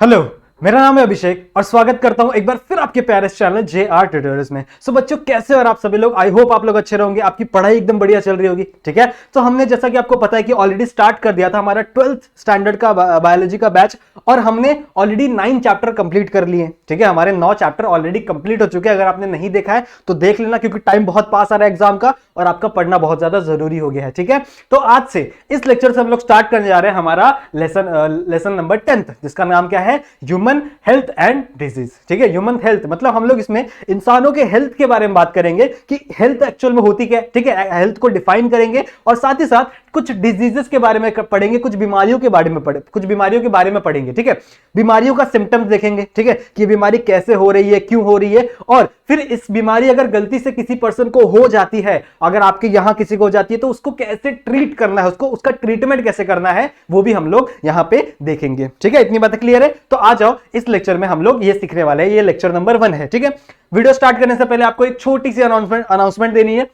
Hello, मेरा नाम है अभिषेक और स्वागत करता हूं एक बार फिर आपके प्यारे चैनल JR ट्यूटोरियल्स में। सो बच्चों, कैसे और आप सभी लोग? आई होप आप लोग अच्छे रहोगे, आपकी पढ़ाई एकदम बढ़िया चल रही होगी। ठीक है, तो हमने जैसा कि आपको पता है कि ऑलरेडी स्टार्ट कर दिया था हमारा 12th स्टैंडर्ड का बायोलॉजी का बैच और हमने ऑलरेडी 9 चैप्टर कंप्लीट कर लिए। ठीक है, हमारे 9 चैप्टर ऑलरेडी कंप्लीट हो चुके हैं। अगर आपने नहीं देखा है तो देख लेना, क्योंकि टाइम बहुत पास आ रहा है एग्जाम का और आपका पढ़ना बहुत ज्यादा जरूरी हो गया है। ठीक है, तो आज से इस लेक्चर से हम लोग स्टार्ट करने जा रहे हैं हमारा लेसन नंबर 10th, जिसका नाम क्या है? Human health and disease. ठीक है, ह्यूमन हेल्थ मतलब हम लोग इसमें इंसानों के हेल्थ के बारे में बात करेंगे कि हेल्थ एक्चुअल में होती क्या है। ठीक है, हेल्थ को डिफाइन करेंगे और साथ ही साथ कुछ डिजीजेस के बारे में पढ़ेंगे, कुछ बीमारियों के बारे में पढ़ेंगे। ठीक है, बीमारियों का सिम्टम्स देखेंगे। ठीक है, कि बीमारी कैसे हो रही है, क्यों हो रही है, और फिर इस बीमारी अगर गलती से किसी पर्सन को हो जाती है, अगर आपके यहां किसी को हो जाती है तो उसको कैसे ट्रीट करना है, उसका ट्रीटमेंट कैसे करना है, वो भी हम लोग यहां पे देखेंगे। ठीक है, इतनी बातें क्लियर है? तो आ जाओ, इस लेक्चर में हम लोग ये सीखने वाले हैं। ये लेक्चर नंबर 1 है। ठीक है, वीडियो स्टार्ट करने से पहले आपको एक छोटी सी अनाउंसमेंट देनी है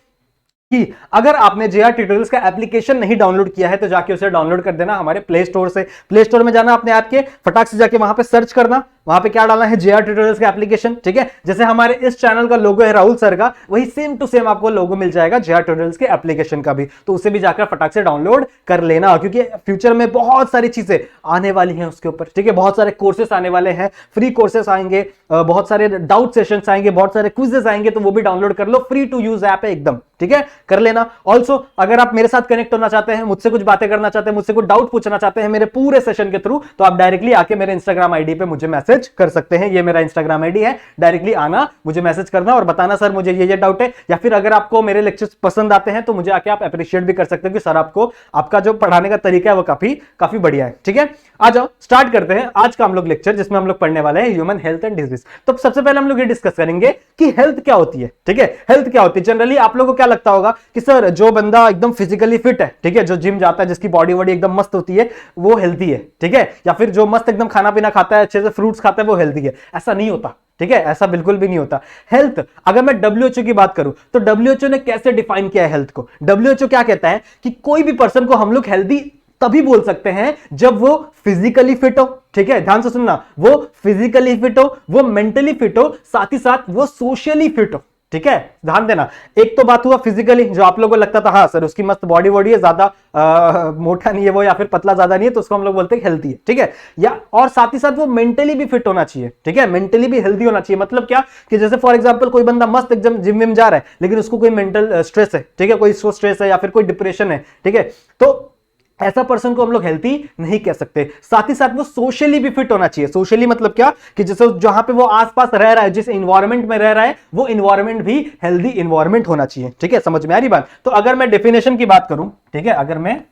कि अगर आपने JR ट्यूटोरियल्स का एप्लीकेशन नहीं डाउनलोड किया है तो जाके उसे डाउनलोड कर देना हमारे प्ले स्टोर से। प्ले स्टोर में जाना, अपने ऐप के फटाक से जाके वहां पे सर्च करना, वहां पे क्या डालना है? JR ट्यूटोरियल्स का एप्लीकेशन। ठीक है, जैसे हमारे इस चैनल का लोगो है राहुल सर का, वही सेम टू सेम आपको लोगो मिल जाएगा JR ट्यूटोरियल्स के एप्लीकेशन का भी, तो उसे भी जाकर फटाक से डाउनलोड कर लेना, क्योंकि फ्यूचर में बहुत सारी चीजें आने वाली हैं उसके ऊपर। ठीक है, बहुत सारे कोर्सेस आने वाले हैं, फ्री कोर्सेस आएंगे, बहुत सारे डाउट सेशंस आएंगे, बहुत सारे क्विजेस आएंगे, तो वो भी डाउनलोड कर लो, फ्री टू यूज ऐप है एकदम। ठीक है, कर लेना। ऑल्सो अगर आप मेरे साथ कनेक्ट होना चाहते हैं, मुझसे कुछ बातें करना चाहते हैं, मुझसे कुछ डाउट पूछना चाहते हैं मेरे पूरे सेशन के थ्रू, तो आप डायरेक्टली आके मेरे इंस्टाग्राम आईडी पे मुझे मैसेज कर सकते हैं। ये मेरा इंस्टाग्राम आईडी है, डायरेक्टली आना, मुझे मैसेज करना और बताना सर मुझे ये डाउट है, या फिर अगर आपको मेरे लेक्चर्स पसंद आते हैं तो मुझे आके आप अप्रिशिएट भी कर सकते हैं कि सर आपका जो पढ़ाने का तरीका है वो काफी बढ़िया है। ठीक है, आ जाओ स्टार्ट करते हैं आज का हम लोग लेक्चर, जिसमें हम लोग पढ़ने वाले हैं ह्यूमन हेल्थ एंड डिजीज। तो सबसे पहले हम लोग ये डिस्कस करेंगे कि हेल्थ क्या होती है। ठीक है, हेल्थ क्या होती है? जनरली आप लोगों को क्या लगता होगा कि सर जो बंदा एकदम फिजिकली फिट है, ठीक है, जो जिम जाता है, जिसकी बॉडी वॉडी एकदम मस्त होती है, वो हेल्थी है। ठीक है, या फिर जो मस्त एकदम खाना पीना खाता है, अच्छे से फ्रूट्स खाता है, वो हेल्थी है। ऐसा नहीं होता। ठीक है, ऐसा बिल्कुल भी नहीं होता। हेल्थ, अगर मैं WHO की बात करूं तो WHO ने कैसे डिफाइन किया है हेल्थ को? WHO क्या कहता है कि कोई भी पर्सन को हम लोग हेल्थी तभी बोल सकते हैं जब वो फिजिकली फिट हो। ठीक है, ध्यान से सुनना, वो फिजिकली फिट हो, वो मेंटली फिट हो, साथ ही साथ वो सोशली फिट हो। ठीक है, ध्यान देना। एक तो बात हुआ फिजिकली, जो आप लोगों को लगता था हाँ सर उसकी मस्त बॉडी है, ज्यादा मोटा नहीं है वो, या फिर पतला ज्यादा नहीं है, तो उसको हम लोग बोलते हैं हेल्थी है। ठीक है, या और साथ ही साथ वो मेंटली भी फिट होना चाहिए। ठीक है, मेंटली भी हेल्थी होना चाहिए। मतलब क्या कि जैसे फॉर एग्जांपल कोई बंदा मस्त एकदम जिम में जा रहा है, लेकिन उसको कोई मेंटल स्ट्रेस है, ठीक है, कोई स्ट्रेस है या फिर कोई डिप्रेशन है, ठीक है, तो ऐसा पर्सन को हम लोग हेल्थी नहीं कह सकते। साथ ही साथ वो सोशली भी फिट होना चाहिए। सोशली मतलब क्या कि जैसे जहां पे वो आसपास रह रहा है, जिस इन्वायरमेंट में रह रहा है, वो इन्वायरमेंट भी हेल्दी इन्वायरमेंट होना चाहिए। ठीक है, समझ में आ रही बात? तो अगर मैं डेफिनेशन की बात करूं, ठीक है, अगर मैं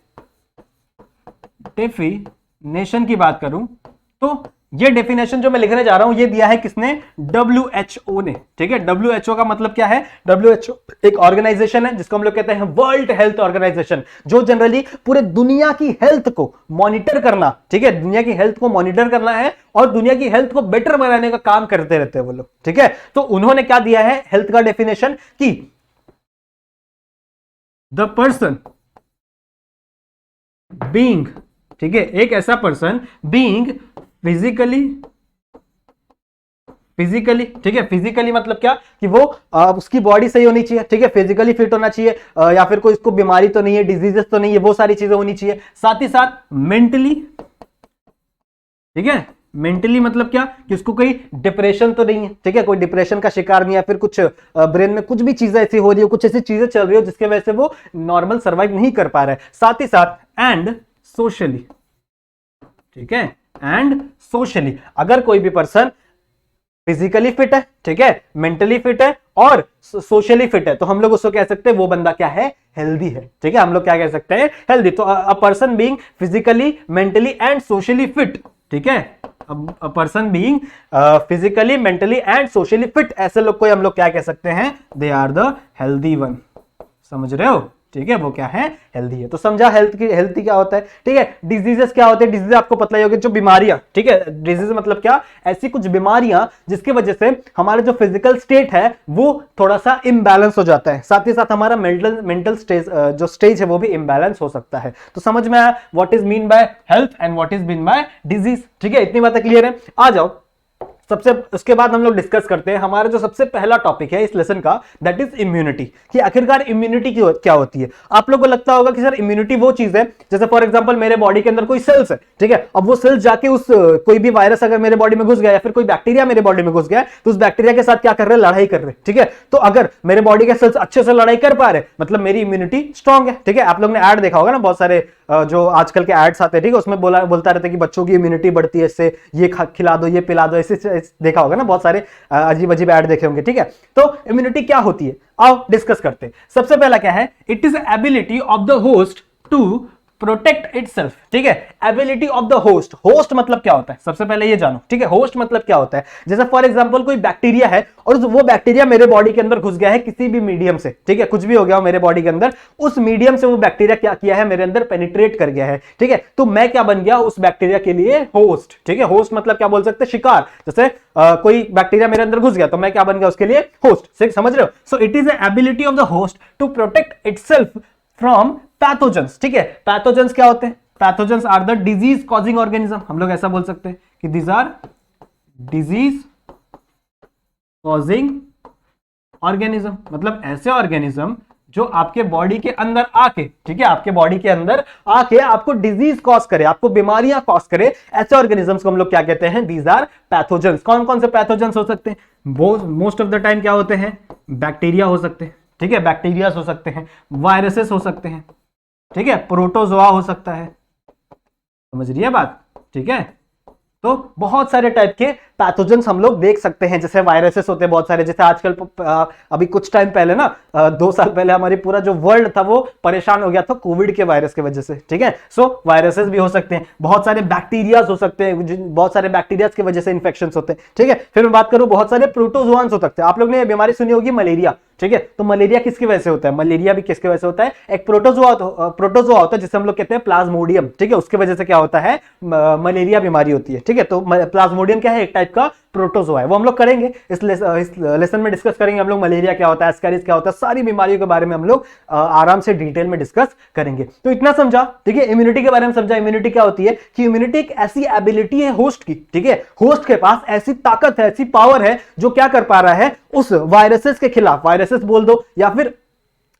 डेफिनेशन की बात करूं तो ये डेफिनेशन जो मैं लिखने जा रहा हूं ये दिया है किसने? WHO ने। ठीक है, WHO का मतलब क्या है? WHO एक ऑर्गेनाइजेशन है जिसको हम लोग कहते हैं वर्ल्ड हेल्थ ऑर्गेनाइजेशन, जो जनरली पूरे दुनिया की हेल्थ को मॉनिटर करना, ठीक है, दुनिया की हेल्थ को मॉनिटर करना है और दुनिया की हेल्थ को बेटर बनाने का काम करते रहते हैं वो लोग। ठीक है, तो उन्होंने क्या दिया है हेल्थ का डेफिनेशन कि द पर्सन बीइंग, ठीक है, एक ऐसा पर्सन बीइंग फिजिकली, ठीक है, फिजिकली मतलब क्या कि वो उसकी बॉडी सही होनी चाहिए। ठीक है, फिजिकली फिट होना चाहिए, या फिर कोई इसको बीमारी तो नहीं है, डिजीजेस तो नहीं है, वो सारी चीजें होनी चाहिए। साथ ही साथ मेंटली, ठीक है, मेंटली मतलब क्या कि उसको कोई डिप्रेशन तो नहीं है, ठीक है, कोई डिप्रेशन का शिकार नहीं है, फिर कुछ ब्रेन में कुछ भी चीजें ऐसी हो रही हो, कुछ ऐसी चीजें चल रही हो जिसकी वजह से वो नॉर्मल सर्वाइव नहीं कर पा रहा है। साथ ही साथ एंड सोशली, ठीक है, एंड सोशली, अगर कोई भी पर्सन फिजिकली फिट है, ठीक है, मेंटली फिट है और सोशली फिट है, तो हम लोग उसको कह सकते हैं वो बंदा क्या है? हेल्दी है। ठीक है, हम लोग क्या कह सकते हैं? हेल्दी। तो a person being physically, mentally and socially fit, ठीक है, a person being physically, mentally and socially fit, ऐसे लोग को हम लोग क्या कह सकते हैं? They are the healthy one. समझ रहे हो? ठीक है, वो क्या है, हेल्दी है। तो समझा हेल्थी क्या होता है, ठीक है। डिजीजेस क्या होते हैं, डिजीज आपको पता ही होगा, जो बीमारियां, ठीक है, डिजीज मतलब क्या, ऐसी कुछ बीमारियां जिसकी वजह से हमारा जो फिजिकल स्टेट है वो थोड़ा सा इम्बैलेंस हो जाता है, साथ ही साथ हमारा मेंटल स्टेज जो स्टेज है वो भी इम्बैलेंस हो सकता है। तो समझ में आया what is mean by health and what is mean by disease, ठीक है, इतनी बातें क्लियर है। आ जाओ सबसे उसके बाद हम लोग डिस्कस करते हैं हमारा जो सबसे पहला टॉपिक है इस लेसन का, दैट इज इम्यूनिटी, कि आखिरकार इम्यूनिटी क्या होती है। आप लोगों को लगता होगा कि सर इम्यूनिटी वो चीज है, जैसे फॉर एग्जांपल मेरे बॉडी के अंदर कोई सेल्स है, ठीक है, अब वो सेल्स जाके उस कोई भी वायरस अगर मेरे बॉडी में घुस गया या फिर कोई बैक्टीरिया मेरे बॉडी में घुस गया तो उस बैक्टीरिया के साथ क्या कर रहे हैं, लड़ाई कर रहे हैं, ठीक है। तो अगर मेरे बॉडी के सेल्स अच्छे से लड़ाई कर पा रहे मतलब मेरी इम्यूनिटी स्ट्रांग है, ठीक है। आप लोग ने ऐड देखा होगा ना, बहुत सारे जो आजकल के एड्स आते हैं, ठीक है, उसमें बोलता रहता है कि बच्चों की इम्यूनिटी बढ़ती है इससे, ये खिला दो, ये पिला दो, ऐसे देखा होगा ना, बहुत सारे अजीब अजीब ऐड देखे होंगे, ठीक है। तो इम्यूनिटी क्या होती है, आओ डिस्कस करते हैं। सबसे पहला क्या है, it is ability of the host to protect itself, ठीक है। Ability of the host, host मतलब क्या होता है, सबसे पहले ये जानो, ठीक है। होस्ट मतलब क्या होता है, जैसे फॉर एग्जांपल कोई बैक्टीरिया है और वो बैक्टीरिया मेरे बॉडी के अंदर घुस गया है किसी भी मीडियम से, ठीक है, कुछ भी हो गया हो मेरे बॉडी के अंदर, उस मीडियम से वो बैक्टीरिया क्या किया है, मेरे अंदर पेनिट्रेट कर गया है, ठीक है। तो मैं क्या बन गया उस बैक्टीरिया के लिए, होस्ट, ठीक है। होस्ट मतलब क्या बोल सकते हैं, शिकार। जैसे कोई बैक्टीरिया मेरे अंदर घुस गया तो मैं क्या बन गया उसके लिए, होस्ट, समझ रहे हो। So it is ability of the host to protect itself from pathogens, ठीक है। पैथोजेंस क्या होते हैं, pathogens are the disease causing organism, हम लोग ऐसा बोल सकते हैं कि these are disease causing organism, मतलब ऐसे ऑर्गेनिज्म जो आपके बॉडी के अंदर आके, ठीक है, आपके बॉडी के अंदर आके आपको डिजीज कॉज करे, आपको बीमारियां कॉज करे, ऐसे ऑर्गेनिजम्स को हम लोग क्या कहते हैं, दीज आर पैथोजेंस। कौन कौन से पैथोजेंस हो सकते हैं, मोस्ट ऑफ द टाइम क्या होते हैं, बैक्टीरिया हो सकते हैं, ठीक है, बैक्टीरिया हो सकते हैं, वायरसेस हो सकते हैं, ठीक है, प्रोटोजोआ हो सकता है, समझ रही है बात, ठीक है। तो बहुत सारे टाइप के पैथोजेंस हम लोग देख सकते हैं, जैसे वायरसेस होते हैं बहुत सारे, जैसे आजकल अभी कुछ टाइम पहले ना 2 साल पहले हमारी पूरा जो वर्ल्ड था वो परेशान हो गया था कोविड के वायरस की वजह से, ठीक है। सो वायरसेस भी हो सकते हैं, बहुत सारे बैक्टीरियाज हो सकते हैं, बहुत सारे बैक्टीरियाज की वजह से इन्फेक्शंस होते हैं, ठीक है। फिर मैं बात करूं बहुत सारे प्रोटोजोआंस हो सकते हैं। आप लोग ने बीमारी सुनी होगी मलेरिया, ठीक है, तो मलेरिया किसकी वजह से होता है, मलेरिया भी किसकी वजह से होता है, एक प्रोटोजोआ होता है जिसे हम लोग कहते हैं प्लाज्मोडियम, ठीक है, उसकी वजह से क्या होता है, मलेरिया बीमारी होती है, ठीक है। तो प्लाज्मोडियम क्या है, एक टाइप का प्रोटोजोआ है, वो हम लोग करेंगे इस लेसन में डिस्कस करेंगे हम लोग, मलेरिया क्या होता है, एस्कैरिस क्या होता है, सारी बीमारियों के बारे में हम लोग आराम से डिटेल में डिस्कस करेंगे। तो इतना समझा, ठीक है। इम्यूनिटी के बारे में समझा, इम्यूनिटी क्या होती है, कि इम्यूनिटी एक ऐसी एबिलिटी है होस्ट की, ठीक है, होस्ट के पास ऐसी ताकत है, ऐसी पावर है जो क्या कर पा रहा है, उस वायरसेस के खिलाफ, वायरसेस बोल दो या फिर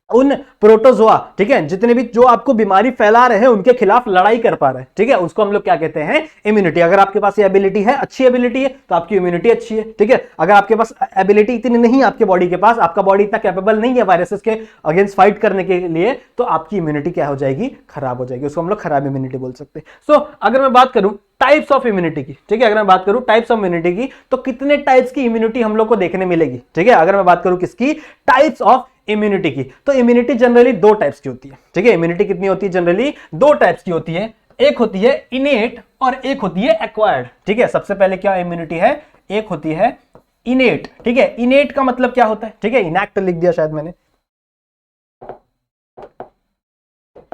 उन प्रोटोजोआ, ठीक है, जितने भी जो आपको बीमारी फैला रहे हैं उनके खिलाफ लड़ाई कर पा रहे हैं, ठीक है, उसको हम लोग क्या कहते हैं, इम्यूनिटी। अगर आपके पास ये एबिलिटी है, अच्छी एबिलिटी है, तो आपकी इम्यूनिटी अच्छी है, ठीक है। अगर आपके पास एबिलिटी इतनी नहीं है, आपके बॉडी के पास, आपका बॉडी इतना कैपेबल नहीं है वायरसेस के अगेंस्ट फाइट करने के लिए, तो आपकी इम्यूनिटी क्या हो जाएगी, खराब हो जाएगी, उसको हम लोग खराब इम्यूनिटी बोल सकते हैं। सो अगर मैं बात करूं टाइप्स ऑफ इम्यूनिटी की, ठीक है, अगर मैं बात करूं टाइप्स ऑफ इम्यूनिटी की, तो कितने टाइप्स की इम्यूनिटी हम लोग को देखने मिलेगी, ठीक है। अगर मैं बात करूं किसकी, टाइप्स ऑफ इम्यूनिटी की, तो इम्यूनिटी जनरली 2 टाइप्स की होती है, ठीक है। इम्यूनिटी कितनी होती है, जनरली 2 टाइप्स की होती है, एक होती है इनेट और एक होती है एक्वायर्ड, ठीक है। सबसे पहले क्या इम्यूनिटी है, एक होती है इनेट, ठीक है। इनेट का मतलब क्या होता है, ठीक है, इनैक्ट लिख दिया शायद मैंने,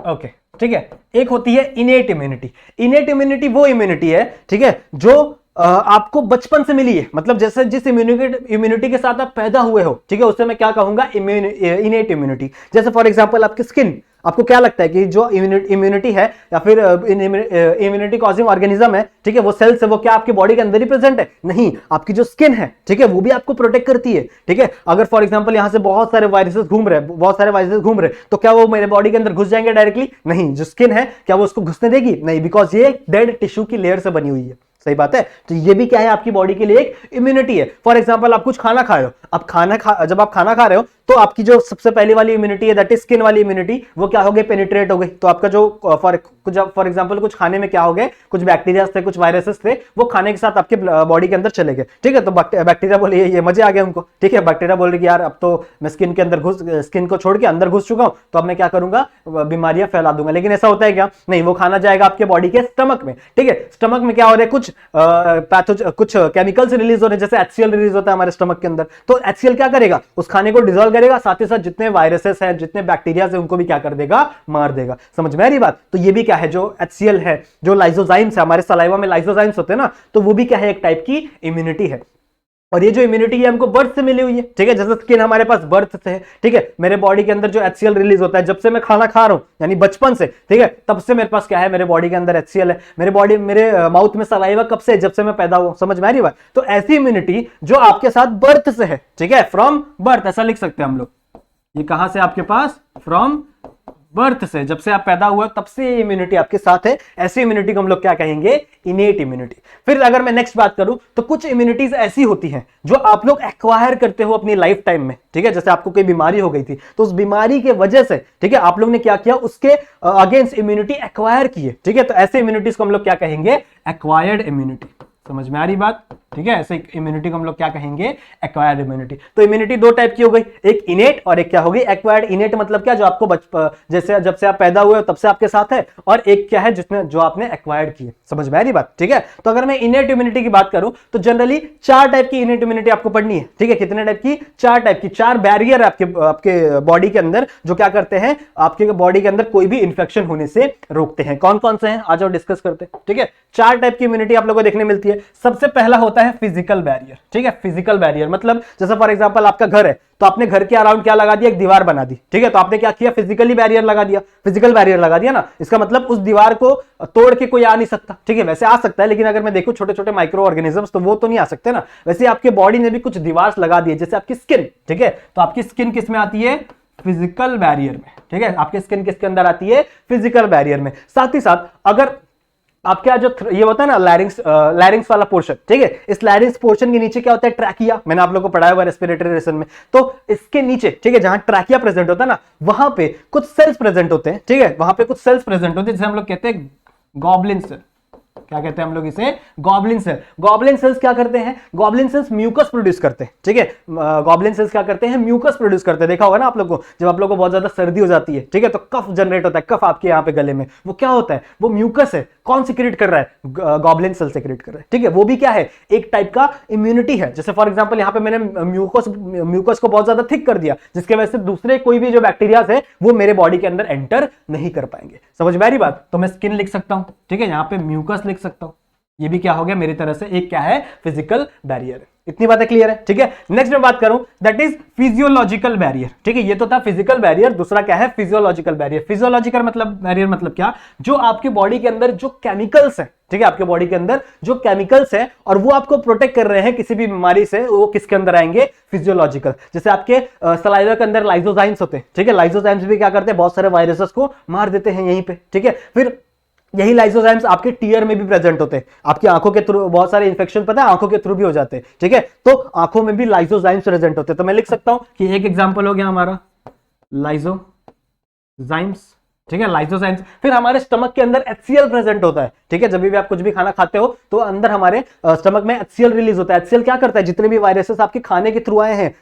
ओके, ठीक है। एक होती है इनेट इम्यूनिटी। इनेट इम्यूनिटी वो इम्यूनिटी है, ठीक है, जो आपको बचपन से मिली है, मतलब जैसे जिस इम्यूनिटी के साथ आप पैदा हुए हो, ठीक है, उससे मैं क्या कहूंगा, इनेट इम्यूनिटी। जैसे फॉर एग्जांपल आपकी स्किन, आपको क्या लगता है कि जो इम्यूनिटी है या फिर इम्यूनिटी कॉजिंग ऑर्गेनिज्म है, ठीक है, वो सेल्स है, वो क्या आपकी बॉडी के अंदर ही प्रेजेंट है, नहीं, आपकी जो स्किन है, ठीक है, वो भी आपको प्रोटेक्ट करती है, ठीक है। अगर फॉर एग्जांपल यहां से बहुत सारे वायरसेस घूम रहे, तो क्या वो मेरे बॉडी के अंदर घुस जाएंगे डायरेक्टली, नहीं। जो स्किन है क्या वो उसको घुसने देगी, नहीं, बिकॉज ये डेड टिश्यू की लेयर से बनी हुई है, सही बात है। तो ये भी क्या है, आपकी बॉडी के लिए एक इम्यूनिटी है। फॉर एग्जांपल आप कुछ खाना खा रहे हो, अब जब आप खाना खा रहे हो तो आपकी जो सबसे पहली वाली इम्यूनिटी है, दैट इज स्किन वाली इम्यूनिटी, वो क्या हो गई, पेनिट्रेट हो गई। तो आपका जो फॉर एग्जांपल कुछ खाने में क्या हो गए, कुछ बैक्टीरिया थे, कुछ वायरसेस थे, वो खाने के साथ आपके बॉडी के अंदर चले गए, ठीक है। तो बैक्टीरिया बोले ये मजे आ गए उनको, ठीक है। बैक्टीरिया बोल रही कि यार अब तो मैं स्किन को छोड़ के अंदर घुस चुका हूं, तो अब मैं क्या करूंगा, बीमारियां फैला दूंगा। लेकिन ऐसा होता है क्या, नहीं, वो खाना जाएगा आपके बॉडी के स्टमक में, ठीक है। स्टमक में क्या हो रहा है, कुछ केमिकल्स रिलीज हो रहे हैं, जैसे HCl रिलीज होता है हमारे स्टमक के अंदर, तो HCl क्या करेगा, उस खाने को डिसॉल्व करेगा, साथ ही साथ जितने वायरसेस हैं, जितने बैक्टीरिया है, उनको भी क्या कर देगा, मार देगा। समझ में आ रही बात? तो ये भी क्या है, जो HCl है, जो लाइसोजाइम्स है, हमारे सलाइवा में लाइसोजाइम्स होते हैं ना, तो वो भी क्या है, एक टाइप की इम्यूनिटी है। और ये जो इम्यूनिटी है हमको बर्थ से मिली हुई है, ठीक है, जैसे स्किन हमारे पास बर्थ से है, ठीक है, मेरे बॉडी के अंदर जो HCl रिलीज होता है जब से मैं खाना खा रहा हूं, यानी बचपन से, ठीक है, तब से मेरे पास क्या है, मेरे बॉडी के अंदर HCl है। मेरे माउथ में सलाइवा कब से, जब से मैं पैदा हुआ। समझ में आ रही बात? तो ऐसी इम्यूनिटी जो आपके साथ बर्थ से है, ठीक है, फ्रॉम बर्थ, ऐसा लिख सकते हैं हम लोग। ये कहां से आपके पास, फ्रॉम बर्थ से, जब से आप पैदा हुआ तब से इम्यूनिटी आपके साथ है। ऐसी इम्यूनिटी को हम लोग क्या कहेंगे, इनेट इम्यूनिटी। फिर अगर मैं नेक्स्ट बात करूं तो कुछ इम्यूनिटीज ऐसी होती हैं जो आप लोग एक्वायर करते हो अपनी लाइफ टाइम में, ठीक है, जैसे आपको कोई बीमारी हो गई थी तो उस बीमारी के वजह से, ठीक है, आप लोग ने क्या किया, उसके अगेंस्ट इम्यूनिटी एक्वायर की है, ठीक है, तो ऐसे इम्यूनिटीज को हम लोग क्या कहेंगे, एक्वायर्ड इम्यूनिटी। समझ में आ रही बात? ठीक है, ऐसे इम्यूनिटी को हम लोग क्या कहेंगे, एक्वायर्ड इम्यूनिटी। तो इम्यूनिटी दो टाइप की हो गई, एक इनेट और एक क्या होगी, एक्वायर्ड। इनेट मतलब क्या, जो आपको जैसे जब से आप पैदा हुए तब से आपके साथ है, और एक क्या है, जो आपने एक्वायर्ड की है। समझ में आ रही बात? ठीक है, तो अगर मैं इनेट इम्यूनिटी की बात करूं तो जनरली 4 टाइप की इनेट इम्यूनिटी आपको पढ़नी है, ठीक है। कितने टाइप की? 4 टाइप की। 4 बैरियर आपके बॉडी के अंदर जो क्या करते हैं, आपके बॉडी के अंदर कोई भी इंफेक्शन होने से रोकते हैं। कौन कौन से हैं, आ जाओ डिस्कस करते हैं। ठीक है, 4 टाइप की इम्यूनिटी आप लोगों को देखने मिलती है। सबसे पहला होता है फिजिकल बैरियर, ठीक है। फिजिकल बैरियर मतलब जैसे फॉर एग्जांपल आपका घर है तो आपने घर के अराउंड क्या लगा दिया, एक दीवार बना दी, ठीक है, तो आपने क्या किया, फिजिकली बैरियर लगा दिया, फिजिकल बैरियर लगा दिया ना। इसका मतलब उस दीवार को तोड़ के कोई आ नहीं सकता, ठीक है। वैसे आ सकता है, लेकिन अगर मैं देखूं छोटे छोटे माइक्रो ऑर्गेनिजम्स तो वो तो नहीं आ सकते ना। वैसे आपके बॉडी ने भी कुछ दीवार लगा दिए, जैसे आपकी स्किन, ठीक है, तो आपकी स्किन किस में आती है, फिजिकल बैरियर में, ठीक है। आपकी स्किन किसके अंदर आती है, फिजिकल बैरियर में। साथ ही साथ अगर आपका जो ये होता है ना लैरिंग्स वाला पोर्शन, ठीक है, इस लैरिंग्स पोर्शन के नीचे क्या होता है, ट्रैकिया। मैंने आप लोगों को पढ़ाया हुआ रेस्पिरेटरी लेसन में। तो इसके नीचे, ठीक है, जहां ट्रैकिया प्रेजेंट होता है ना, वहां पे कुछ सेल्स प्रेजेंट होते हैं, ठीक है, वहां पे कुछ सेल्स प्रेजेंट होते हैं जिसे हम लोग कहते हैं गॉबलिन सेल। क्या कहते हैं हम लोग इसे, गॉबलिन सेल। गॉबलिन सेल्स क्या करते हैं, गॉबलिन सेल्स म्यूकस प्रोड्यूस करते हैं, ठीक है। गॉबलिन सेल्स क्या करते हैं, म्यूकस प्रोड्यूस करते हैं। देखा होगा ना आप लोगों को, जब आप लोगों को बहुत ज्यादा सर्दी हो जाती है, ठीक है, तो कफ जनरेट होता है, कफ आपके यहाँ पे गले में, वो क्या होता है, वो म्यूकस है। कौन सिक्रेट कर रहा है, गॉबलिन सेल सिक्रेट कर रहा है, ठीक है। वो भी क्या है, एक टाइप का इम्यूनिटी है। जैसे फॉर एग्जांपल यहाँ पे मैंने म्यूकस को बहुत ज्यादा थिक कर दिया, जिसके वजह से दूसरे कोई भी जो बैक्टीरिया है वो मेरे बॉडी के अंदर एंटर नहीं कर पाएंगे। समझ में आ रही बात? तो मैं स्किन लिख सकता हूं, ठीक है, यहाँ पे म्यूकस लिख सकता हूं। ये भी क्या हो गया मेरी तरह से एक क्या है, फिजिकल बैरियर। इतनी बातें क्लियर है, ठीक है। नेक्स्ट मैं बात करूं दैट इज फिजियोलॉजिकल बैरियर, ठीक है। ये तो था फिजिकल बैरियर, दूसरा क्या है, फिजियोलॉजिकल बैरियर। फिजियोलॉजिकल मतलब बैरियर मतलब क्या, जो आपके बॉडी के अंदर जो केमिकल्स हैं, ठीक है, आपके बॉडी के अंदर जो केमिकल्स हैं और वो आपको प्रोटेक्ट कर रहे हैं किसी भी बीमारी से, वो किसके अंदर आएंगे, फिजियोलॉजिकल। जैसे आपके सलाइवा के अंदर लाइसोजाइम्स होते हैं, ठीक है, लाइसोजाइम्स भी क्या करते हैं, बहुत सारे वायरसेस को मार देते हैं यहीं पे, ठीक है। फिर यही लाइसोजाइम्स आपके टीयर में भी प्रेजेंट होते हैं, आपकी आंखों के थ्रू। बहुत सारे इंफेक्शन पता है आंखों के थ्रू भी हो जाते हैं, ठीक है, तो आंखों में भी लाइसोजाइम्स प्रेजेंट होते हैं। तो मैं लिख सकता हूं कि एक एग्जांपल हो गया हमारा लाइसोजाइम्स, ठीक है, लाइसोजाइम्स। फिर हमारे स्टमक के अंदर HCl प्रेजेंट होता है, ठीक है। जब भी आप कुछ भी खाना खाते हो तो अंदर हमारे स्टमक में HCl रिलीज होता है। HCl क्या करता है, जितने भी वायरसेस आपके खाने के थ्रू आए हैं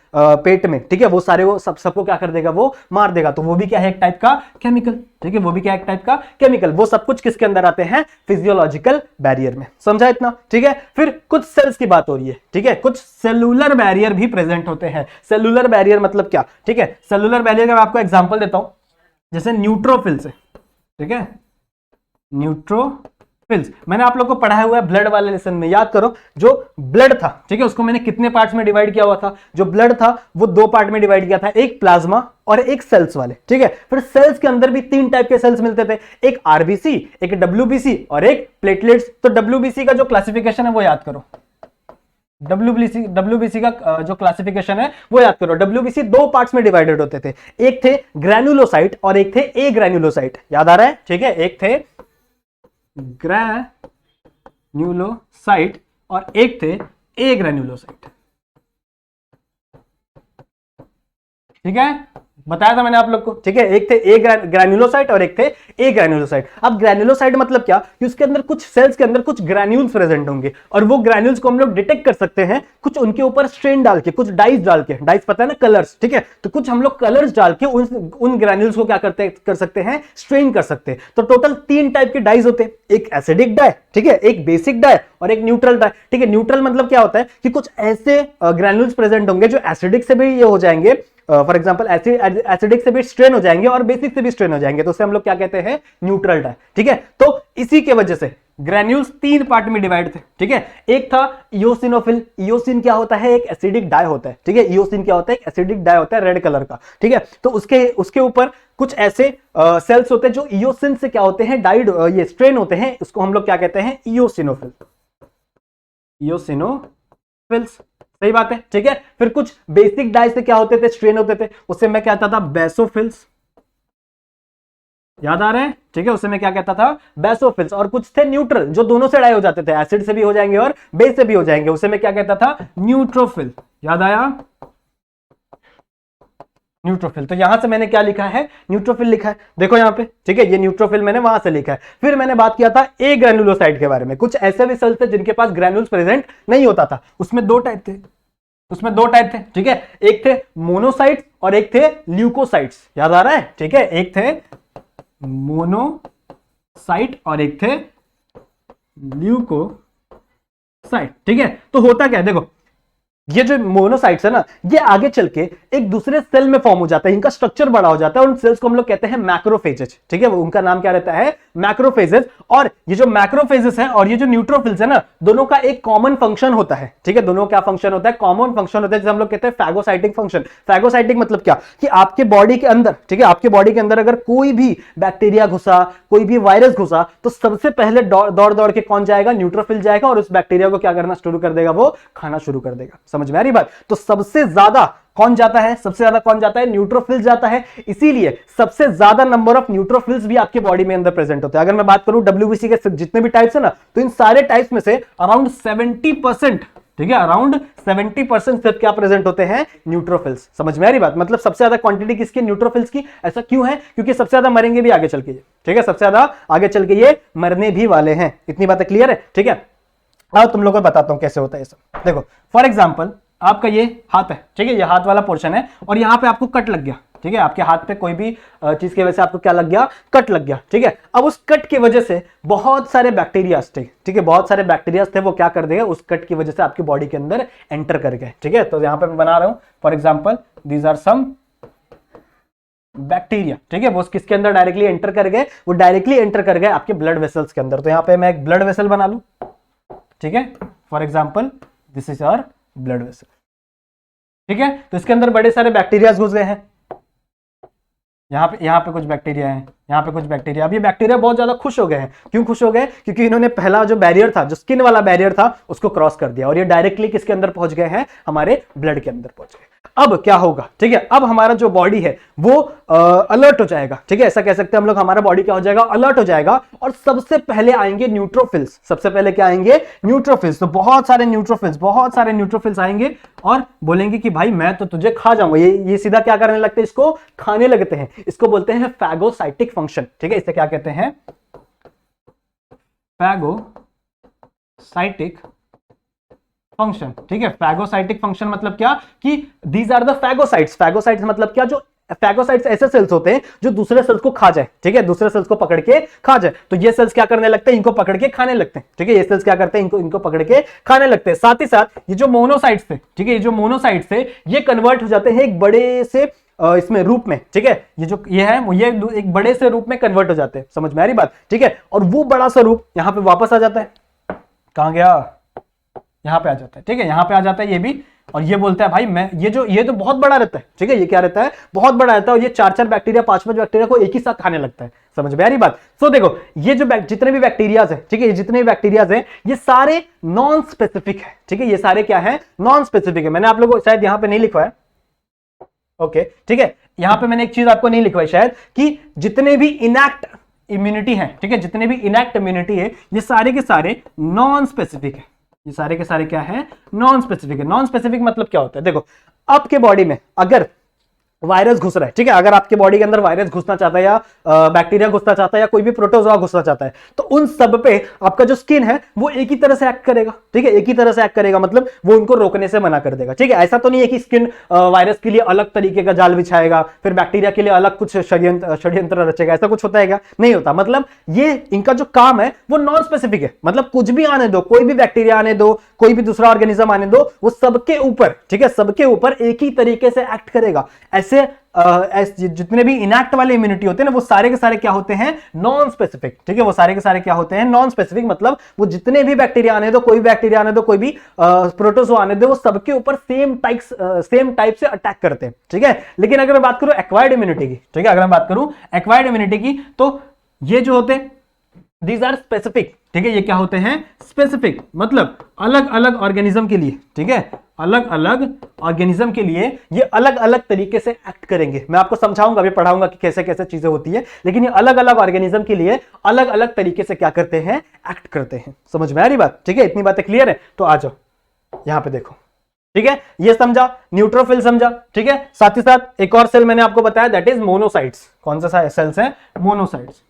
पेट में, ठीक है, वो सारे वो सबको क्या कर देगा, वो मार देगा। तो वो भी क्या है, एक टाइप का केमिकल, ठीक है, वो भी क्या एक टाइप का केमिकल। वो सब कुछ किसके अंदर आते हैं, फिजियोलॉजिकल बैरियर में। समझा इतना? ठीक है। फिर कुछ सेल्स की बात हो रही है, ठीक है, कुछ सेलुलर बैरियर भी प्रेजेंट होते हैं। सेलुलर बैरियर मतलब क्या, ठीक है, सेलुलर बैरियर का मैं आपको एग्जांपल देता हूं, जैसे न्यूट्रोफिल्स है, ठीक है, न्यूट्रोफिल्स। मैंने आप लोग को पढ़ाया हुआ है ब्लड वाले लेसन में, याद करो। जो ब्लड था, ठीक है, उसको मैंने कितने पार्ट्स में डिवाइड किया हुआ था, जो ब्लड था वो 2 पार्ट में डिवाइड किया था, एक प्लाज्मा और एक सेल्स वाले, ठीक है। फिर सेल्स के अंदर भी 3 टाइप के सेल्स मिलते थे, एक आरबीसी, एक डब्ल्यूबीसी और एक प्लेटलेट्स। तो डब्ल्यूबीसी का जो क्लासिफिकेशन है वो याद करो, डब्ल्यूबीसी का जो क्लासिफिकेशन है वो याद करो। डब्ल्यूबीसी 2 पार्ट्स में डिवाइडेड होते थे, एक थे ग्रैन्युलोसाइट और एक थे ए ग्रैन्युलोसाइट। याद आ रहा है? ठीक है, एक थे ग्रैन्युलोसाइट और एक थे ए ग्रैन्युलोसाइट, ठीक है, बताया था मैंने आप लोग को, ठीक है। एक थे ए ग्रैन्युलोसाइट और एक थे ए ग्रैन्युलोसाइट। अब ग्रैन्युलोसाइट मतलब क्या, कि उसके अंदर कुछ सेल्स के अंदर कुछ ग्रैन्यूल्स प्रेजेंट होंगे और वो ग्रैन्यूल्स को हम लोग डिटेक्ट कर सकते हैं कुछ उनके ऊपर स्ट्रेन डाल के, कुछ डाइस डाल के। डाइस पता है ना, कलर्स, ठीक है, तो कुछ हम लोग कलर्स डाल के उन ग्रैन्यूल्स को क्या कर सकते हैं, स्ट्रेन कर सकते हैं। तो टोटल 3 टाइप के डाइस होते हैं, एक एसिडिक डाई, ठीक है, एक बेसिक डाई और एक न्यूट्रल डाई, ठीक है। न्यूट्रल मतलब क्या होता है कि कुछ ऐसे ग्रैन्यूल्स प्रेजेंट होंगे जो एसिडिक से भी ये हो जाएंगे फॉर एग्जांपल एसिडिक से भी स्ट्रेन हो जाएंगे और बेसिक से भी स्ट्रेन हो जाएंगे, तो उसे हम लोग क्या कहते हैं, न्यूट्रल डाई। ठीक है, तो इसी के वजह से ग्रेन्यूल्स 3 पार्ट में डिवाइड थे। ठीक है, एक था इयोसिनोफिल। इयोसिन क्या होता है, एक एसिडिक डाई होता है। ठीक है, इयोसिन क्या होता है, एक एसिडिक डाई होता है रेड कलर का। ठीक है, तो उसके ऊपर कुछ ऐसे सेल्स होते हैं जो इयोसिन से क्या होते हैं, डाइड, ये स्ट्रेन होते हैं, उसको हम लोग क्या कहते हैं, इयोसिनोफिल। इयोसिनोफिल्स, सही बात है। ठीक है, फिर कुछ बेसिक डाई से क्या होते थे, स्ट्रेन होते थे, उससे मैं कहता था बेसोफिल्स। याद आ रहे हैं? ठीक है, उससे मैं क्या कहता था, बेसोफिल्स। और कुछ थे न्यूट्रल, जो दोनों से डाई हो जाते थे, एसिड से भी हो जाएंगे और बेस से भी हो जाएंगे, उसे मैं क्या कहता था, न्यूट्रोफिल। याद आया, न्यूट्रोफिल। तो यहां से मैंने क्या लिखा है, न्यूट्रोफिल लिखा है, देखो यहां पे। ठीक है, ये न्यूट्रोफिल मैंने वहां से लिखा है। फिर मैंने बात किया था ए ग्रैनुलोसाइट के बारे में। कुछ ऐसे भी सेल्स थे जिनके पास ग्रैनुल्स प्रेजेंट नहीं होता था, उसमें दो टाइप थे। ठीक है, एक थे मोनोसाइट्स और एक थे ल्यूकोसाइट्स। याद आ रहा है? ठीक है, एक थे मोनोसाइट और एक थे ल्यूकोसाइट। ठीक है, तो होता क्या है, देखो ये जो मोनोसाइट्स है ना, ये आगे चल के एक दूसरे सेल में फॉर्म हो जाता है, इनका स्ट्रक्चर बड़ा हो जाता है, उन सेल्स को हम लोग कहते हैं मैक्रोफेजेस। ठीक है, उनका नाम क्या रहता है, मैक्रोफेजेस। और ये जो मैक्रोफेजेस है और ये जो न्यूट्रोफिल्स है ना, दोनों का एक कॉमन फंक्शन होता है। ठीक है, दोनों क्या फंक्शन होता है, कॉमन फंक्शन होता है, जिसे हम लोग कहते हैं फैगोसाइटिक फंक्शन। फैगोसाइटिक मतलब क्या, कि आपके बॉडी के अंदर, ठीक है, आपके बॉडी के अंदर अगर कोई भी बैक्टीरिया घुसा, कोई भी वायरस घुसा, तो सबसे पहले दौड़ के कौन जाएगा, न्यूट्रोफिल जाएगा और उस बैक्टीरिया को क्या करना शुरू कर देगा, वो खाना शुरू कर देगा। समझ में आ रही बात? तो सबसे ज्यादा कौन जाता है, न्यूट्रोफिल्स जाता है। इसीलिए सबसे ज्यादा नंबर ऑफ न्यूट्रोफिल्स भी आपके बॉडी में अंदर प्रेजेंट होते हैं। अगर मैं बात करूं डब्ल्यूबीसी के जितने भी टाइप्स है ना, तो इन सारे टाइप्स में से अराउंड 70%, ठीक है, अराउंड 70% सिर्फ क्या प्रेजेंट होते हैं, न्यूट्रोफिल्स। समझ में आ रही बात? मतलब सबसे ज्यादा क्वांटिटी किसकी, न्यूट्रोफिल्स की। ऐसा क्यों है? क्योंकि सबसे ज्यादा मरेंगे भी आगे चल के ये। ठीक है, सबसे ज्यादा आगे चल के ये मरने भी वाले हैं। इतनी बातें क्लियर है? ठीक है, अब तुम लोगों को बताता हूं कैसे होता है ये सब। देखो फॉर एग्जाम्पल, आपका ये हाथ है, ठीक है, ये हाथ वाला पोर्शन है और यहां पे आपको कट लग गया। ठीक है, आपके हाथ पे कोई भी चीज की वजह से आपको क्या लग गया, कट लग गया। ठीक है, अब उस कट की वजह से बहुत सारे बैक्टीरियाज थे, ठीक है, बहुत सारे बैक्टीरियाज थे, वो क्या कर देंगे, उस कट की वजह से आपकी बॉडी के अंदर एंटर कर गए। ठीक है, तो यहां पे मैं बना रहा हूं for example, these are some bacteria. ठीक है, वो किसके अंदर डायरेक्टली एंटर कर गए, वो डायरेक्टली एंटर कर गए आपके ब्लड वेसल्स के अंदर। तो यहां पे मैं एक ब्लड वेसल बना लूं। ठीक है, for example this is our blood vessel. ठीक है, तो इसके अंदर बड़े सारे बैक्टीरिया घुस गए हैं। यहाँ पे कुछ बैक्टीरिया हैं, यहाँ पे कुछ बैक्टीरिया। अब ये बैक्टीरिया बहुत ज्यादा खुश हो गए हैं। क्यों खुश हो गए? क्योंकि इन्होंने पहला जो बैरियर था, जो स्किन वाला बैरियर था, उसको क्रॉस कर दिया और ये डायरेक्टली किसके अंदर पहुंच गए हैं, हमारे ब्लड के अंदर पहुंच गए। अब क्या होगा, ठीक है, अब हमारा जो बॉडी है वो अलर्ट हो जाएगा। ठीक है, ऐसा कह सकते हैं हम लोग, हमारा बॉडी क्या हो जाएगा, अलर्ट हो जाएगा। और सबसे पहले आएंगे न्यूट्रोफिल्स। सबसे पहले क्या आएंगे, न्यूट्रोफिल्स। तो बहुत सारे न्यूट्रोफिल्स आएंगे और बोलेंगे कि भाई मैं तो तुझे खा जाऊंगा। ये सीधा क्या करने लगते हैं, इसको खाने लगते हैं। इसको बोलते हैं फैगोसाइटिक फंक्शन। ठीक है, इसे क्या कहते हैं, फैगोसाइटिक फंक्शन। ठीक है, फैगोसाइटिक फंक्शन मतलब क्या, कि these are the phagocytes. Phagocytes मतलब क्या, जो फैगोसाइट्स ऐसे सेल्स होते हैं जो दूसरे सेल्स को खा जाए। ठीक है, दूसरे सेल्स को पकड़ के खा जाए। तो ये सेल्स क्या करने लगते हैं, इनको पकड़ के खाने लगते हैं। ठीक है, ये सेल्स क्या करते हैं, इनको पकड़ के खाने लगते हैं। साथ ही साथ ये जो मोनोसाइट्स थे, ठीक है, ये जो मोनोसाइट्स थे, ये कन्वर्ट हो जाते हैं एक बड़े से इसमें रूप में। ठीक है, ये एक बड़े से रूप में कन्वर्ट हो जाते हैं। समझ में आ रही बात? ठीक है, और वो बड़ा सा रूप यहां पे वापस आ जाता है। कहां गया, यहां पे आ जाता है। ठीक है, यहां पे आ जाता है ये भी, और ये बोलता है भाई मैं ये तो बहुत बड़ा रहता है। ठीक है, ये क्या रहता है, बहुत बड़ा रहता है, और ये 4 बैक्टीरिया 5 बैक्टीरिया को एक ही साथ खाने लगता है। समझ में आ रही बात? सो देखो, ये जो जितने भी बैक्टीरियाज है, ठीक है, ये जितने भी बैक्टीरियाज हैं, ये सारे नॉन स्पेसिफिक है। ठीक है, ये सारे क्या है, नॉन स्पेसिफिक है। मैंने आप लोगों को शायद यहां पे नहीं लिखवाया, ओके, ठीक है, यहां पे मैंने एक चीज आपको नहीं लिखवाई शायद, कि जितने भी इनएक्ट इम्यूनिटी है, ठीक है, जितने भी इनएक्ट इम्यूनिटी है, ये सारे के सारे नॉन स्पेसिफिक है। ये सारे के सारे क्या है, नॉन स्पेसिफिक है। नॉन स्पेसिफिक मतलब क्या होता है, देखो आपके बॉडी में अगर वायरस घुस रहा है, ठीक है, अगर आपके बॉडी के अंदर वायरस घुसना चाहता है या बैक्टीरिया घुसना चाहता है या कोई भी प्रोटोजोआ घुसना चाहता है, तो उन सब पे आपका जो स्किन है वो एक ही तरह से एक्ट करेगा, ठीक है, एक ही तरह से एक्ट करेगा, मतलब वो उनको रोकने से मना कर देगा, ठीक है। ऐसा तो नहीं है कि स्किन वायरस के लिए अलग तरीके का जाल बिछाएगा, फिर बैक्टीरिया के लिए अलग कुछ षड्यंत्र रचेगा, ऐसा कुछ होता है, नहीं होता। मतलब ये इनका जो काम है वो नॉन स्पेसिफिक है, मतलब कुछ भी आने दो, कोई भी बैक्टीरिया आने दो, कोई भी दूसरा ऑर्गेनिज्म आने दो, वो सबके ऊपर, ठीक है, सबके ऊपर एक ही तरीके से एक्ट करेगा। ऐसे जितने भी इनएक्ट वाले इम्यूनिटी होते हैं ना, वो सारे के सारे क्या होते हैं, नॉन स्पेसिफिक, ठीक है, वो सारे के सारे क्या होते हैं, नॉन स्पेसिफिक, मतलब वो जितने भी बैक्टीरिया आने दो, कोई बैक्टीरिया आने दो, कोई भी प्रोटोजोआ आने दो, वो सबके ऊपर सेम टाइप से अटैक करते हैं, ठीक है। लेकिन अगर मैं बात करूं एक्वायर्ड इम्यूनिटी की, ठीक है, अगर मैं बात करूं एक्वायर्ड इम्यूनिटी की, तो ये जो होते हैं दीज आर स्पेसिफिक, ठीक है, ये क्या होते हैं, स्पेसिफिक, मतलब अलग अलग ऑर्गेनिज्म के लिए, ठीक है, अलग अलग ऑर्गेनिज्म के लिए ये अलग अलग तरीके से एक्ट करेंगे। मैं आपको समझाऊंगा, अभी पढ़ाऊंगा कि कैसे कैसे चीजें होती है, लेकिन ये अलग अलग ऑर्गेनिज्म के लिए अलग अलग तरीके से क्या करते हैं, एक्ट करते हैं। समझ में आ रही बात, ठीक है, इतनी बातें क्लियर है। तो आ जाओ यहां पे देखो, ठीक है, ये समझा, न्यूट्रोफिल समझा, ठीक है। साथ ही साथ एक और सेल मैंने आपको बताया, दैट इज मोनोसाइट्स। कौन सा सेल्स है, मोनोसाइट्स।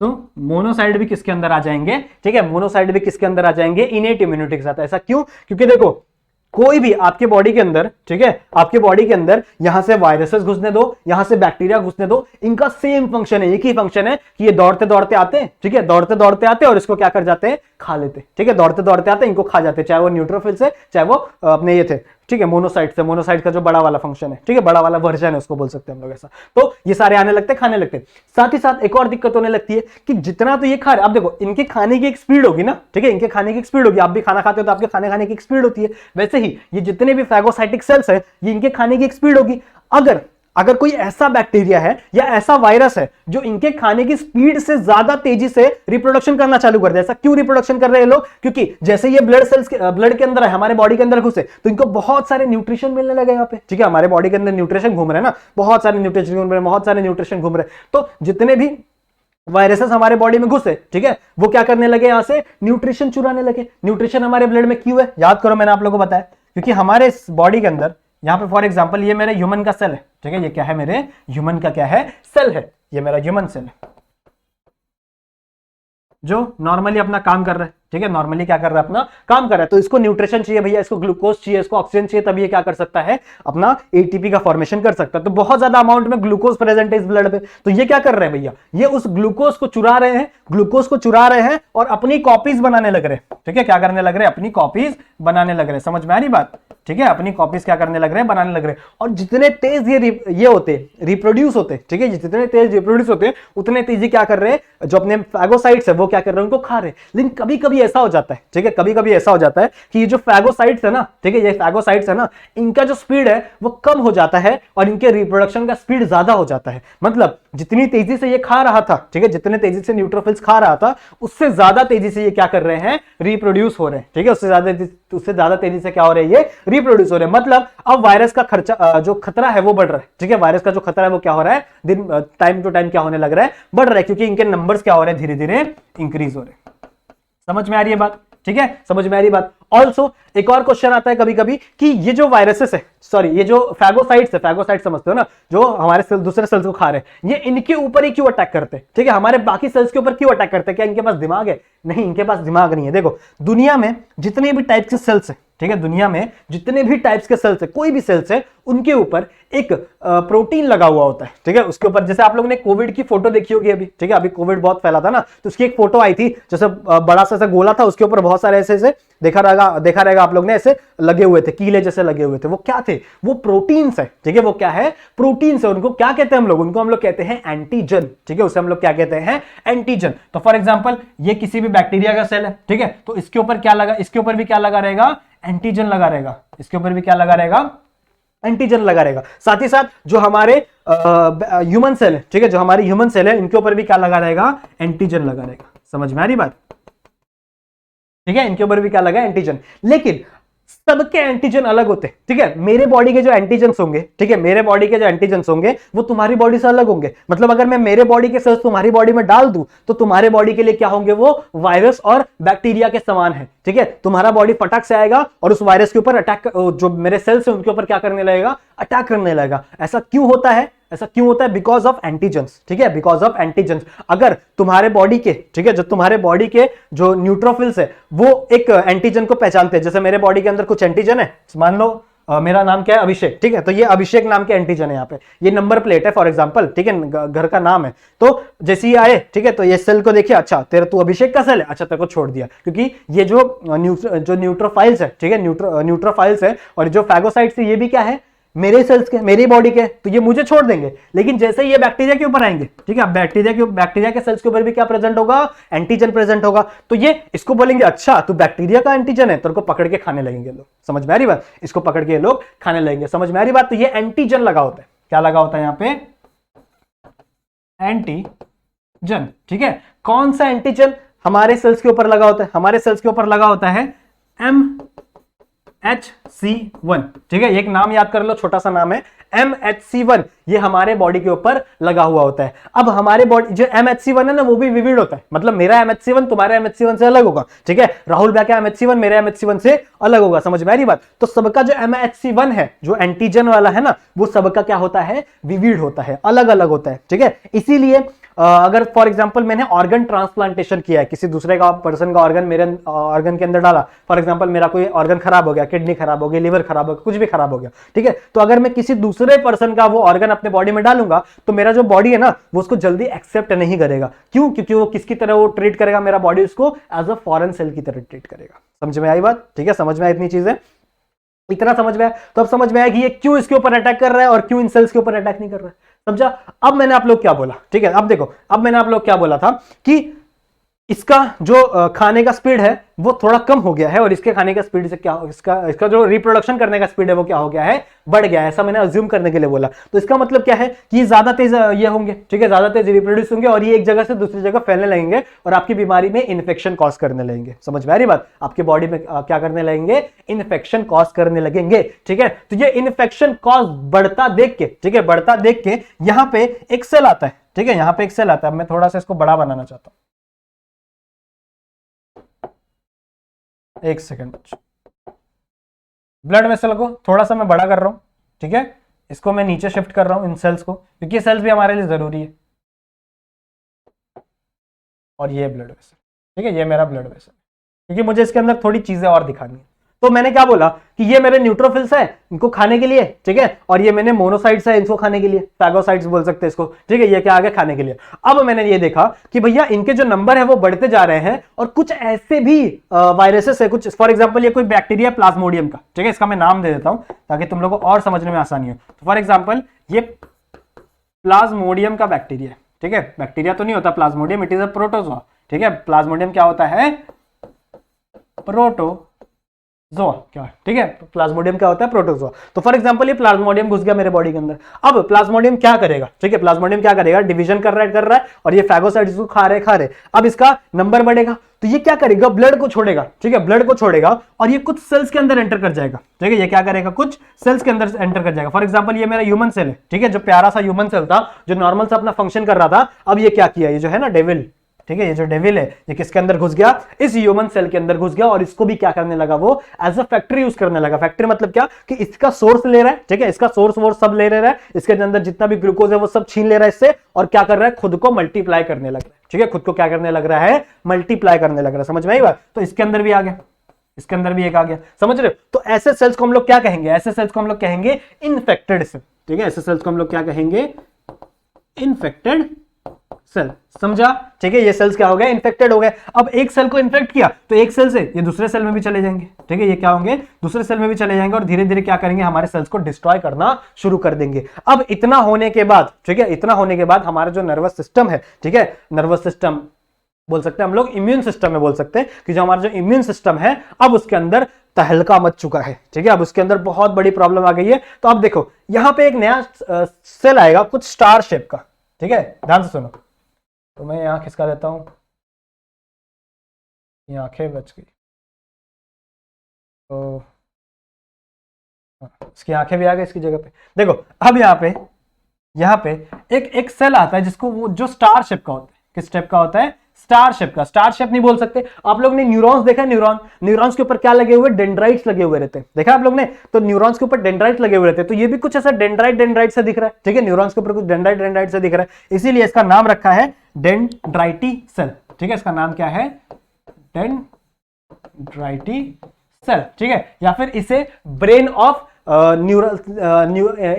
तो मोनोसाइट भी किसके अंदर आ जाएंगे, ठीक है, मोनोसाइट भी किसके अंदर आ जाएंगे, इनेट इम्यूनिटी के साथ। ऐसा क्यों, क्योंकि देखो कोई भी आपके बॉडी के अंदर, ठीक है, आपके बॉडी के अंदर यहां से वायरसेस घुसने दो, यहां से बैक्टीरिया घुसने दो, इनका सेम फंक्शन है, एक ही फंक्शन है कि ये दौड़ते दौड़ते आते हैं, ठीक है, दौड़ते दौड़ते आते हैं और इसको क्या कर जाते हैं, खा लेते हैं, ठीक है, दौड़ते दौड़ते आते हैं, इनको खा जाते हैं, चाहे वो न्यूट्रोफिल से, चाहे वो अपने ये थे, ठीक है, मोनोसाइट से। मोनोसाइट का जो बड़ा वाला फंक्शन है, ठीक है, बड़ा वाला वर्जन है, उसको बोल सकते हैं हम लोग ऐसा। तो ये सारे आने लगते हैं, खाने लगते हैं। साथ ही साथ एक और दिक्कत होने लगती है कि जितना तो ये खा रहे, अब देखो इनके खाने की एक स्पीड होगी ना, ठीक है, इनके खाने की एक स्पीड होगी, आप भी खाना खाते हो तो आपके खाने की एक स्पीड होती है, वैसे ही ये जितने भी फैगोसाइटिक सेल्स है, ये इनके खाने की एक स्पीड होगी। अगर कोई ऐसा बैक्टीरिया है या ऐसा वायरस है जो इनके खाने की स्पीड से ज्यादा तेजी से रिप्रोडक्शन करना चालू कर दे, ऐसा क्यों रिप्रोडक्शन कर रहे हैं लोग, क्योंकि जैसे ये ब्लड के अंदर है, हमारे बॉडी के अंदर घुसे, तो इनको बहुत सारे न्यूट्रिशन मिलने लगे यहाँ पे, ठीक है, हमारे बॉडी के अंदर न्यूट्रिशन घूम रहे हैं ना, बहुत सारे न्यूट्रिशन घूम रहे हैं, बहुत सारे न्यूट्रिशन घूम रहे हैं। तो जितने भी वायरसेस हमारे बॉडी में घुसे, ठीक है, वो क्या करने लगे, यहां से न्यूट्रिशन चुराने लगे। न्यूट्रिशन हमारे ब्लड में क्यों है, याद करो, मैंने आप लोगों को बताया, क्योंकि हमारे बॉडी के अंदर यहां पे फॉर एग्जांपल ये मेरे ह्यूमन का सेल है, ठीक है, ये क्या है, मेरे ह्यूमन का क्या है, सेल है, ये मेरा ह्यूमन सेल है जो नॉर्मली अपना काम कर रहा है, ठीक है, नॉर्मली क्या कर रहा है, अपना काम कर रहा है। तो इसको न्यूट्रिशन चाहिए भैया, इसको ग्लूकोज चाहिए, इसको ऑक्सीजन चाहिए, तभी ये क्या कर सकता है, अपना एटीपी का फॉर्मेशन कर सकता है। तो बहुत ज्यादा अमाउंट में ग्लूकोज प्रेजेंट है इस ब्लड पे, तो ये क्या कर रहे हैं भैया, ये उस ग्लूकोज को चुरा रहे हैं, ग्लूकोज को चुरा रहे हैं और अपनी कॉपीज बनाने लग रहे हैं, ठीक है, क्या करने लग रहे हैं, अपनी कॉपीज बनाने लग रहे हैं। समझ में आ रही बात, ठीक है, अपनी कॉपीज क्या करने लग रहे हैं, बनाने लग रहे हैं। और जितने तेज ये होते रिप्रोड्यूस होते, ठीक है, जितने तेज रिप्रोड्यूस होते हैं उतने तेजी क्या कर रहे हैं, जो अपने फैगोसाइट्स है वो क्या कर रहे हैं, उनको खा रहे हैं। लेकिन कभी कभी ऐसा हो जाता है, ठीक है, कभी कभी ऐसा हो जाता है कि ये जो फैगोसाइट्स है ना, ठीक है, ये फैगोसाइट्स है ना, इनका जो स्पीड है वो कम हो जाता है और इनके रिप्रोडक्शन का स्पीड ज्यादा हो जाता है। मतलब जितनी तेजी से ये खा रहा था, ठीक है, जितने तेजी से न्यूट्रोफिल्स खा रहा था, उससे ज्यादा तेजी से ये क्या कर रहे हैं, रिप्रोड्यूस हो रहे हैं, ठीक है, उससे ज्यादा तेजी से क्या हो रहे हैं, ये रिप्रोड्यूस हो रहे हैं। मतलब अब वायरस का खर्चा जो खतरा है वो बढ़ रहा है, ठीक है, वायरस का जो खतरा है वो क्या हो रहा है, दिन टाइम टू टाइम क्या होने लग रहा है, बढ़ रहा है, क्योंकि इनके नंबर्स क्या हो रहे हैं, धीरे धीरे इंक्रीज हो रहे हैं। समझ में आ रही है बात, ठीक है, समझ में आ रही बात। ऑल्सो एक और क्वेश्चन आता है कभी कभी कि ये जो वायरसेस है, सॉरी, ये जो फैगोसाइट्स है, फैगोसाइट समझते हो ना, जो हमारे सेल दूसरे सेल्स को खा रहे हैं, ये इनके ऊपर ही क्यों अटैक करते हैं, ठीक है, हमारे बाकी सेल्स के ऊपर क्यों अटैक करते हैं, क्या इनके पास दिमाग है, नहीं, इनके पास दिमाग नहीं है। देखो दुनिया में जितने भी टाइप के सेल्स है, ठीक है, दुनिया में जितने भी टाइप्स के सेल्स है, कोई भी सेल्स है, उनके ऊपर एक प्रोटीन लगा हुआ होता है, ठीक है, उसके ऊपर, जैसे आप लोगों ने कोविड की फोटो देखी होगी अभी, ठीक है, अभी कोविड बहुत फैला था ना, तो उसकी एक फोटो आई थी, जैसे बड़ा सा गोला था, उसके ऊपर बहुत सारे ऐसे देखा रहेगा आप लोग ने, ऐसे लगे हुए थे, कीले जैसे लगे हुए थे, वो क्या थे, वो प्रोटीन्स है, ठीक है, वो क्या है, प्रोटीन्स है। उनको क्या कहते हैं हम लोग, उनको हम लोग कहते हैं एंटीजन, ठीक है, उसे हम लोग क्या कहते हैं, एंटीजन। तो फॉर एग्जांपल ये किसी भी बैक्टीरिया का सेल है, ठीक है, तो इसके ऊपर क्या लगा, इसके ऊपर भी क्या लगा रहेगा, एंटीजन लगा रहेगा, इसके ऊपर भी क्या लगा रहेगा, एंटीजन लगा रहेगा। साथ ही साथ जो हमारे ह्यूमन सेल है, ठीक है, जो हमारी ह्यूमन सेल है, इनके ऊपर भी क्या लगा रहेगा, एंटीजन लगा रहेगा। समझ में आ रही बात, ठीक है, इनके ऊपर भी क्या लगा, एंटीजन। लेकिन सबके एंटीजन अलग होते हैं, ठीक है। मेरे बॉडी के जो एंटीजन होंगे, ठीक है, मेरे बॉडी के जो एंटीजन होंगे वो तुम्हारी बॉडी से अलग होंगे। मतलब अगर मैं मेरे बॉडी के सेल्स तुम्हारी बॉडी में डाल दूं तो तुम्हारे बॉडी के लिए क्या होंगे, वो वायरस और बैक्टीरिया के समान है, ठीक है। तुम्हारा बॉडी फटाक से आएगा और उस वायरस के ऊपर अटैक, जो मेरे सेल्स है उनके ऊपर क्या करने लगेगा, अटैक करने लगेगा। ऐसा क्यों होता है, ऐसा क्यों होता है, बिकॉज ऑफ एंटीजेंस, ठीक है, बिकॉज ऑफ एंटीजेंस। अगर तुम्हारे बॉडी के, ठीक है, जो तुम्हारे बॉडी के जो न्यूट्रोफिल्स है वो एक एंटीजन को पहचानते हैं। जैसे मेरे बॉडी के अंदर कुछ एंटीजन है, मान लो मेरा नाम क्या है, अभिषेक, ठीक है, तो ये अभिषेक नाम के एंटीजन है, यहाँ पे ये नंबर प्लेट है फॉर एग्जांपल, ठीक है, घर का नाम है। तो जैसे ये आए, ठीक है, तो ये सेल को देखिए, अच्छा तेरा तू अभिषेक का सेल है, अच्छा तेरे को छोड़ दिया, क्योंकि ये जो न्यूट्रोफाइल्स है, ठीक है, न्यूट्रोफाइल्स है, और जो फैगोसाइट्स है ये भी क्या है, मेरे सेल्स के, मेरी बॉडी के, तो ये मुझे छोड़ देंगे। लेकिन जैसे ये बैक्टीरिया के ऊपर आएंगे, ठीक है, बैक्टीरिया के सेल्स के ऊपर भी क्या प्रेजेंट होगा, एंटीजन प्रेजेंट होगा। तो ये इसको बोलेंगे अच्छा तू बैक्टीरिया का एंटीजन है, तेरे को पकड़ के खाने लगेंगे लोग। समझ में आ रही बात, इसको पकड़ के लोग खाने लगेंगे। समझ में आ रही बात। तो ये एंटीजन लगा होता है, क्या लगा होता है यहाँ पे, एंटीजन, ठीक है। कौन सा एंटीजन हमारे सेल्स के ऊपर लगा होता है, हमारे सेल्स के ऊपर लगा होता है MHC1, ठीक है, एक नाम याद कर लो, छोटा सा नाम है MHC1, ये हमारे बॉडी के ऊपर लगा हुआ होता है। अब हमारे बॉडी जो MHC1 है ना वो भी विविड होता है, मतलब मेरा MHC1 तुम्हारे MHC1 से अलग होगा, ठीक है, राहुल भैया का MHC1 मेरे MHC1 से अलग होगा। समझ में आ रही बात। तो सबका जो MHC1 है, जो एंटीजन वाला है ना, वो सबका क्या होता है, विविड होता है, अलग अलग होता है, ठीक है। इसीलिए अगर फॉर एग्जांपल मैंने ऑर्गन ट्रांसप्लांटेशन किया है, किसी दूसरे का पर्सन का ऑर्गन मेरे ऑर्गन के अंदर डाला, फॉर एग्जांपल मेरा कोई ऑर्गन खराब हो गया, किडनी खराब हो गई, लिवर खराब हो गया, कुछ भी खराब हो गया, ठीक है, तो अगर मैं किसी दूसरे पर्सन का वो ऑर्गन अपने बॉडी में डालूंगा तो मेरा जो बॉडी है ना वो उसको जल्दी एक्सेप्ट नहीं करेगा। क्यों, क्योंकि वो किसकी तरह वो ट्रीट करेगा, मेरा बॉडी उसको एज अ फॉरेन सेल की तरह ट्रीट करेगा। समझ में आई बात, ठीक है, समझ में आई इतनी चीजें, इतना समझ में आया। तो अब समझ में आया कि ये क्यों इसके ऊपर अटैक कर रहा है और क्यों इन सेल्स के ऊपर अटैक नहीं कर रहा है। समझा। अब मैंने आप लोग क्या बोला, ठीक है, अब देखो, अब मैंने आप लोग क्या बोला था कि इसका जो खाने का स्पीड है वो थोड़ा कम हो गया है और इसके खाने का स्पीड से क्या, इसका जो रिप्रोडक्शन करने का स्पीड है वो क्या हो गया है, बढ़ गया है। ऐसा मैंने अज्यूम करने के लिए बोला। तो इसका मतलब क्या है कि ये ज्यादा तेज ये होंगे, ठीक है, ज्यादा तेज रिप्रोड्यूस होंगे और ये एक जगह से दूसरी जगह फैलने लगेंगे और आपकी बीमारी में इन्फेक्शन कॉज करने लगेंगे। समझ में आ रही बात, आपके बॉडी में क्या करने लगेंगे, इन्फेक्शन कॉज करने लगेंगे, ठीक है। तो ये इन्फेक्शन कॉज बढ़ता देख के, ठीक है, बढ़ता देख के यहां पे एक सेल आता है, ठीक है, यहां पे एक सेल आता है। मैं थोड़ा सा इसको बड़ा बनाना चाहता हूं, एक सेकंड, ब्लड वेसल को थोड़ा सा मैं बड़ा कर रहा हूं, ठीक है, इसको मैं नीचे शिफ्ट कर रहा हूं इन सेल्स को, क्योंकि सेल्स भी हमारे लिए जरूरी है। और ये ब्लड वेसल, ठीक है, ये मेरा ब्लड वेसल, क्योंकि मुझे इसके अंदर थोड़ी चीजें और दिखानी है। तो मैंने क्या बोला कि ये मेरे न्यूट्रोफिल्स है, इनको खाने के लिए, ठीक है, और ये मैंने मोनोसाइट्स है, इनको खाने के लिए, फैगोसाइट्स बोल सकते हैं इसको, ठीक है, ये क्या आ गया, खाने के लिए। अब मैंने ये देखा कि भैया इनके जो नंबर है वो बढ़ते जा रहे हैं और कुछ ऐसे भी वायरसेस है, कुछ फॉर एग्जाम्पल ये कोई बैक्टीरिया प्लाज्मोडियम का, ठीक है, इसका मैं नाम दे देता हूं ताकि तुम लोगों को और समझने में आसानी हो। तो फॉर एग्जाम्पल ये प्लाज्मोडियम का बैक्टीरिया, ठीक है, बैक्टीरिया तो नहीं होता Plasmodium, it is a protozoa, ठीक है। प्लाज्मोडियम क्या होता है, प्रोटोजोआ, क्या, ठीक है, प्लाज्मोडियम क्या होता है, प्रोटोजोआ। तो फॉर एग्जांपल ये प्लाज्मोडियम घुस गया मेरे बॉडी के अंदर। अब प्लाज्मोडियम क्या करेगा, ठीक है, प्लाज्मोडियम क्या करेगा, डिवीजन कर रहा है और ये फैगोसाइट्स को खा रहे। अब इसका नंबर बढ़ेगा तो ये क्या करेगा, ब्लड को छोड़ेगा, ठीक है, ब्लड को छोड़ेगा और ये कुछ सेल्स के अंदर एंटर कर जाएगा, ठीक है, ये क्या करेगा, कुछ सेल्स के अंदर एंटर कर जाएगा। फॉर एग्जांपल ये मेरा ह्यूमन सेल है, ठीक है, जो प्यारा सा ह्यूमन सेल था, जो नॉर्मल सा अपना फंक्शन कर रहा था। अब ये क्या किया, ये जो है ना डेविल, ठीक है, ये जो डेविल है ये किसके अंदर घुस गया, इस ह्यूमन सेल के अंदर घुस गया और इसको भी क्या करने लगा, वो एज अ फैक्ट्री यूज करने लगा। फैक्ट्री मतलब क्या कि इसका सोर्स ले रहा है, ठीक है, इसका सोर्स वोर्स सब ले रहा है, इसके अंदर जितना भी ग्लूकोज है वो सब छीन ले रहा है इससे और क्या कर रहा है, खुद को मल्टीप्लाई करने लग रहा है, ठीक है, खुद को क्या करने लग रहा है, मल्टीप्लाई करने लग रहा है। समझ में आई बात। तो इसके अंदर भी आ गया, इसके अंदर भी एक आ गया, समझ रहे हो। तो ऐसे सेल्स को हम लोग क्या कहेंगे, ऐसे सेल्स को हम लोग कहेंगे इन्फेक्टेड सेल, ठीक है, ऐसे सेल्स को हम लोग क्या कहेंगे, इन्फेक्टेड सेल। समझा, ठीक है, ये सेल्स क्या हो गए, इन्फेक्टेड हो गए। अब एक सेल को इन्फेक्ट किया तो एक सेल से ये दूसरे सेल में भी चले जाएंगे, ठीक है, ये क्या होंगे, दूसरे सेल में भी चले जाएंगे और धीरे धीरे क्या करेंगे, हमारे सेल्स को डिस्ट्रॉय करना शुरू कर देंगे। अब इतना होने के बाद, ठीक है, इतना होने के बाद हमारा जो नर्वस सिस्टम है, ठीक है, नर्वस सिस्टम बोल सकते हैं हम लोग, इम्यून सिस्टम में बोल सकते हैं कि जो हमारा जो इम्यून सिस्टम है अब उसके अंदर तहलका मच चुका है, ठीक है, अब उसके अंदर बहुत बड़ी प्रॉब्लम आ गई है। तो अब देखो यहां पे एक नया सेल आएगा कुछ स्टार शेप का, ठीक है, ध्यान से सुनो। तो मैं यहां खिसका देता हूं, ये आंखें बच गई। तो इसकी आंखें भी आ गई इसकी जगह पे। देखो अब यहाँ पे एक सेल आता है जिसको वो जो स्टार शेप का होता है। किस टाइप का होता है? स्टार शेप का। स्टार शेप नहीं बोल सकते। आप लोग ने न्यूरॉन्स देखा? न्यूरॉन्स के ऊपर क्या लगे हुए? डेंड्राइट्स लगे हुए रहते हैं। देखा आप लोग ने? तो न्यूरॉन्स के ऊपर डेंड्राइट्स लगे हुए रहते हैं। तो ये भी कुछ ऐसा डेंड्राइट से दिख रहा है। ठीक है, न्यूरॉन्स के ऊपर कुछ डेंड्राइट से दिख रहा है, इसीलिए इसका नाम रखा है डेंड्राइटी सेल। ठीक है, इसका नाम क्या है? डेंड्राइटी सेल। ठीक है, या फिर इसे ब्रेन ऑफ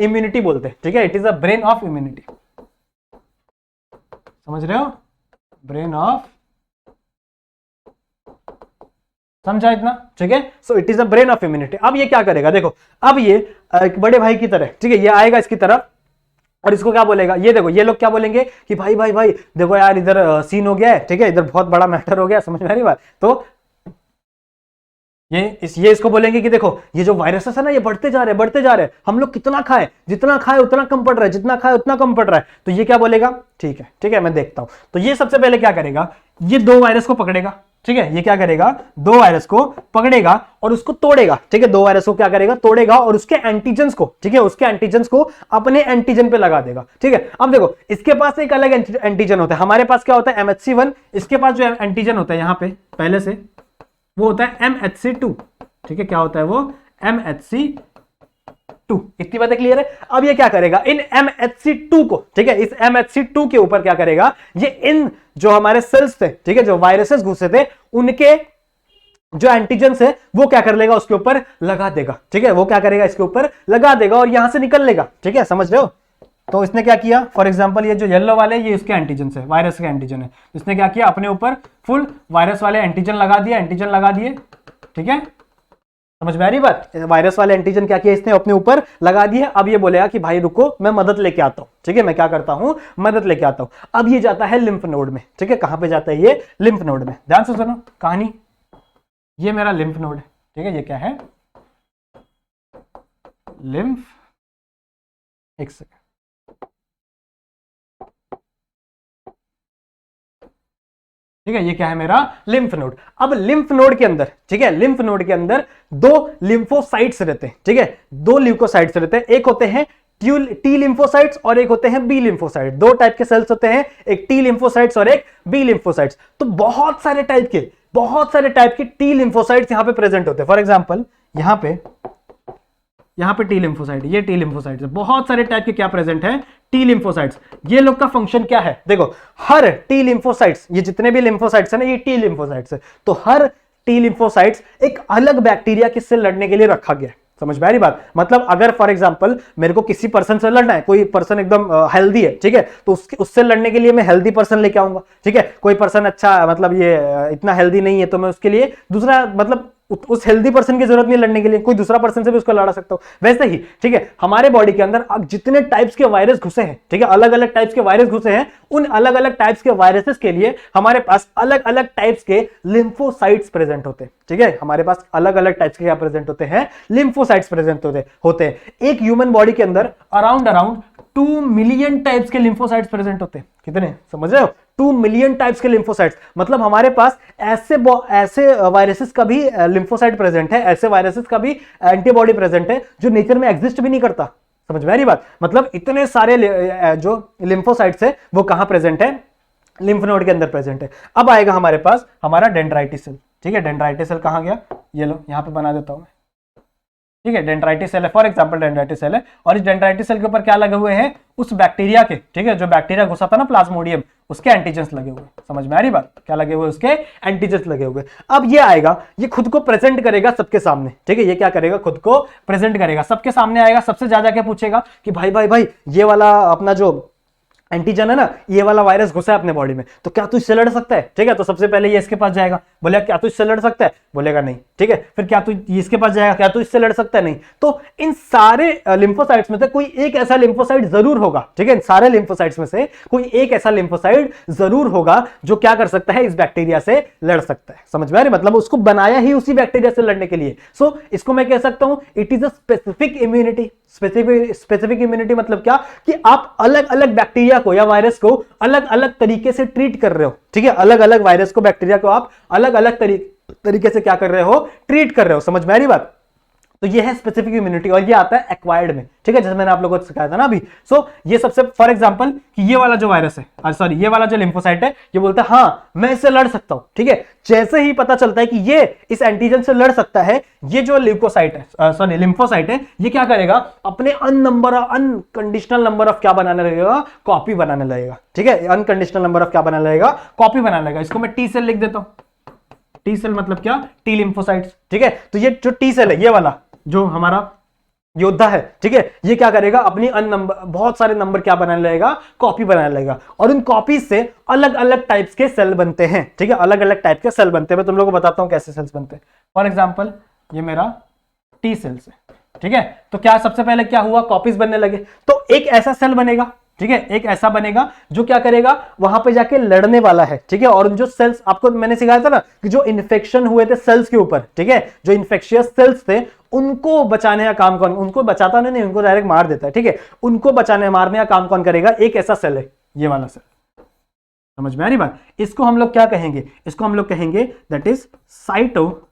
इम्यूनिटी बोलते हैं। ठीक है, it is a brain of immunity. समझ रहे हो? ब्रेन ऑफ, समझा इतना? ठीक है, सो it is a brain of immunity. अब ये क्या करेगा? देखो अब ये एक बड़े भाई की तरह, ठीक है, ये आएगा इसकी तरफ और इसको क्या बोलेगा? ये देखो, ये लोग क्या बोलेंगे कि भाई भाई भाई देखो यार, इधर सीन हो गया है। ठीक है, इधर बहुत बड़ा मैटर हो गया। समझ में आ रही बात? तो ये इसको बोलेंगे कि देखो ये जो वायरसेस है ना, ये बढ़ते जा रहे हैं। हम लोग कितना खाए, जितना खाए उतना कम पड़ रहा है, जितना खाए उतना कम पड़ रहा है। तो ये क्या बोलेगा? ठीक है मैं देखता हूं। तो ये सबसे पहले क्या करेगा? ये 2 वायरस को पकड़ेगा। ठीक है, ये क्या करेगा? 2 वायरस को पकड़ेगा और उसको तोड़ेगा। ठीक है, 2 वायरस को क्या करेगा? तोड़ेगा और उसके एंटीजेंस को, ठीक है, उसके एंटीजेंस को अपने एंटीजन पे लगा देगा। ठीक है, अब देखो इसके पास एक अलग एंटीजन होता है। हमारे पास क्या होता है? MHC1। इसके पास जो एंटीजन होता है यहां पे पहले से, वो होता है MHC2। ठीक है, क्या होता है वो? MHC2। इतनी बातें क्लियर है? अब ये क्या करेगा? इन MHC2 को, ठीक है, इस MHC2 के ऊपर क्या करेगा? ये इन जो हमारे सेल्स थे, ठीक है, जो वायरसेस घुसे थे, उनके जो एंटीजेंस है वो क्या कर लेगा? उसके ऊपर लगा देगा। ठीक है, वो क्या करेगा? इसके ऊपर लगा देगा और यहां से निकल लेगा। ठीक है, समझ रहे हो? तो इसने क्या किया? फॉर एग्जांपल ये जो येलो वाले, ये इसके एंटीजन है, वायरस के एंटीजन है। इसने क्या किया? अपने ऊपर फुल वायरस वाले एंटीजन लगा दिए। ठीक है, समझ में आ रही बात? वायरस वाले एंटीजन क्या किया? इसने अपने ऊपर लगा दिए। अब ये बोलेगा कि भाई रुको, मैं मदद लेके आता हूं। ठीक है, मैं क्या करता हूं? मदद लेके आता हूं। अब ये जाता है लिम्फ नोड में। ठीक है, कहां पे जाता है ये? लिम्फ नोड में। ध्यान से सुनो कहानी। ये मेरा लिम्फ नोड है। ठीक है, ये क्या है? लिम्फ, एक सेकंड, ठीक है, ये क्या है? मेरा लिम्फ नोड। अब लिम्फ नोड के अंदर, ठीक है, लिम्फ नोड के अंदर 2 लिम्फोसाइट्स रहते हैं। ठीक है, 2 ल्यूकोसाइट्स रहते हैं। एक होते हैं टी लिम्फोसाइट्स और एक होते हैं बी लिम्फोसाइट। 2 टाइप के सेल्स होते हैं, एक टी लिम्फोसाइट्स और एक बी लिम्फोसाइट्स। तो बहुत सारे टाइप के टी लिम्फोसाइट्स यहां पे प्रेजेंट होते हैं। फॉर एग्जांपल यहां पे टी लिम्फोसाइट, ये टी लिम्फोसाइट्स है। बहुत सारे टाइप के क्या प्रेजेंट है? T lymphocytes. ये लोग का फंक्शन क्या है? देखो, हर टी लिम्फोसाइट्स, ये जितने भी लिम्फोसाइट्स है ना, ये टी लिम्फोसाइट्स है। तो हर टी लिम्फोसाइट्स एक अलग बैक्टीरिया से लड़ने के लिए रखा गया है। समझ में आ रही बात? मतलब अगर फॉर एग्जांपल मेरे को किसी पर्सन से लड़ना है, कोई पर्सन एकदम हेल्दी है, ठीक है, तो उससे लड़ने के लिए मैं हेल्दी पर्सन लेके आऊंगा। ठीक है, कोई पर्सन अच्छा, मतलब ये इतना हेल्दी नहीं है, तो मैं उसके लिए दूसरा, मतलब उस हेल्दी पर्सन की जरूरत नहीं लड़ने के लिए, कोई दूसरा पर्सन से भी उसको लड़ा सकता हूं। वैसे ही, ठीक है, हमारे बॉडी के अंदर अब जितने टाइप्स के वायरस घुसे हैं, ठीक है, अलग अलग टाइप्स के वायरस घुसे हैं, उन अलग अलग टाइप्स के वायरसेस के लिए हमारे पास अलग अलग टाइप्स के लिम्फोसाइट्स प्रेजेंट होते हैं। ठीक है, हमारे पास अलग अलग टाइप्स के क्या प्रेजेंट होते हैं? लिम्फोसाइट्स प्रेजेंट होते हैं। एक ह्यूमन बॉडी के अंदर अराउंड 2 मिलियन टाइप्स के लिम्फोसाइट्स प्रेजेंट होते हैं। कितने? समझ रहे हो? 2 मिलियन टाइप्स के लिम्फोसाइट्स। मतलब हमारे पास ऐसे वायरसेस का भी लिम्फोसाइट प्रेजेंट है, ऐसे वायरसेस का भी एंटीबॉडी प्रेजेंट है जो नेचर में एग्जिस्ट भी नहीं करता। समझ में आ रही बात? मतलब इतने सारे जो लिम्फोसाइट्स है वो कहां प्रेजेंट है? लिम्फ नोड के अंदर प्रेजेंट है। अब आएगा हमारे पास हमारा डेंड्राइटिस सेल। ठीक है, डेंड्राइटिस सेल कहां गया? ये लो, यहां पे बना देता हूं मैं। ठीक है, डेंड्राइटिस सेल है, फॉर एग्जांपल डेंड्राइटिस सेल है, और इस डेंड्राइटिस सेल के ऊपर क्या लगे हुए हैं? उस बैक्टीरिया के, ठीक है, जो बैक्टीरिया घुसा था ना प्लाज्मोडियम, उसके एंटीजेंस लगे हुए। समझ में आ रही बात? क्या लगे हुए? उसके एंटीजेंस लगे हुए। अब ये आएगा, ये खुद को प्रेजेंट करेगा सबके सामने। ठीक है, ये क्या करेगा? खुद को प्रेजेंट करेगा, सबके सामने आएगा, सबसे ज्यादा क्या पूछेगा कि भाई भाई भाई ये वाला अपना जो एंटीजन है ना, ये वाला वायरस घुसा है अपने बॉडी में, तो क्या तू इससे लड़ सकता है? ठीक है, तो सबसे पहले ये इसके पास जाएगा, बोलेगा क्या तू इससे लड़ सकता है? बोलेगा नहीं। ठीक है, फिर क्या तू इसके पास जाएगा, क्या तू इससे लड़ सकता है? नहीं। तो इन सारे लिम्फोसाइट्स में से कोई एक ऐसा लिम्फोसाइट जरूर होगा, ठीक है, इन सारे लिम्फोसाइट्स में से कोई एक ऐसा लिम्फोसाइट जरूर होगा जो क्या कर सकता है? इस बैक्टीरिया से लड़ सकता है। समझ में आ रही? मतलब उसको बनाया ही उसी बैक्टीरिया से लड़ने के लिए। सो इसको मैं कह सकता हूं it is a specific immunity. Specific immunity मतलब क्या? कि आप अलग अलग बैक्टीरिया को या वायरस को अलग अलग तरीके से ट्रीट कर रहे हो। ठीक है, अलग अलग वायरस को, बैक्टीरिया को आप अलग अलग तरीके से क्या कर रहे हो? ट्रीट कर रहे हो। समझ में आ रही बात? तो ये है स्पेसिफिक इम्यूनिटी और ये आता है एक्वायर्ड में, ठीक है, जैसे मैंने आप लोगों को सिखाया था ना अभी। सो ये सबसे फॉर एग्जांपल कि ये वाला जो वायरस है, सॉरी ये वाला जो लिम्फोसाइट है, ये बोलता है हाँ मैं इससे लड़ सकता हूं, ठीक है। जैसे ही पता चलता है कि ये इस एंटीजन से लड़ सकता है, ये जो ल्यूकोसाइट है, सॉरी लिम्फोसाइट है, ये क्या करेगा, अपने अनकंडीशनल नंबर ऑफ क्या बनाने लगेगा, कॉपी बनाने लगेगा, ठीक है। अनकंडीशनल नंबर ऑफ क्या बनाने लगेगा, कॉपी बनाने लगेगा। इसको मैं टी सेल लिख देता हूं। टी सेल मतलब क्या, टी लिम्फोसाइट्स, ठीक है। तो ये जो टी सेल है, ये वाला जो हमारा योद्धा है, ठीक है, ये क्या करेगा, अपनी बहुत सारे नंबर क्या बनाने लगेगा, कॉपी बनाने लगेगा। और उन कॉपी से अलग अलग टाइप्स के सेल बनते हैं, ठीक है, अलग अलग टाइप के सेल बनते हैं। मैं तुम लोगों को बताता हूं कैसे सेल्स बनते हैं। फॉर एग्जाम्पल ये मेरा टी सेल्स है, ठीक है। तो क्या सबसे पहले क्या हुआ, कॉपीज बनने लगे। तो एक ऐसा सेल बनेगा, ठीक है, एक ऐसा बनेगा जो क्या करेगा, वहां पे जाके लड़ने वाला है, ठीक है। और जो सेल्स आपको मैंने सिखाया था ना कि जो इन्फेक्शन हुए थे सेल्स के ऊपर, ठीक है, जो इन्फेक्शियस सेल्स थे उनको बचाने का काम कौन, उनको बचाता नहीं, उनको डायरेक्ट मार देता है, ठीक है। उनको बचाने मारने का काम कौन करेगा, एक ऐसा सेल है, ये वाला सेल। समझ में आ रही बात। इसको हम लोग क्या कहेंगे, इसको हम लोग कहेंगे that is cytotoxic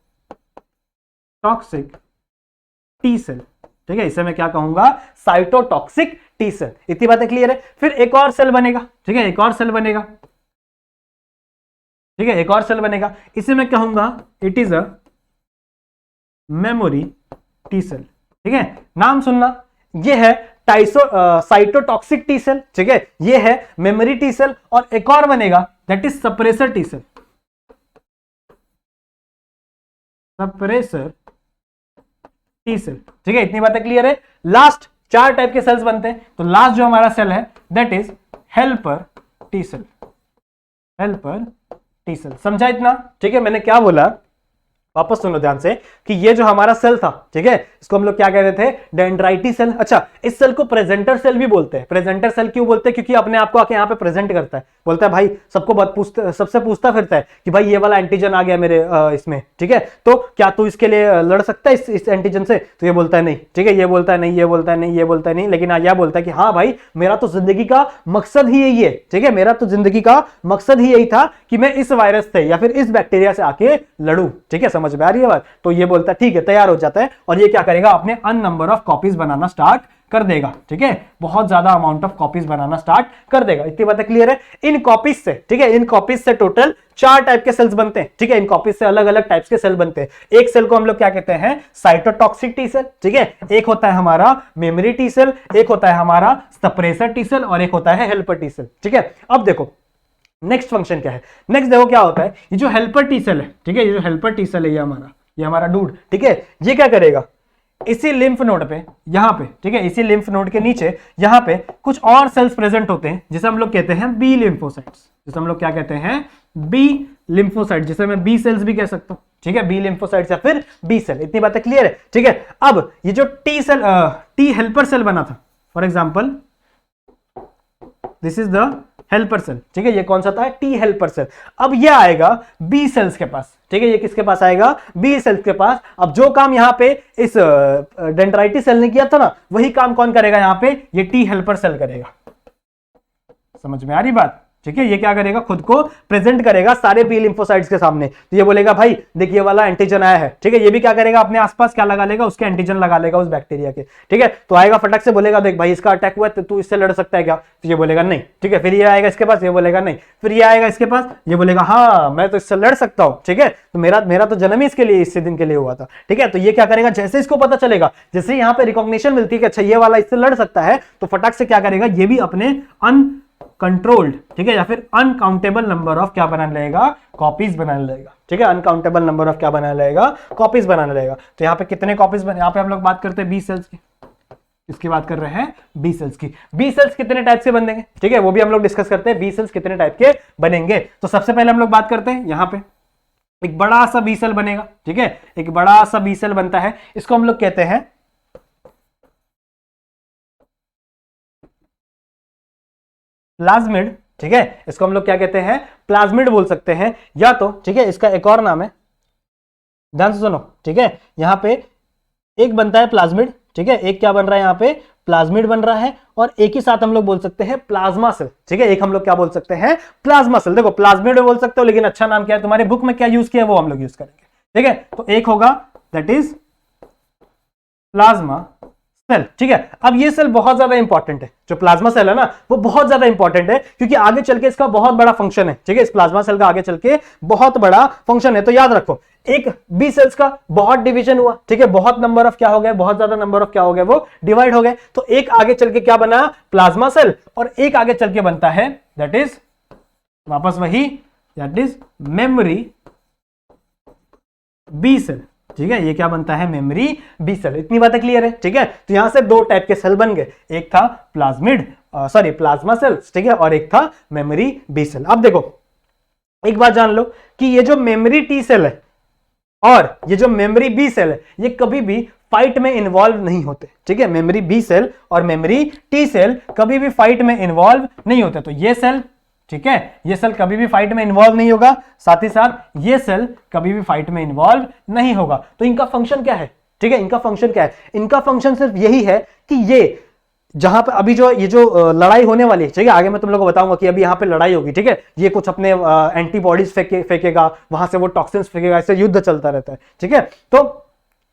T cell, ठीक है। इसे मैं क्या कहूंगा, साइटोटॉक्सिक टी सेल। इतनी बातें क्लियर है। फिर एक और सेल बनेगा, ठीक है, एक और सेल बनेगा, ठीक है, एक और सेल बनेगा। इसे मैं कहूंगा it is a memory T cell, ठीक है। नाम सुनना, ये है साइटोटॉक्सिक टी सेल, ठीक है, ये है मेमोरी टी सेल। और एक और बनेगा that is suppressor T cell, suppressor T cell, ठीक है। इतनी बातें क्लियर है। लास्ट 4 टाइप के सेल्स बनते हैं। तो लास्ट जो हमारा सेल है that is helper T cell, helper T cell. समझा इतना, ठीक है। मैंने क्या बोला, वापस सुनो ध्यान से कि ये जो हमारा सेल था, ठीक है, इसको हम लोग क्या कह रहे थे, डेंड्राइटिस सेल। अच्छा, इस सेल को प्रेजेंटर सेल भी बोलते हैं। प्रेजेंटर सेल क्यों बोलते हैं, क्योंकि अपने आप को आके यहाँ पे प्रेजेंट करता है, बोलता है भाई सबसे पूछता फिरता है कि भाई ये वाला एंटीजन आ गया मेरे इसमें, ठीक है, तो क्या तू इसके लिए लड़ सकता है इस एंटीजन से। तो ये बोलता है नहीं, ठीक है, ये बोलता है नहीं, ये बोलता है नहीं, ये बोलता है नहीं, लेकिन यह बोलता है कि हाँ भाई मेरा तो जिंदगी का मकसद ही यही है, ठीक है, मेरा तो जिंदगी का मकसद ही यही था कि मैं इस वायरस से या फिर इस बैक्टीरिया से आके लड़ूं, ठीक है। समझ में आ रही है बात। तो ये बोलता है ठीक है, तैयार हो जाता है और ये क्या करेगा, अपने अन नंबर ऑफ कॉपीज बनाना स्टार्ट कर देगा, ठीक है, बहुत ज्यादा अमाउंट ऑफ कॉपीज बनाना स्टार्ट कर देगा। इतनी बातें क्लियर है। इन कॉपीज से, ठीक है, इन कॉपीज से टोटल 4 टाइप के सेल्स बनते हैं, ठीक है। इन कॉपीज से अलग अलग टाइप्स के सेल बनते हैं। एक सेल को हम लोग क्या कहते हैं, साइटोटॉक्सिक टी सेल, ठीक है। एक होता है हमारा मेमोरी टी सेल, एक होता है हमारा सप्रेसर टी सेल और एक होता है हेल्पर टी सेल, ठीक है। अब देखो नेक्स्ट फंक्शन क्या है। नेक्स्ट देखो क्या होता है, ये जो हेल्पर टी सेल है, ठीक है, ये जो हेल्पर टी सेल है, ये हमारा डूड, ठीक है, ये क्या करेगा, इसी लिम्फ नोड पे, यहां पे, ठीक है, इसी लिम्फ नोड के नीचे यहां पे कुछ और सेल्स प्रेजेंट होते हैं जिसे हम लोग कहते हैं बी लिम्फोसाइट्स, जिसे हम लोग क्या कहते हैं, बी लिम्फोसाइट, जिसे मैं बी सेल्स भी कह सकता हूं, ठीक है, बी लिम्फोसाइट्स या फिर बी सेल। इतनी बातें क्लियर है, ठीक है। अब ये जो T cell, T helper cell बना था, for example this is the helper cell, ठीक है, ये कौन सा था, टी हेल्पर सेल। अब ये आएगा बी सेल्स के पास, ठीक है, ये किसके पास आएगा, बी सेल्स के पास। अब जो काम यहां पे इस डेंड्राइटिस सेल ने किया था ना, वही काम कौन करेगा यहां पे, ये टी हेल्पर सेल करेगा। समझ में आ रही बात, ठीक है। ये क्या करेगा, खुद को प्रेजेंट करेगा सारे बी लिम्फोसाइट्स के सामने। तो ये बोलेगा भाई देख ये वाला एंटीजन आया है, ठीक है। ये भी क्या करेगा, अपने आसपास क्या लगा लेगा, उसके एंटीजन लगा लेगा उस बैक्टीरिया के, ठीक है। तो आएगा फटक से बोलेगा देख भाई इसका अटैक हुआ है, तो तू इससे लड़ सकता है क्या। तो ये बोलेगा नहीं, ठीक है। फिर ये आएगा इसके पास, ये बोलेगा नहीं। फिर ये आएगा इसके पास, ये बोलेगा हाँ मैं तो इससे लड़ सकता हूं, ठीक है। तो मेरा तो जन्म ही इसके लिए, इससे दिन के लिए हुआ था, ठीक है। तो ये क्या करेगा, जैसे इसको पता चलेगा, जैसे यहाँ पे रिकॉग्निशन मिलती है कि अच्छा ये वाला इससे लड़ सकता है, तो फटक से क्या करेगा, ये भी अपने कंट्रोल्ड, ठीक है, या फिर अनकाउंटेबल नंबर ऑफ क्या बनाने लगेगा, कॉपीज बनाने लगेगा, ठीक है। अनकाउंटेबल नंबर ऑफ क्या बनाने लगेगा, कॉपीज बनाने लगेगा। तो यहाँ पे कितने कॉपीज बने, यहाँ पे हम लोग बात करते हैं बी सेल्स की, इसकी बात कर रहे हैं बी सेल्स की। बी सेल्स कितने टाइप के बनेंगे, ठीक है, वो भी हम लोग डिस्कस करते हैं, बी सेल्स कितने टाइप के बनेंगे। तो सबसे पहले हम लोग बात करते हैं, यहाँ पे एक बड़ा सा बी सेल बनेगा, ठीक है, एक बड़ा सा बी सेल बनता है, इसको हम लोग कहते हैं प्लाज्मिड, ठीक है, इसको हम लोग क्या कहते हैं, प्लाज्मिड बोल सकते हैं या तो, ठीक है, इसका एक और नाम है, ध्यान से सुनो, ठीक है। यहां पे एक बनता है प्लाज्मिड, ठीक है, एक क्या बन रहा है यहां पे, प्लाज्मिड बन रहा है, और एक ही साथ हम लोग बोल सकते हैं प्लाज्मा सेल, ठीक है। एक हम लोग क्या बोल सकते हैं, प्लाज्मा सेल। देखो प्लाज्मिड बोल सकते हो, लेकिन अच्छा नाम क्या है, तुम्हारे बुक में क्या यूज किया है वो हम लोग यूज करेंगे, ठीक है। तो एक होगा दैट इज प्लाज्मा सेल। ठीक है, अब ये सेल बहुत ज्यादा इंपॉर्टेंट है, जो प्लाज्मा सेल है ना वो बहुत ज्यादा इंपॉर्टेंट है, क्योंकि आगे चल के इसका बहुत बड़ा फंक्शन है। ठीक है, इस प्लाज्मा सेल का आगे चल के बहुत बड़ा फंक्शन है। तो याद रखो, एक बी सेल्स का बहुत डिवीजन हुआ, ठीक है, बहुत नंबर ऑफ क्या हो गए, बहुत ज्यादा नंबर ऑफ क्या हो गए, वो डिवाइड हो गए। तो एक आगे चल के क्या बना, प्लाज्मा सेल, और एक आगे चल के बनता है दैट इज वापस वही, that is memory B cell. ठीक है, ये क्या बनता है, मेमोरी बी सेल। इतनी बातें क्लियर है। ठीक है, तो यहां से दो टाइप के सेल बन गए, एक था प्लाज्मा सेल्स, ठीक है, और एक था मेमोरी बी सेल। अब देखो एक बात जान लो कि ये जो मेमोरी टी सेल है और ये जो मेमोरी बी सेल है, ये कभी भी फाइट में इन्वॉल्व नहीं होते। ठीक है, मेमोरी बी सेल और मेमोरी टी सेल कभी भी फाइट में इन्वॉल्व नहीं होते। तो ये सेल, ठीक है, ये सेल कभी भी फाइट में इन्वॉल्व नहीं होगा, साथ ही साथ ये सेल कभी भी फाइट में इन्वॉल्व नहीं होगा। तो इनका फंक्शन क्या है, ठीक है, इनका फंक्शन क्या है, इनका फंक्शन सिर्फ यही है कि ये जहां पे अभी जो ये जो लड़ाई होने वाली है, ठीक है, आगे मैं तुम लोगों को बताऊंगा कि अभी यहां पे लड़ाई होगी। ठीक है, ये कुछ अपने एंटीबॉडीज फेंकेगा, वहां से वो टॉक्सिन्स फेंकेगा, इससे युद्ध चलता रहता है। ठीक है, तो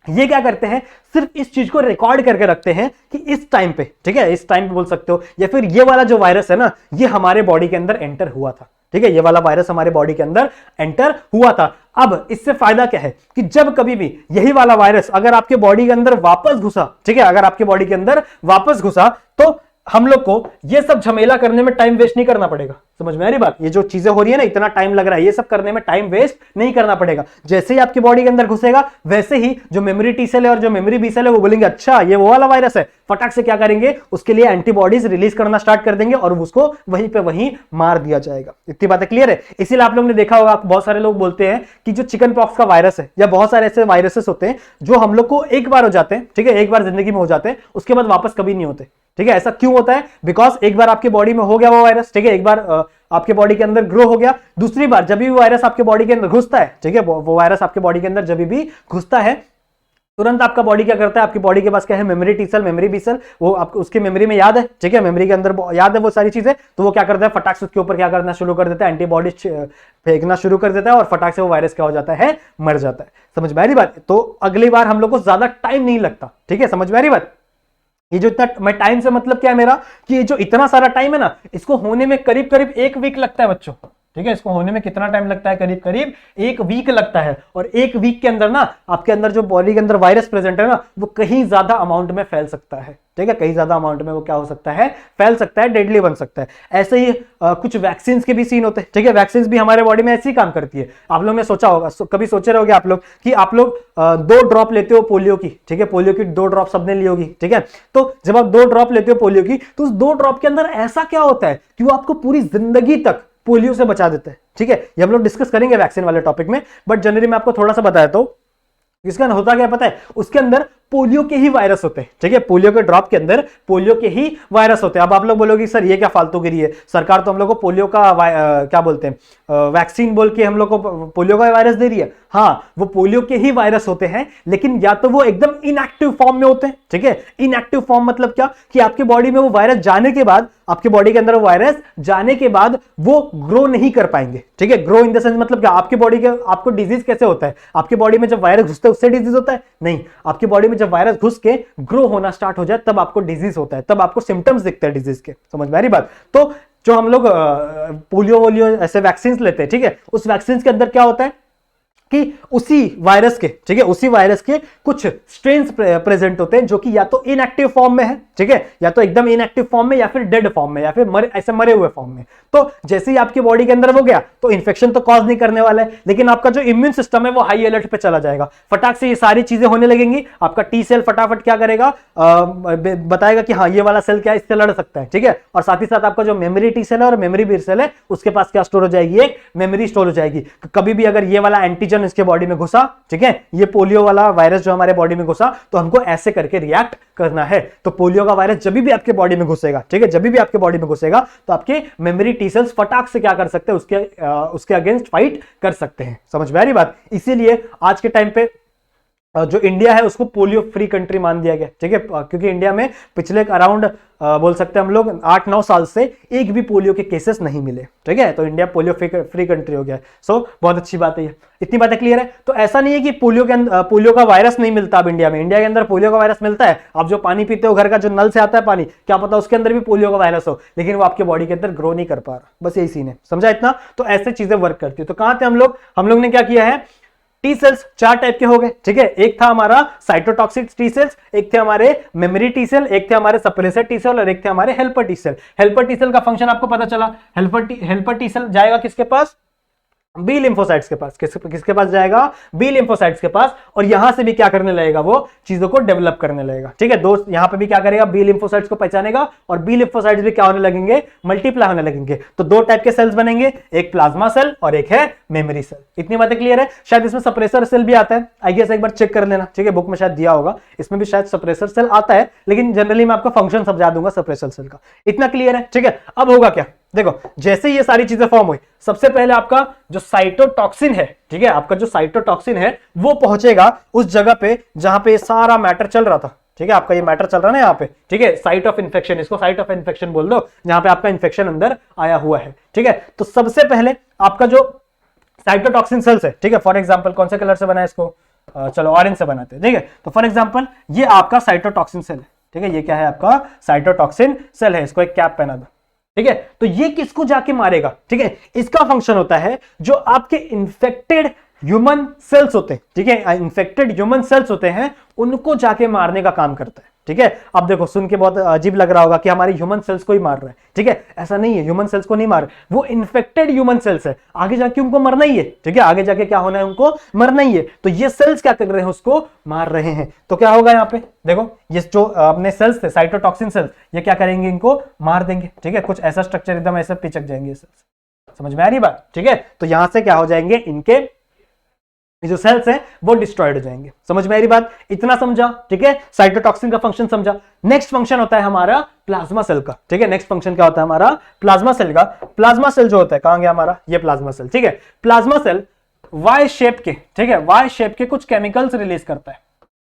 ये क्या करते हैं, सिर्फ इस चीज को रिकॉर्ड करके रखते हैं कि इस टाइम पे, ठीक है, इस टाइम पे बोल सकते हो, या फिर ये वाला जो वायरस है ना, ये हमारे बॉडी के अंदर एंटर हुआ था। ठीक है, ये वाला वायरस हमारे बॉडी के अंदर एंटर हुआ था। अब इससे फायदा क्या है कि जब कभी भी यही वाला वायरस अगर आपके बॉडी के अंदर वापस घुसा, ठीक है, अगर आपके बॉडी के अंदर वापस घुसा, तो हम लोग को ये सब झमेला करने में टाइम वेस्ट नहीं करना पड़ेगा। समझ में आ रही बात, ये जो चीजें हो रही है ना, इतना टाइम लग रहा है, ये सब करने में टाइम वेस्ट नहीं करना पड़ेगा। जैसे ही आपकी बॉडी के अंदर घुसेगा, वैसे ही जो मेमोरी टी सेल है और जो मेमोरी बी सेल है वो बोलेंगे अच्छा ये वो वाला वायरस है, फटाक से क्या करेंगे, उसके लिए एंटीबॉडीज रिलीज करना स्टार्ट कर देंगे और उसको वहीं पे वहीं मार दिया जाएगा। इतनी बातें क्लियर है। इसीलिए आप लोग ने देखा होगा, बहुत सारे लोग बोलते हैं कि जो चिकन पॉक्स का वायरस है या बहुत सारे ऐसे वायरसेस होते हैं जो हम लोग को एक बार हो जाते हैं, ठीक है, एक बार जिंदगी में हो जाते हैं, उसके बाद वापस कभी नहीं होते। ठीक है, ऐसा क्यों होता है, बिकॉज एक बार आपके बॉडी में हो गया वो वायरस, ठीक है, एक बार आपके बॉडी के अंदर ग्रो हो गया, दूसरी बार जब भी वायरस आपके बॉडी के अंदर घुसता है, ठीक है, वो वायरस आपके बॉडी के अंदर जब भी घुसता है, तुरंत आपका बॉडी क्या करता है, आपकी बॉडी के पास क्या है, memory T cell, memory B cell, वो आपको उसकी मेमोरी में याद है, ठीक है, मेमोरी के अंदर याद है वो सारी चीजें, तो वो क्या करता है, फटाक से उसके ऊपर क्या करना शुरू कर देता है, एंटीबॉडी फेंकना शुरू कर देता है, और फटाक से वो वायरस क्या हो जाता है, मर जाता है। समझ में आ रही बात। तो अगली बार हम लोग को ज्यादा टाइम नहीं लगता। ठीक है, समझ में आ रही बात। ये जो इतना, मैं टाइम से मतलब क्या है मेरा, कि ये जो इतना सारा टाइम है ना, इसको होने में करीब करीब 1 वीक लगता है बच्चों। ठीक है, इसको होने में कितना टाइम लगता है, करीब करीब 1 वीक लगता है। और 1 वीक के अंदर ना आपके अंदर जो बॉडी के अंदर वायरस प्रेजेंट है ना, वो कहीं ज्यादा अमाउंट में फैल सकता है। ठीक है, कहीं ज्यादा अमाउंट में वो क्या हो सकता है, फैल सकता है, डेडली बन सकता है। ऐसे ही कुछ वैक्सीन के भी सीन होते हैं। ठीक है, वैक्सीन भी हमारे बॉडी में ऐसे ही काम करती है। आप लोग ने सोचा होगा, कभी सोचे रहोगे आप लोग कि आप लोग 2 ड्रॉप लेते हो पोलियो की। ठीक है, पोलियो की 2 ड्रॉप सबने ली होगी। ठीक है, तो जब आप 2 ड्रॉप लेते हो पोलियो की, तो उस 2 ड्रॉप के अंदर ऐसा क्या होता है कि वो आपको पूरी जिंदगी तक पोलियो से बचा देता है। ठीक है, ये हम लोग डिस्कस करेंगे वैक्सीन वाले टॉपिक में, बट जनरली मैं आपको थोड़ा सा बताया तो इसका होता क्या पता है, उसके अंदर पोलियो के ही वायरस होते हैं। ठीक है, पोलियो के ड्रॉप के अंदर पोलियो के ही वायरस होते हैं। अब आप लोग बोलोगे सर ये क्या फालतूगिरी है, सरकार तो हम लोग को पोलियो का क्या बोलते हैं वैक्सीन बोल के हम लोग को पोलियो का वायरस दे रही है। हाँ, वो पोलियो के ही वायरस होते हैं, लेकिन या तो वो एकदम इनएक्टिव फॉर्म में होते हैं। ठीक है, इनएक्टिव फॉर्म मतलब क्या, कि आपके बॉडी में वो वायरस जाने के बाद, आपके बॉडी के अंदर वो वायरस जाने के बाद वो ग्रो नहीं कर पाएंगे। ठीक है, ग्रो इन द सेंस मतलब क्या, आपके बॉडी के आपको डिजीज कैसे होता है, आपके बॉडी में जब वायरस घुसता है उससे डिजीज होता है? नहीं, आपकी बॉडी में जब वायरस घुस के ग्रो होना स्टार्ट हो जाए तब आपको डिजीज होता है, तब आपको सिम्टम्स दिखते हैं डिजीज के। समझ में आ रही बात। तो जो हम लोग पोलियो वोलियो ऐसे वैक्सीन लेते हैं, ठीक है, उस वैक्सीन के अंदर क्या होता है कि उसी वायरस के, ठीक है, उसी वायरस के कुछ स्ट्रेन्स प्रेजेंट होते हैं जो कि या तो इनएक्टिव फॉर्म में है, ठीक है, या तो एकदम इनएक्टिव फॉर्म में, या फिर डेड फॉर्म में, या फिर ऐसे मरे हुए फॉर्म में। तो जैसे ही आपकी बॉडी के अंदर हो गया तो इन्फेक्शन तो कॉज नहीं करने वाला है, लेकिन आपका जो इम्यून सिस्टम है वो हाई अलर्ट पे चला जाएगा। फटाक से ये सारी चीजें होने लगेंगी, आपका टी सेल फटाफट क्या करेगा, बताएगा कि हाँ ये वाला सेल क्या इससे लड़ सकता है। ठीक है, और साथ ही साथ आपका जो मेमोरी टी सेल है और मेमोरी बी सेल है, उसके पास क्या स्टोर हो जाएगी, एक मेमोरी स्टोर हो जाएगी। कभी भी अगर ये वाला एंटीजन इसके बॉडी में घुसा, ठीक है, ये पोलियो वाला वायरस जो हमारे बॉडी में घुसा, तो हमको ऐसे करके रिएक्ट करना है। तो पोलियो का वायरस जब भी आपके बॉडी में घुसेगा, ठीक है, जब भी आपके बॉडी में घुसेगा, तो आपके मेमोरी टी सेल्स फटाक से क्या कर सकते हैं, उसके अगेंस्ट फाइट कर सकते हैं। समझ में आ रही बात। इसीलिए आज के टाइम पे जो इंडिया है उसको पोलियो फ्री कंट्री मान दिया गया, ठीक है, क्योंकि इंडिया में पिछले अराउंड बोल सकते हैं हम लोग 8-9 साल से एक भी पोलियो के केसेस नहीं मिले, ठीक है, तो इंडिया पोलियो फ्री कंट्री हो गया है। सो बहुत अच्छी बात है ये, इतनी बातें क्लियर है। तो ऐसा नहीं है कि पोलियो का वायरस नहीं मिलता अब इंडिया में, इंडिया के अंदर पोलियो का वायरस मिलता है। आप जो पानी पीते हो घर का, जो नल से आता है पानी, क्या पता उसके अंदर भी पोलियो का वायरस हो, लेकिन वो आपके बॉडी के अंदर ग्रो नहीं कर पा रहा, बस यही सीन है, समझा इतना। तो ऐसे चीजें वर्क करती है। तो कहां थे हम लोग ने क्या किया है, टी सेल्स 4 टाइप के हो गए, ठीक है, एक था हमारा साइटोटॉक्सिक टी सेल्स, एक थे हमारे मेमोरी टी सेल, एक थे हमारे सप्रेसर टी सेल और एक थे हमारे helper T cell. Helper T cell का फंक्शन आपको पता चला, हेल्पर टी सेल जाएगा किसके पास, बी लिम्फोसाइट्स के पास। किसके पास जाएगा, बी लिम्फोसाइट्स के पास, और यहां से भी क्या करने लगेगा, वो चीजों को डेवलप करने लगेगा, ठीक है दोस्त। यहां पे भी क्या करेगा, बी लिम्फोसाइट्स को पहचानेगा और बी लिम्फोसाइट्स भी क्या होने लगेंगे, मल्टीप्लाई होने लगेंगे। तो 2 टाइप के सेल्स बनेंगे, एक प्लाज्मा सेल और एक है मेमोरी सेल। इतनी बातें क्लियर है। शायद इसमें सप्रेसर सेल भी आता है, आई गेस एक बार चेक कर लेना, ठीक है, बुक में शायद दिया होगा, इसमें भी शायद सप्रेसर सेल आता है, लेकिन जनरली मैं आपको फंक्शन समझा दूंगा सप्रेसर सेल का। इतना क्लियर है, ठीक है। अब होगा क्या, देखो, जैसे ये सारी चीजें फॉर्म हुई, सबसे पहले आपका जो साइटोटॉक्सिन है, ठीक है, आपका जो साइटोटॉक्सिन है वो पहुंचेगा उस जगह पे जहां पे सारा मैटर चल रहा था, ठीक है, आपका ये मैटर चल रहा है ना यहाँ पे, ठीक है, साइट ऑफ इन्फेक्शन, इसको साइट ऑफ इन्फेक्शन बोल दो, जहां पे आपका इन्फेक्शन अंदर आया हुआ है, ठीक है। तो सबसे पहले आपका जो साइटोटॉक्सिन सेल्स है, ठीक है, फॉर एग्जाम्पल कौन से कलर से बना है इसको, चलो ऑरेंज से बनाते हैं, ठीक है। तो फॉर एग्जाम्पल ये आपका साइटोटॉक्सिन सेल है, ठीक है, ये क्या है, आपका साइटोटॉक्सिन सेल है, इसको एक कैप पहना दो, ठीक है। तो ये किसको जाके मारेगा, ठीक है, इसका फंक्शन होता है जो आपके इन्फेक्टेड ह्यूमन सेल्स होते हैं, ठीक है, इन्फेक्टेड ह्यूमन सेल्स होते हैं, उनको जाके मारने का काम करता है, ठीक है। अब देखो, सुन के बहुत अजीब लग रहा होगा कि हमारे ह्यूमन सेल्स को ही मार रहा है, ठीक है, ऐसा नहीं है, ह्यूमन सेल्स को नहीं मार, वो इन्फेक्टेड ह्यूमन सेल्स है, आगे जाके उनको मरना ही है, ठीक है, आगे जाके क्या होना है, उनको मरना ही है। तो ये सेल्स क्या कर रहे हैं, उसको मार रहे हैं। तो क्या होगा यहाँ पे, देखो, ये जो अपने सेल्स थे साइटोटॉक्सिन सेल्स, ये क्या करेंगे, इनको मार देंगे, ठीक है, कुछ ऐसा स्ट्रक्चर एकदम ऐसा पिचक जाएंगे सेल्स, समझ में आ रही बात, ठीक है। तो यहां से क्या हो जाएंगे, इनके जो सेल्स हैं वो डिस्ट्रॉयड हो जाएंगे, समझ में आ रही बात, इतना समझा, ठीक है। साइटोटॉक्सिन का फंक्शन समझा। नेक्स्ट फंक्शन होता है हमारा प्लाज्मा सेल का, ठीक है, नेक्स्ट फंक्शन क्या होता है हमारा प्लाज्मा सेल का। प्लाज्मा सेल जो होता है, कहां गया हमारा ये प्लाज्मा सेल, ठीक है। प्लाज्मा सेल वाई शेप के, ठीक है, वाई शेप के कुछ केमिकल्स रिलीज करता है,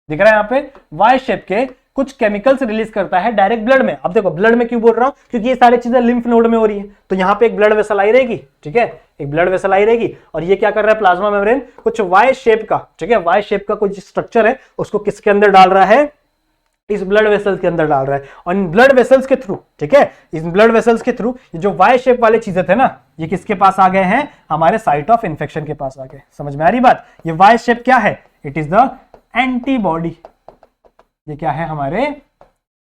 दिख रहा है यहाँ पे, वाई शेप के कुछ केमिकल्स रिलीज करता है डायरेक्ट ब्लड में। अब देखो, ब्लड में क्यों बोल रहा हूं, क्योंकि ये सारी चीजें लिम्फ नोड में हो रही है, तो यहाँ पे एक ब्लड वेसल आई रहेगी, ठीक है, एक ब्लड वेसल आई रहेगी, और ये क्या कर रहा है, प्लाज्मा मेम्ब्रेन कुछ वाई शेप का, ठीक है, वाई शेप का कुछ स्ट्रक्चर है, उसको किसके अंदर डाल रहा है, इस ब्लड वेसल्स के अंदर डाल रहा है। और इन ब्लड वेसल्स के थ्रू, ठीक है, इस ब्लड वेसल्स के थ्रू जो वाई शेप वाले चीजें थे ना, ये किसके पास आ गए हैं, हमारे साइट ऑफ इन्फेक्शन के पास आ गए। समझ में आ रही बात, ये वाई शेप क्या है, इट इज द एंटीबॉडी, ये क्या है, हमारे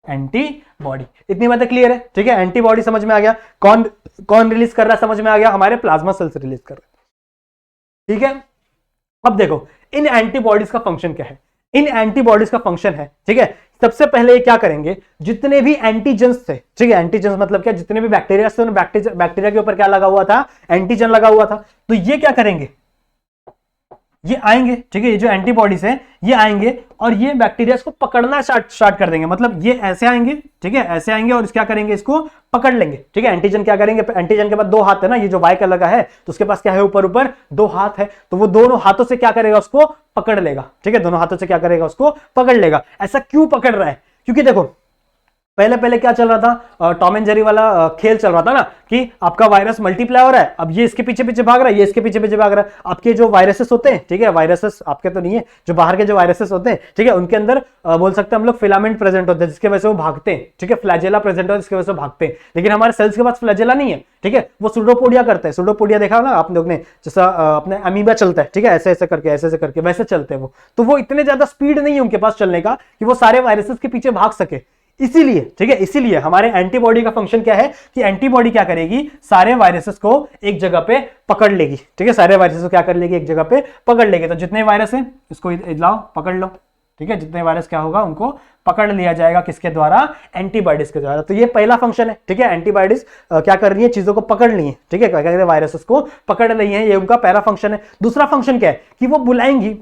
एंटीबॉडी। इतनी बातें क्लियर है, ठीक है, एंटीबॉडी समझ में आ गया, कौन रिलीज कर रहा है, समझ में आ गया, हमारे प्लाज्मा सेल्स रिलीज कर रहे हैं, ठीक है। अब देखो, इन एंटीबॉडीज का फंक्शन क्या है, इन एंटीबॉडीज का फंक्शन है, ठीक है, सबसे पहले ये क्या करेंगे, जितने भी एंटीजेंस थे, ठीक है, एंटीजेंस मतलब क्या, जितने भी बैक्टीरिया थे, बैक्टीरिया के ऊपर क्या लगा हुआ था, एंटीजन लगा हुआ था, तो ये क्या करेंगे, ये आएंगे, ठीक है, ये जो एंटीबॉडीज है ये आएंगे और ये बैक्टीरिया को पकड़ना स्टार्ट कर देंगे, मतलब ये ऐसे आएंगे, ठीक है, ऐसे आएंगे और क्या करेंगे, इसको पकड़ लेंगे, ठीक है। एंटीजन क्या करेंगे, एंटीजन के पास 2 हाथ है ना, ये जो वाई कलर का है, तो उसके पास क्या है, ऊपर ऊपर 2 हाथ है, तो वो दोनों हाथों से क्या करेगा, उसको पकड़ लेगा, ठीक है, दोनों हाथों से क्या करेगा, उसको पकड़ लेगा। ऐसा क्यों पकड़ रहा है, क्योंकि देखो, पहले क्या चल रहा था, टॉम एंड जेरी वाला खेल चल रहा था ना, कि आपका वायरस मल्टीप्लाई हो रहा है, अब ये इसके पीछे पीछे भाग रहा है, ये इसके पीछे पीछे भाग रहा है। आपके जो वायरसेस होते हैं, ठीक है, वायरसेस आपके तो नहीं है, जो बाहर के जो वायरसेस होते हैं, ठीक है, उनके अंदर बोल सकते हैं हम लोग फिलामेंट प्रेजेंट होते हैं, जिसके वजह से वो भागते हैं, ठीक है, फ्लैजेला प्रेजेंट होता है, जिसकी वजह से भागते हैं। लेकिन हमारे सेल्स के पास फ्लैजेला नहीं है, ठीक है, वो सुडोपोडिया करते हैं। सुडोपोडिया देखा ना आप लोग ने, जैसा अपने अमीबा चलता है, ठीक है, ऐसे ऐसे करके वैसे चलते हैं वो, तो वो इतने ज्यादा स्पीड नहीं है उनके पास चलने का कि वो सारे वायरसेस के पीछे भाग सके, इसीलिए, ठीक है, इसीलिए हमारे एंटीबॉडी का फंक्शन क्या है कि एंटीबॉडी क्या करेगी, सारे वायरसेस को एक जगह पे पकड़ लेगी, ठीक है, सारे वायरसेस को क्या कर लेगी, एक जगह पे पकड़ लेगी। तो जितने वायरस हैं इसको लाओ पकड़ लो, ठीक है, जितने वायरस क्या होगा उनको पकड़ लिया जाएगा, किसके द्वारा, एंटीबॉडीज के द्वारा। तो ये पहला फंक्शन है, ठीक है, एंटीबॉडीज क्या कर रही है, चीजों को पकड़ ली है, ठीक है, क्या कर रहे हैं, वायरसेस को पकड़ रही है, ये उनका पहला फंक्शन है। दूसरा फंक्शन क्या है कि वो बुलाएंगी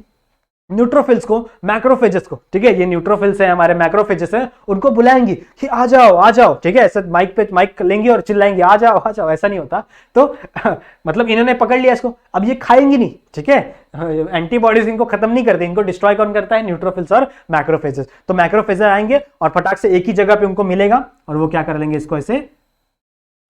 न्यूट्रोफिल्स को, मैक्रोफेजेस को, ठीक है, ये न्यूट्रोफिल्स है हमारे, मैक्रोफेजेस है, उनको बुलाएंगी कि आ जाओ, ठीक है, ऐसे माइक पे माइक लेंगे और चिल्लाएंगे आ जाओ, ऐसा नहीं होता। तो मतलब इन्होंने पकड़ लिया इसको, अब ये खाएंगी नहीं, ठीक है, एंटीबॉडीज इनको खत्म नहीं करते, इनको डिस्ट्रॉय कौन करता है, न्यूट्रोफिल्स और मैक्रोफेजेस। तो मैक्रोफेजेस आएंगे और फटाक से एक ही जगह पे उनको मिलेगा और वो क्या कर लेंगे, इसको ऐसे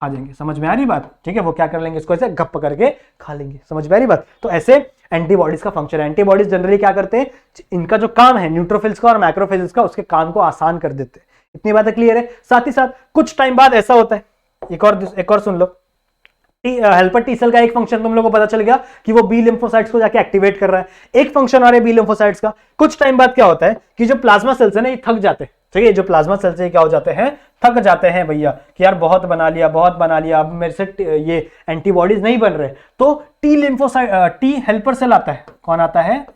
खा जाएंगे। समझ में आ रही बात, ठीक है, वो क्या कर लेंगे, इसको ऐसे गप करके खा लेंगे। समझ में आ रही बात। तो ऐसे एंटीबॉडीज का फंक्शन है। एंटीबॉडीज जनरली क्या करते हैं, इनका जो काम है न्यूट्रोफिल्स का और मैक्रोफेजेस का, उसके काम को आसान कर देते हैं। इतनी बातें क्लियर है। साथ ही साथ कुछ टाइम बाद ऐसा होता है, एक और सुन लो, हेल्पर टी सेल का एक फंक्शन तुम लोगों को पता चल गया कि वो बी लिम्फोसाइट्स को जाके एक्टिवेट कर रहा है। एक फंक्शन और है बी लिम्फोसाइट्स का। कुछ टाइम बाद क्या होता है कि जो प्लाज्मा सेल्स है ना, ये थक जाते हैं, ठीक है, जो प्लाज्मा सेल्स है क्या हो जाते हैं, थक जाते हैं भैया, कि यार बहुत बना लिया, अब मेरे से ये एंटीबॉडीज नहीं बन रहे। तो T lymphocyte, T helper cell आता है। कौन आता है,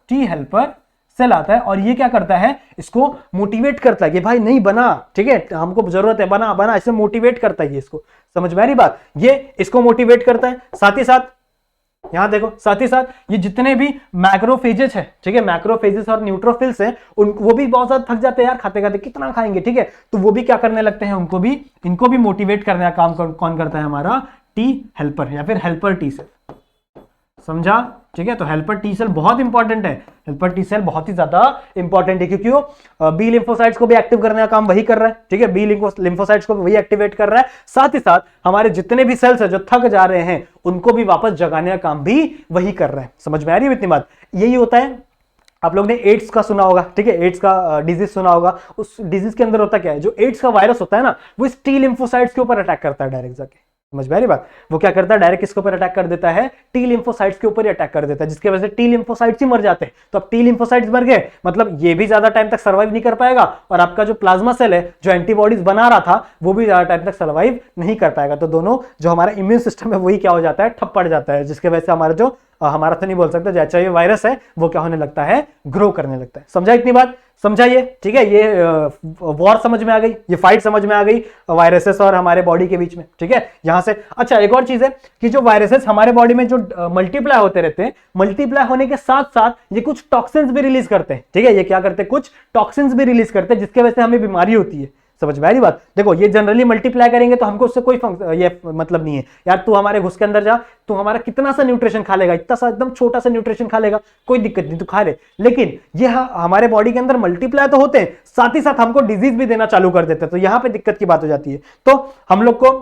टी हेल्पर सेल आता है, और ये क्या करता है, इसको मोटिवेट करता है कि भाई नहीं बना, ठीक है, हमको जरूरत है, बना, ऐसे मोटिवेट करता है ये इसको। समझ में आ रही बात, ये इसको मोटिवेट करता है। साथ ही साथ यहां देखो, साथ ही साथ ये जितने भी मैक्रोफेजेस है, ठीक है, मैक्रोफेजेस और न्यूट्रोफिल्स हैं, वो भी बहुत ज्यादा थक जाते हैं यार, खाते खाते कितना खाएंगे, ठीक है, तो वो भी क्या करने लगते हैं, इनको भी मोटिवेट करने का काम कौन करता है, हमारा टी हेल्पर या फिर हेल्पर टी सेल। समझा, ठीक है। तो हेल्पर टी सेल बहुत इंपॉर्टेंट है, हेल्पर टी सेल बहुत ही ज्यादा इंपॉर्टेंट है, क्योंकि वो बी लिम्फोसाइट्स को भी एक्टिव करने का काम वही कर रहा है, ठीक है, बी लिम्फोसाइट्स को वही एक्टिवेट कर रहा है। साथ ही साथ हमारे जितने भी सेल्स है जो थक जा रहे हैं, उनको भी वापस जगाने का काम भी वही कर रहा है। समझ में आ रही है इतनी बात। यही होता है, आप लोग ने एड्स का सुना होगा, ठीक है, एड्स का डिजीज सुना होगा। उस डिजीज के अंदर होता क्या है, जो एड्स का वायरस होता है ना, वो इस टी लिम्फोसाइट्स के ऊपर अटैक करता है डायरेक्ट जाके। समझ में आ रही बात। वो क्या करता है, डायरेक्ट किसके ऊपर अटैक कर देता है, टी लिम्फोसाइट्स के ऊपर ही अटैक कर देता है, जिसकी वजह से टी लिम्फोसाइट्स ही मर जाते हैं। तो अब टी लिम्फोसाइट्स मर गए, मतलब ये भी ज्यादा टाइम तक सर्वाइव नहीं कर पाएगा, और आपका जो प्लाज्मा सेल है जो एंटीबॉडीज बना रहा था, वो भी ज्यादा टाइम तक सर्वाइव नहीं कर पाएगा। तो दोनों जो हमारा इम्यून सिस्टम है वही क्या हो जाता है, ठप पड़ जाता है, जिसकी वजह से हमारा जो हमारा तो नहीं बोल सकते, जैसा ये वायरस है वो क्या होने लगता है, ग्रो करने लगता है। समझा इतनी बात, समझाइए, ठीक है। ये वॉर समझ में आ गई, ये फाइट समझ में आ गई वायरसेस और हमारे बॉडी के बीच में, ठीक है। यहां से अच्छा एक और चीज है कि जो वायरसेस हमारे बॉडी में जो मल्टीप्लाई होते रहते हैं, मल्टीप्लाई होने के साथ साथ ये कुछ टॉक्सिन्स भी रिलीज करते हैं, ठीक है। ये क्या करते हैं, कुछ टॉक्सिन्स भी रिलीज करते हैं, जिसकी वजह से हमें बीमारी होती है। समझ में आ रही बात। देखो ये जनरली मल्टीप्लाई करेंगे तो हमको उससे कोई ये मतलब नहीं है यार, तू हमारे घुस के अंदर जा, तू हमारा कितना सा न्यूट्रिशन खा लेगा, इतना सा एकदम छोटा सा न्यूट्रिशन खा लेगा, कोई दिक्कत नहीं, तू खा ले। लेकिन ये हमारे बॉडी के अंदर मल्टीप्लाई तो होते हैं, साथ ही साथ हमको डिजीज भी देना चालू कर देते हैं। तो यहां पर दिक्कत की बात हो जाती है। तो हम लोग को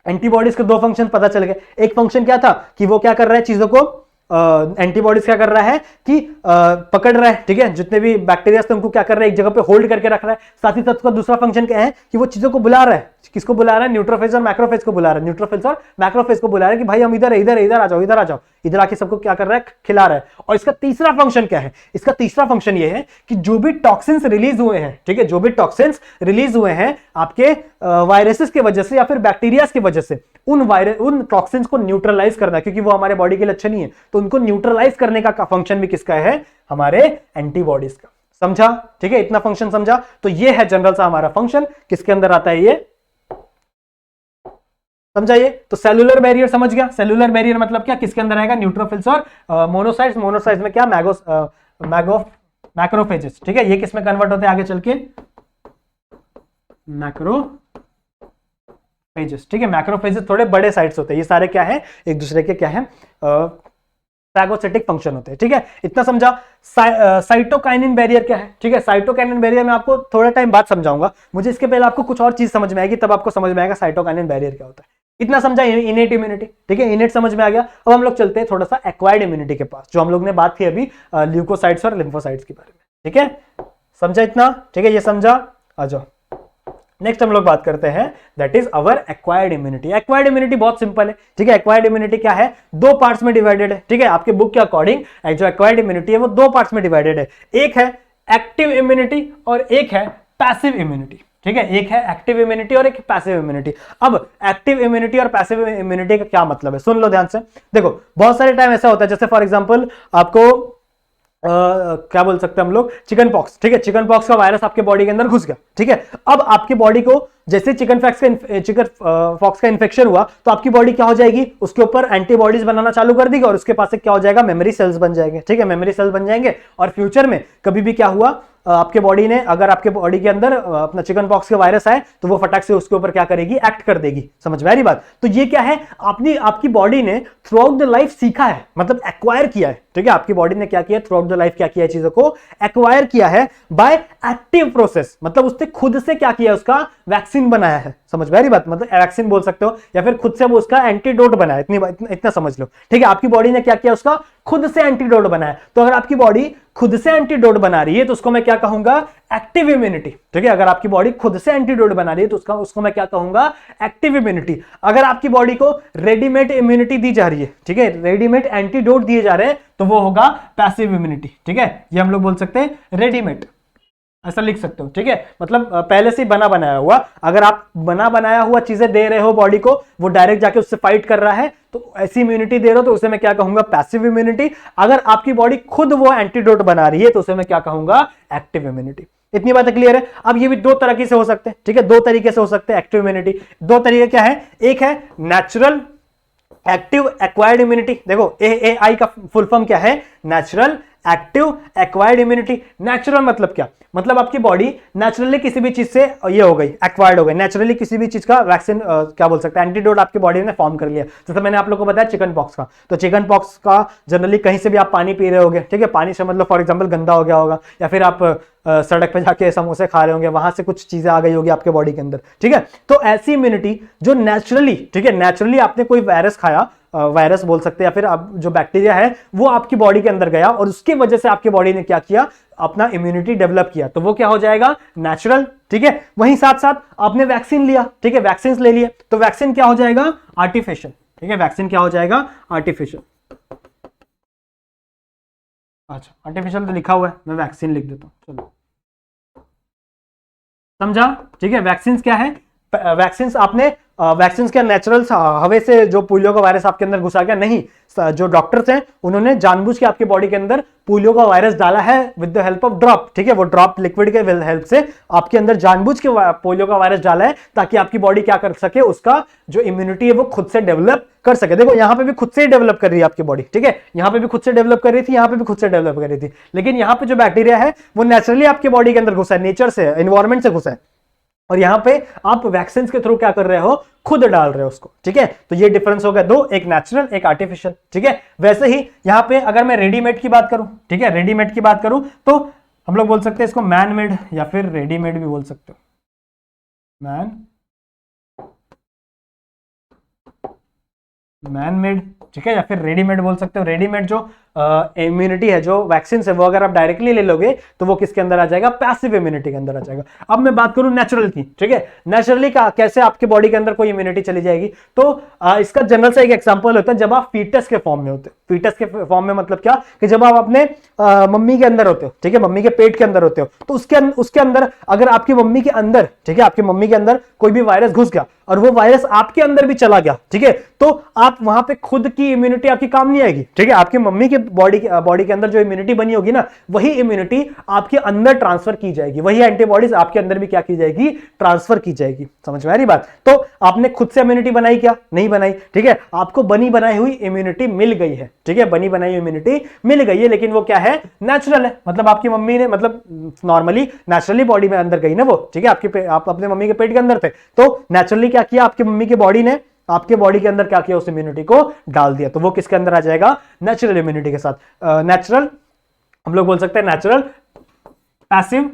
एंटीबॉडीज के दो फंक्शन पता चल गए। एक फंक्शन क्या था कि वो क्या कर रहा है, चीजों को एंटीबॉडीज क्या कर रहा है कि पकड़ रहा है, ठीक है, जितने भी बैक्टीरिया थे उनको क्या कर रहा है, एक जगह पे होल्ड करके रख रहा है। साथ ही साथ उसका दूसरा फंक्शन क्या है कि वो चीजों को बुला रहा है। किसको बुला रहा है, न्यूट्रोफेज और मैक्रोफेज को बुला रहा है, न्यूट्रोफिल्स और मैक्रोफेज को बुला रहा है कि भाई हम इधर आ जाओ, इधर आके सबको क्या कर रहा है, खिला रहा है। और इसका तीसरा फंक्शन क्या है, इसका तीसरा फंक्शन ये है कि जो भी टॉक्सिन्स रिलीज हुए हैं, ठीक है, जो भी टॉक्सिन्स रिलीज हुए हैं आपके वायरसेस की वजह से या फिर बैक्टीरिया की वजह से, उन टॉक्सिन्स को न्यूट्रलाइज करना, क्योंकि वो हमारे बॉडी के लिए अच्छा नहीं है, तो उनको न्यूट्रलाइज करने का फंक्शन भी किसका है, हमारे एंटीबॉडीज का। समझा, ठीक है, इतना फंक्शन समझा। तो ये है जनरल सा हमारा फंक्शन, किसके अंदर आता है ये, समझाइए। तो सेलुलर बैरियर समझ गया। सेलुलर बैरियर मतलब क्या, किसके अंदर आएगा, न्यूट्रोफिल्स और मोनोसाइट्स। मोनोसाइट्स में क्या, मैक्रोफेजेस, ठीक है। ये किसमें कन्वर्ट होते हैं आगे चल के, मैक्रोफेजेस, ठीक है। मैक्रोफेजेस थोड़े बड़े साइट्स होते हैं, ये सारे क्या है, एक दूसरे के क्या है, फैगोसिटिक फंक्शन होते हैं, ठीक है। इतना समझा। साइटोकाइनिन बैरियर क्या है, ठीक है। साइटोकाइनिन बैरियर मैं आपको थोड़ा टाइम बाद समझाऊंगा, मुझे इसके पहले आपको कुछ और चीज समझ में आएगी, तब आपको समझ में आएगा साइटोकाइनिन बैरियर क्या होता है। इतना समझा, इनेट इम्यूनिटी, ठीक है, इनेट समझ में आ गया। अब हम लोग चलते हैं थोड़ा सा एक्वायर्ड इम्यूनिटी के पास, जो हम लोग ने बात की अभी ल्यूकोसाइट्स और लिम्फोसाइट्स के बारे में, ठीक है। समझा इतना, ठीक है, ये समझा। आ जाओ नेक्स्ट हम लोग बात करते हैं, that is our acquired immunity. Acquired immunity बहुत सिंपल है, ठीक है। एक्वायर्ड इम्यूनिटी क्या है, दो पार्ट्स में डिवाइडेड है, ठीक है। आपके बुक के अकॉर्डिंग जो एक्वायर्ड इम्यूनिटी है वो दो पार्ट्स में डिवाइडेड है। एक है एक्टिव इम्यूनिटी और एक है पैसिव इम्यूनिटी, ठीक है। एक है एक्टिव इम्यूनिटी और एक पैसिव इम्यूनिटी। अब एक्टिव इम्यूनिटी और पैसिव इम्यूनिटी का क्या मतलब है, सुन लो ध्यान से। देखो बहुत सारे टाइम ऐसा होता है, जैसे फॉर एग्जांपल आपको क्या बोल सकते हैं हम लोग, चिकन पॉक्स, ठीक है। चिकन पॉक्स का वायरस आपके बॉडी के अंदर घुस गया, ठीक है। अब आपके बॉडी को जैसे चिकन पॉक्स का इन्फेक्शन हुआ तो आपकी बॉडी क्या हो जाएगी, उसके ऊपर एंटीबॉडीज बनाना चालू कर देगी और उसके पास से क्या हो जाएगा, मेमोरी सेल्स बन जाएंगे। ठीक है, मेमोरी सेल्स बन जाएंगे और फ्यूचर में कभी भी क्या हुआ, आपके बॉडी ने, अगर आपके बॉडी के अंदर अपना चिकन पॉक्स का वायरस आए तो वो फटाक से उसके ऊपर क्या करेगी, एक्ट कर देगी। समझ में आ रही बात? तो ये क्या है, आपकी बॉडी ने थ्रू आउट द लाइफ सीखा है, मतलब एक्वायर किया है। ठीक है, आपकी बॉडी ने क्या किया, थ्रू आउट द लाइफ क्या किया है, चीजों को एक्वायर किया है बाय एक्टिव प्रोसेस, मतलब उसने खुद से क्या किया, उसका वैक्सीन बनाया है। समझ में आ रही बात? मतलब वैक्सीन बोल सकते हो या फिर खुद से वो उसका एंटीडोट बनाया, इतना समझ लो। ठीक है, आपकी बॉडी ने क्या किया, उसका खुद से एंटीडोट बनाया। तो अगर आपकी बॉडी खुद से एंटीडोट बना रही है तो उसको मैं क्या कहूंगा, एक्टिव इम्यूनिटी। ठीक है, अगर आपकी बॉडी खुद से एंटीडोट बना रही है तो उसको मैं क्या कहूंगा, एक्टिव इम्यूनिटी। अगर आपकी बॉडी को रेडीमेड इम्यूनिटी दी जा रही है, ठीक है, रेडीमेड एंटीडोट दिए जा रहे हैं, तो वो होगा पैसिव इम्यूनिटी। ठीक है, ये हम लोग बोल सकते हैं रेडीमेड, ऐसा लिख सकते हो। ठीक है, मतलब पहले से बना बनाया हुआ। अगर आप बना बनाया हुआ चीजें दे रहे हो बॉडी को, वो डायरेक्ट जाके उससे फाइट कर रहा है, तो ऐसी इम्यूनिटी दे रहे हो तो उसे मैं क्या कहूंगा, पैसिव इम्यूनिटी। अगर आपकी बॉडी खुद वो एंटीडोट बना रही है तो उसे मैं क्या कहूंगा, एक्टिव इम्यूनिटी। इतनी बातें क्लियर है? अब ये भी दो तरीके से हो सकते हैं। ठीक है, दो तरीके से हो सकते हैं एक्टिव इम्यूनिटी। दो तरीके क्या है, एक है नेचुरल एक्टिव एक्वायर्ड इम्यूनिटी। देखो AAI का फुल फॉर्म क्या है, natural active acquired immunity. Natural मतलब क्या, मतलब आपकी बॉडी नेचुरली किसी भी चीज से ये हो गई, एक्वायर्ड हो गई, नेचुरली किसी भी चीज का वैक्सीन क्या बोल सकते हैं, एंटीडोट आपकी बॉडी ने फॉर्म कर लिया। जैसे मैंने आप लोगों को बताया चिकन पॉक्स का, तो चिकन पॉक्स का जनरली कहीं से भी आप पानी पी रहे होगे, ठीक है, पानी से मतलब फॉर एग्जांपल गंदा हो गया होगा, या फिर आप सड़क पे जाके समोसे खा रहे होंगे, वहां से कुछ चीजें आ गई होगी आपके बॉडी के अंदर। ठीक है, तो ऐसी इम्यूनिटी जो नेचुरली, ठीक है, नेचुरली आपने कोई वायरस खाया, वायरस बोल सकते हैं, या फिर आप जो बैक्टीरिया है वो आपकी बॉडी के अंदर गया और उसकी वजह से आपकी बॉडी ने क्या किया, अपना इम्यूनिटी डेवलप किया, तो वो क्या हो जाएगा, नेचुरल। ठीक है, वहीं साथ साथ आपने वैक्सीन लिया, ठीक है, वैक्सीन ले लिए, तो वैक्सीन क्या हो जाएगा, आर्टिफिशियल। ठीक है, वैक्सीन क्या हो जाएगा, आर्टिफिशियल। अच्छा, आर्टिफिशियल तो लिखा हुआ है, मैं वैक्सीन लिख देता हूं, चलो समझा? ठीक है, वैक्सीन क्या है, वैक्सीन आपने वैक्सीन क्या नेचुरल हवा से जो पोलियो का वायरस आपके अंदर घुसा गया, नहीं, जो डॉक्टर्स हैं उन्होंने जानबूझ के आपकी बॉडी के अंदर पोलियो का वायरस डाला है with the help of drop. ठीक है, वो ड्रॉप लिक्विड के हेल्प से आपके अंदर जानबूझ के पोलियो का वायरस डाला है ताकि आपकी बॉडी क्या कर सके, उसका जो इम्यूनिटी है वो खुद से डेवलप कर सके। देखो यहां पे भी खुद से ही डेवलप कर रही है आपकी बॉडी। ठीक है, यहां पे भी खुद से डेवलप कर रही थी, यहां पे भी खुद से डेवलप कर रही थी, लेकिन यहां पे जो बैक्टीरिया है वो नेचुरली आपकी बॉडी के अंदर घुसा है, नेचर से, एनवायरमेंट से घुसा है, और यहां पे आप वैक्सीन के थ्रू क्या कर रहे हो, खुद डाल रहे हो उसको। ठीक है, तो ये डिफरेंस हो गया दो, एक नेचुरल एक आर्टिफिशियल। ठीक है, वैसे ही यहां पे अगर मैं रेडीमेड की बात करूं, ठीक है, रेडीमेड की बात करूं तो हम लोग बोल सकते हैं इसको मैन मेड या फिर रेडीमेड भी बोल सकते हो, मैन मेड। ठीक है, या फिर रेडीमेड बोल सकते हो। रेडीमेड जो इम्यूनिटी है, जो वैक्सीन है, वो अगर आप डायरेक्टली ले लोगे तो वो किसके अंदर आ जाएगा, पैसिव इम्यूनिटी के अंदर आ जाएगा। अब मैं बात करूं नेचुरल की। ठीक है, नेचुरली का कैसे आपके बॉडी के अंदर कोई इम्यूनिटी चली जाएगी, तो इसका जनरल सा एक एग्जांपल होता है, जब आप फीटस के फॉर्म में होते हो। फीटस के फॉर्म में मतलब क्या, कि जब आप अपने मम्मी के अंदर होते हो, ठीक है, मम्मी के पेट के अंदर होते हो, तो उसके अंदर अगर आपकी मम्मी के अंदर, ठीक है, आपकी मम्मी के अंदर कोई भी वायरस घुस गया और वो वायरस आपके अंदर भी चला गया, ठीक है, तो आप वहां पे खुद की इम्यूनिटी आपकी काम नहीं आएगी। ठीक है, आपकी मम्मी की बॉडी के अंदर जो इम्यूनिटी बनी होगी ना, वही इम्यूनिटी आपके अंदर ट्रांसफर की जाएगी, वही एंटीबॉडीज आपके अंदर भी क्या की जाएगी, ट्रांसफर की जाएगी। समझ में आ रही बात? तो आपने खुद से इम्यूनिटी बनाई क्या, नहीं बनाई। ठीक है, आपको बनी बनाई हुई इम्यूनिटी मिल गई है। ठीक है, बनी बनाई इम्यूनिटी मिल गई है, लेकिन वो क्या है, नेचुरल है। मतलब आपकी मम्मी ने, मतलब नॉर्मली नेचुरली बॉडी में अंदर गई ना वो। ठीक है, आप अपने मम्मी के पेट के अंदर थे, तो नेचुरली क्या किया, आपकी मम्मी की बॉडी ने आपके बॉडी के अंदर क्या किया, उस इम्यूनिटी को डाल दिया, तो वो किसके अंदर आ जाएगा, नेचुरल इम्यूनिटी के साथ। नेचुरल हम लोग बोल सकते हैं नेचुरल पैसिव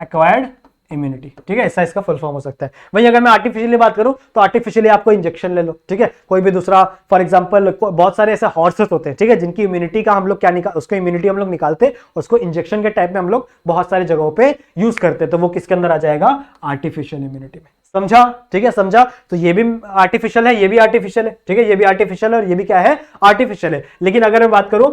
एक्वायर्ड इम्यूनिटी। ठीक है, ऐसा इसका फुल फॉर्म हो सकता है। वहीं अगर मैं आर्टिफिशियली बात करूं तो आर्टिफिशियली आपको इंजेक्शन ले लो। ठीक है, कोई भी दूसरा, फॉर एग्जांपल बहुत सारे ऐसे हॉर्सेस होते हैं, ठीक है, जिनकी इम्यूनिटी का हम लोग क्या उसको इम्यूनिटी हम लोग निकालते, उसको इंजेक्शन के टाइप में हम लोग बहुत सारी जगहों पे यूज करते हैं, तो वो किसके अंदर आ जाएगा, आर्टिफिशियल इम्यूनिटी में। समझा? ठीक है, समझा? तो ये भी आर्टिफिशियल है, ये भी आर्टिफिशियल है। ठीक है, ये भी आर्टिफिशियल है और ये भी क्या है, आर्टिफिशियल है। लेकिन अगर मैं बात करूं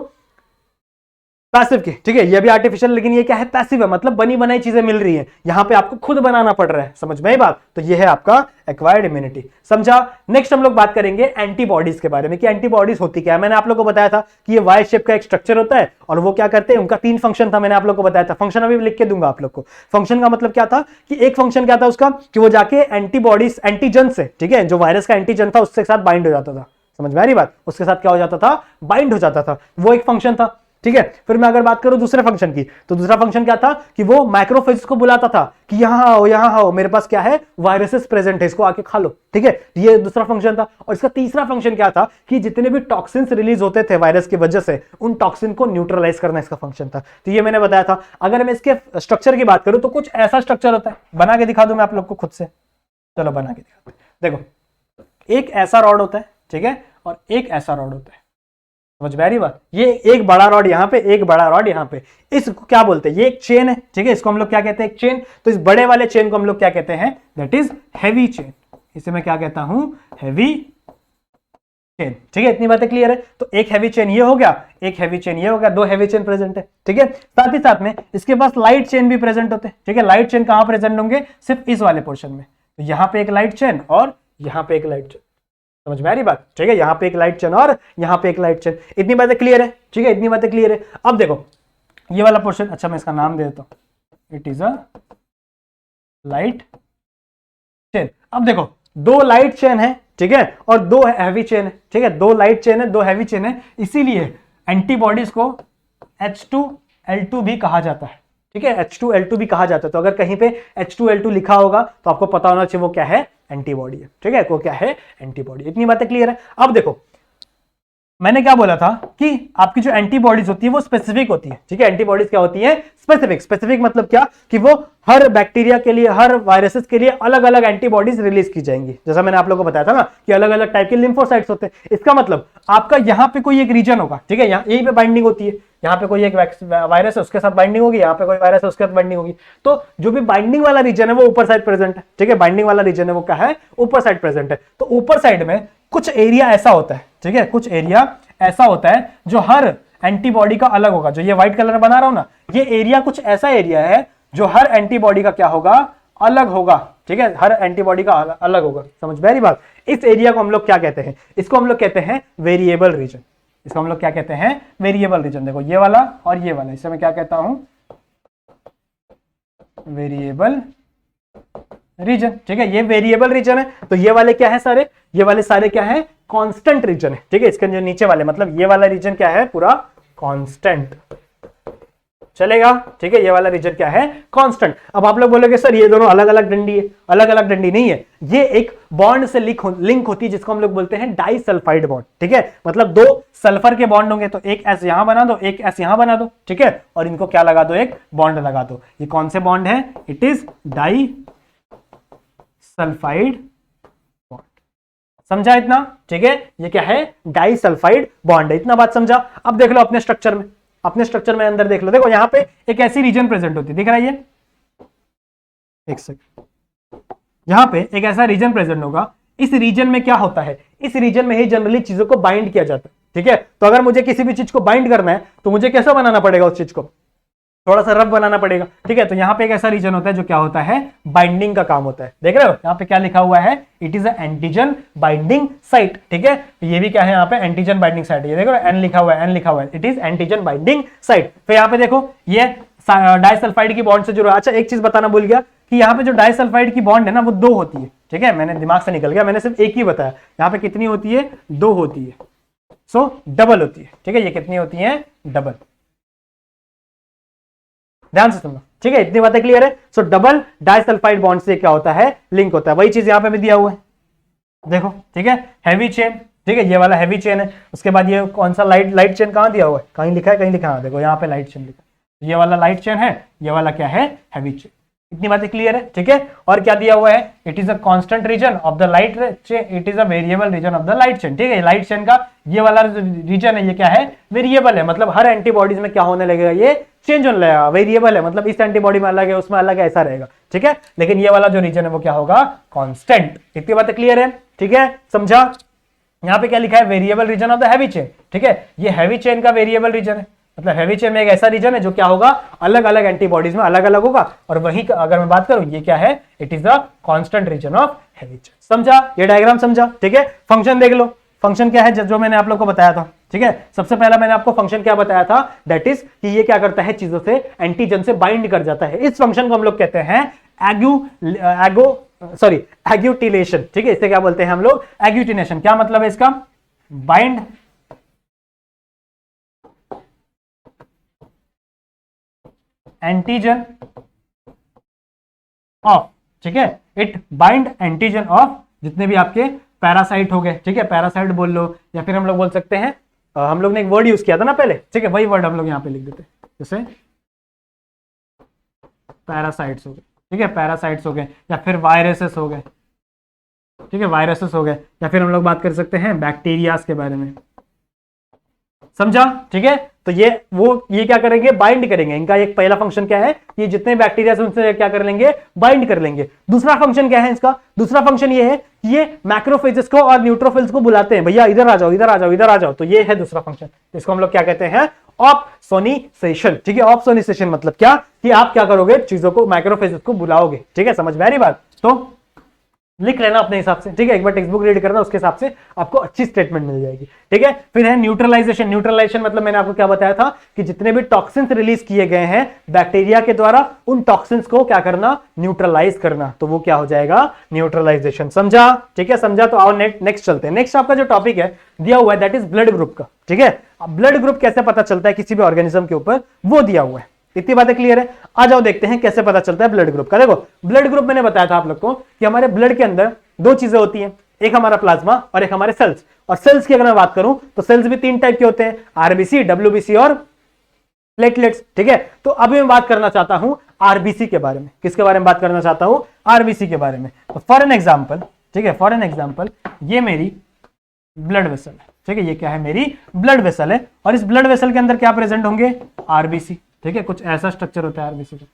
पैसिव की, ठीक है, ये भी आर्टिफिशियल, लेकिन ये क्या है, पैसिव है, मतलब बनी बनाई चीजें मिल रही है, यहां पे आपको खुद बनाना पड़ रहा है, समझ में आई बात। तो ये है आपका एक्वायर्ड इम्यूनिटी, समझा। नेक्स्ट हम लोग बात करेंगे एंटीबॉडीज के बारे में कि एंटीबॉडीज होती क्या है। मैंने आप लोग को बताया था कि ये वाई शेप का एक स्ट्रक्चर होता है और वो क्या करते हैं, उनका 3 फंक्शन था, मैंने आप लोग को बताया था। फंक्शन अभी लिख के दूंगा आप लोग को। फंक्शन का मतलब क्या था कि एक फंक्शन क्या था उसका, कि वो जाके एंटीबॉडीज, एंटीजन से, ठीक है, जो वायरस का एंटीजन था उसके साथ बाइंड हो जाता था, समझ में आ रही बात, उसके साथ क्या हो जाता था, बाइंड हो जाता था, वो एक फंक्शन था, ठीक है। फिर मैं अगर बात करूं दूसरे फंक्शन की, तो दूसरा फंक्शन क्या था कि वो मैक्रोफेज को बुलाता था कि यहां आओ, मेरे पास क्या है, वायरसेस प्रेजेंट है, इसको आके खा लो, ठीक है, ये दूसरा फंक्शन था। और इसका तीसरा फंक्शन क्या था कि जितने भी टॉक्सिन्स रिलीज होते थे वायरस की वजह से, उन टॉक्सिन को न्यूट्रलाइज करना इसका फंक्शन था। तो ये मैंने बताया था। अगर मैं इसके स्ट्रक्चर की बात करूं तो कुछ ऐसा स्ट्रक्चर होता है, बना के दिखा दूं मैं आप लोग को खुद से, चलो बना के दिखा। देखो, एक ऐसा रॉड होता है, ठीक है, और एक ऐसा रॉड होता है, समझ में आ रही बात। ये एक बड़ा रॉड यहां पे, एक बड़ा रॉड यहां पे, इसको क्या बोलते हैं, ये एक चेन है, ठीक है, इसको हम लोग क्या कहते हैं, एक चेन। तो इस बड़े वाले चेन को हम लोग क्या कहते हैं, दैट इज हैवी चेन। इसे मैं क्या कहता हूं, हैवी चेन, ठीक है। इतनी बातें क्लियर है। तो एक हैवी चेन ये हो गया, एक हैवी चेन ये हो गया, 2 हैवी चेन प्रेजेंट है, ठीक है। साथ ही साथ में इसके पास लाइट चेन भी प्रेजेंट होते हैं, ठीक है। लाइट चेन कहां प्रेजेंट होंगे, सिर्फ इस वाले पोर्शन में। तो यहां पे एक लाइट चेन और यहां पे एक लाइट चेन, समझ में आ रही बात, ठीक है। यहां पे एक लाइट चेन और यहां पे एक लाइट चेन। इतनी बातें क्लियर है, ठीक है, इतनी बातें क्लियर है। अब देखो ये वाला पोर्शन, अच्छा मैं इसका नाम दे देता हूं, it is a light chain. अब देखो 2 लाइट चेन है, ठीक है, और 2 हैवी चेन है, ठीक है, 2 लाइट चेन है, 2 हैवी चेन है, इसीलिए एंटीबॉडीज को H2L2 भी कहा जाता है, ठीक है, H2L2 भी कहा जाता है। तो अगर कहीं पे H2L2 लिखा होगा तो आपको पता होना चाहिए वो क्या है, एंटीबॉडी है, ठीक है, वो क्या है, एंटीबॉडी। इतनी बातें क्लियर है। अब देखो मैंने क्या बोला था कि आपकी जो एंटीबॉडीज होती है वो स्पेसिफिक होती है, ठीक है। एंटीबॉडीज क्या होती है, स्पेसिफिक। स्पेसिफिक मतलब क्या कि वो हर बैक्टीरिया के लिए, हर वायरसेस के लिए अलग अलग एंटीबॉडीज रिलीज की जाएंगी। जैसा मैंने आप लोगों को बताया था ना कि अलग अलग टाइप के लिम्फोसाइट्स होते हैं। इसका मतलब आपका यहाँ पे कोई एक रीजन होगा, ठीक है, यहीं पे बाइंडिंग होती है, यहाँ पे कोई एक वायरस है उसके साथ बाइंडिंग होगी, यहाँ पे कोई वायरस है उसके साथ बाइंडिंग होगी। तो जो भी बाइंडिंग वाला रीजन है वो ऊपर साइड प्रेजेंट है, ठीक है, बाइंडिंग वाला रीजन है वो क्या है, ऊपर साइड प्रेजेंट है। तो ऊपर साइड में कुछ एरिया ऐसा होता है, ठीक है, कुछ एरिया ऐसा होता है जो हर एंटीबॉडी का अलग होगा। जो ये व्हाइट कलर बना रहा हूं ना, ये एरिया कुछ ऐसा एरिया है जो हर एंटीबॉडी का क्या होगा, अलग होगा, ठीक है, हर एंटीबॉडी का अलग होगा, समझ में आ रही बात। इस एरिया को हम लोग क्या कहते हैं, इसको हम लोग कहते हैं वेरिएबल रीजन। इसको हम लोग क्या कहते हैं, वेरिएबल रीजन। देखो ये वाला और ये वाला, इसे मैं क्या कहता हूं, वेरिएबल रीजन, ठीक है, ये वेरिएबल रीजन है। तो ये वाले क्या है सारे, ये वाले सारे क्या है, कांस्टेंट रीजन है, ठीक है। इसके जो नीचे वाले मतलब ये वाला रीजन क्या है, पूरा कांस्टेंट चलेगा, ठीक है। ये वाला रीजन क्या है, कांस्टेंट। अब आप लोग बोलोगे सर ये दोनों अलग अलग डंडी है, अलग अलग डंडी नहीं है, ये एक बॉन्ड से लिंक होती है जिसको हम लोग बोलते हैं डाइसल्फाइड बॉन्ड, ठीक है। मतलब 2 सल्फर के बॉन्ड होंगे तो एक एस यहां बना दो, एक एस यहां बना दो, ठीक है, और इनको क्या लगा दो, एक बॉन्ड लगा दो। ये कौन से बॉन्ड है, इट इज डाइसल्फाइड बॉन्ड, समझा इतना, ठीक है। ये क्या है, डाइसल्फाइड बॉन्ड है, इतना बात समझा। अब देख लो अपने स्ट्रक्चर में, अपने स्ट्रक्चर में अंदर देख लो। देखो यहां पे एक ऐसी रीजन प्रेजेंट होती है, दिख रहा है ये, एक सेकंड, यहां पे एक ऐसा रीजन प्रेजेंट होगा। इस रीजन में क्या होता है, इस रीजन में ही जनरली चीजों को बाइंड किया जाता है, ठीक है। तो अगर मुझे किसी भी चीज को बाइंड करना है तो मुझे कैसा बनाना पड़ेगा, उस चीज को थोड़ा सा रफ बनाना पड़ेगा, ठीक है। तो यहां पे एक ऐसा रीजन होता है जो क्या होता है, बाइंडिंग का काम होता है। देख रहे हो यहां पे क्या लिखा हुआ है, it is antigen binding site, ठीक है। ये भी क्या है, यहाँ पे एंटीजन बाइंडिंग साइट, ये देखो एन लिखा हुआ है, एन लिखा हुआ है, it is antigen binding site. फिर यहाँ पे देखो ये डाइसल्फाइड की बॉन्ड से जुड़ा। अच्छा एक चीज बताना भूल गया कि यहाँ पे जो डाइसल्फाइड की बॉन्ड है ना वो 2 होती है, ठीक है, मैंने दिमाग से निकल गया, मैंने सिर्फ एक ही बताया। यहाँ पे कितनी होती है, 2 होती है, सो डबल होती है, ठीक है। ये कितनी होती है, डबल, ध्यान से सुनना, ठीक है, इतनी बातें क्लियर है। सो डबल डाइसल्फाइड बॉन्ड से क्या होता है, लिंक होता है। वही चीज यहां पे भी दिया हुआ है, देखो, ठीक है, हैवी चेन, ठीक है, ये वाला हैवी चेन है। उसके बाद ये कौन सा लाइट चेन कहां दिया हुआ है, कहीं लिखा है, कहीं लिखा है, देखो यहाँ पे लाइट चेन लिखा है, ये वाला लाइट चेन है, ये वाला क्या है, हैवी चेन। इतनी बातें क्लियर है, ठीक है। और क्या दिया हुआ है, it is a constant region of the light chain, it is a variable region of the light chain, ठीक है। लाइट चेन का ये वाला रीजन है, ये क्या है, वेरिएबल है, मतलब हर एंटीबॉडीज में क्या होने लगेगा, ये चेंज होने लगेगा। वेरिएबल है मतलब इस एंटीबॉडी में अलग है, उसमें अलग है, ऐसा रहेगा, ठीक है। लेकिन ये वाला जो रीजन है वो क्या होगा, कांस्टेंट। इतनी बातें क्लियर है, ठीक है, समझा। यहाँ पे क्या लिखा है, variable region of the heavy chain, ठीक है। ये हैवी चेन का वेरिएबल रीजन है, मतलब हैवी चेन में एक ऐसा रीजन है जो क्या होगा, अलग अलग एंटीबॉडीज में अलग अलग होगा, और वही अगर मैं बात करूं ये क्या है, it is the constant region of heavy chain. समझा, ये डायग्राम समझा, ठीक है। फंक्शन देख लो, फंक्शन क्या है जो मैंने आप लोग को बताया था, ठीक है। सबसे पहला मैंने आपको फंक्शन क्या बताया था, दैट इज कि ये क्या करता है, चीजों से एंटीजन से बाइंड कर जाता है। इस फंक्शन को हम लोग कहते हैं एग्यूटिलेशन, ठीक है। इसे क्या बोलते हैं हम लोग, एग्यूटिनेशन। क्या मतलब है इसका, बाइंड एंटीजन ऑफ, ठीक है, इट बाइंड एंटीजन ऑफ जितने भी आपके पैरासाइट हो गए, ठीक है, पैरासाइट बोल लो, या फिर हम लोग बोल सकते हैं हम लोग ने एक वर्ड यूज किया था ना पहले, ठीक है, वही वर्ड हम लोग यहां पे लिख देते हैं, जैसे पैरासाइट्स हो गए, ठीक है, पैरासाइट्स हो गए, या फिर वायरसेस हो गए, ठीक है, वायरसेस हो गए, या फिर हम लोग बात कर सकते हैं बैक्टीरियाज के बारे में। समझा, ठीक है। तो ये क्या करेंगे, बाइंड करेंगे। इनका एक पहला फंक्शन क्या है, ये जितने बैक्टीरिया उनसे क्या कर लेंगे, बाइंड कर लेंगे। दूसरा फंक्शन क्या है इसका, दूसरा फंक्शन ये है कि ये मैक्रोफेजेस को और न्यूट्रोफिल्स को बुलाते हैं, भैया इधर आ जाओ, इधर आ जाओ, इधर आ जाओ। तो ये है दूसरा फंक्शन, इसको हम लोग क्या कहते हैं, ऑप्सोनिसेशन, ठीक है। ऑप्सोनिसेशन मतलब क्या, कि आप क्या करोगे, चीजों को, मैक्रोफेजेस को बुलाओगे, ठीक है। समझ में आ रही बात, तो लिख लेना अपने हिसाब से, ठीक है। एक बार टेक्स्ट बुक रीड करना, उसके हिसाब से आपको अच्छी स्टेटमेंट मिल जाएगी, ठीक है। फिर है न्यूट्रलाइजेशन। न्यूट्रलाइजेशन मतलब मैंने आपको क्या बताया था कि जितने भी टॉक्सिन्स रिलीज किए गए हैं बैक्टीरिया के द्वारा, उन टॉक्सिन्स को क्या करना, न्यूट्रलाइज करना, तो वो क्या हो जाएगा, न्यूट्रलाइजेशन। समझा, ठीक है, समझा। तो आओ नेक्स्ट चलते हैं। नेक्स्ट आपका जो टॉपिक है दिया हुआ है दैट इज ब्लड ग्रुप का, ठीक है। अब ब्लड ग्रुप कैसे पता चलता है किसी भी ऑर्गेनिज्म के ऊपर, वो दिया हुआ है। इतनी बातें क्लियर है। आ जाओ देखते हैं कैसे पता चलता है ब्लड ग्रुप का। देखो, ब्लड ग्रुप मैंने बताया था आप लोग को कि हमारे ब्लड के अंदर दो चीजें होती हैं, एक हमारा प्लाज्मा और एक हमारे सेल्स। और सेल्स की अगर मैं बात करूं तो सेल्स भी तीन टाइप के होते हैं, आरबीसी, डब्ल्यूबीसी और प्लेटलेट्स, ठीक है। तो अभी मैं बात करना चाहता हूं आरबीसी के बारे में। किसके बारे में बात करना चाहता हूं, आरबीसी के बारे में। तो फॉर एन एग्जाम्पल, ठीक है, फॉर एन एग्जाम्पल ये मेरी ब्लड वेसल है, ठीक है, ये क्या है, मेरी ब्लड वेसल है। और इस ब्लड वेसल के अंदर क्या प्रेजेंट होंगे, आरबीसी, ठीक है, कुछ ऐसा स्ट्रक्चर होता है आरबीसी का,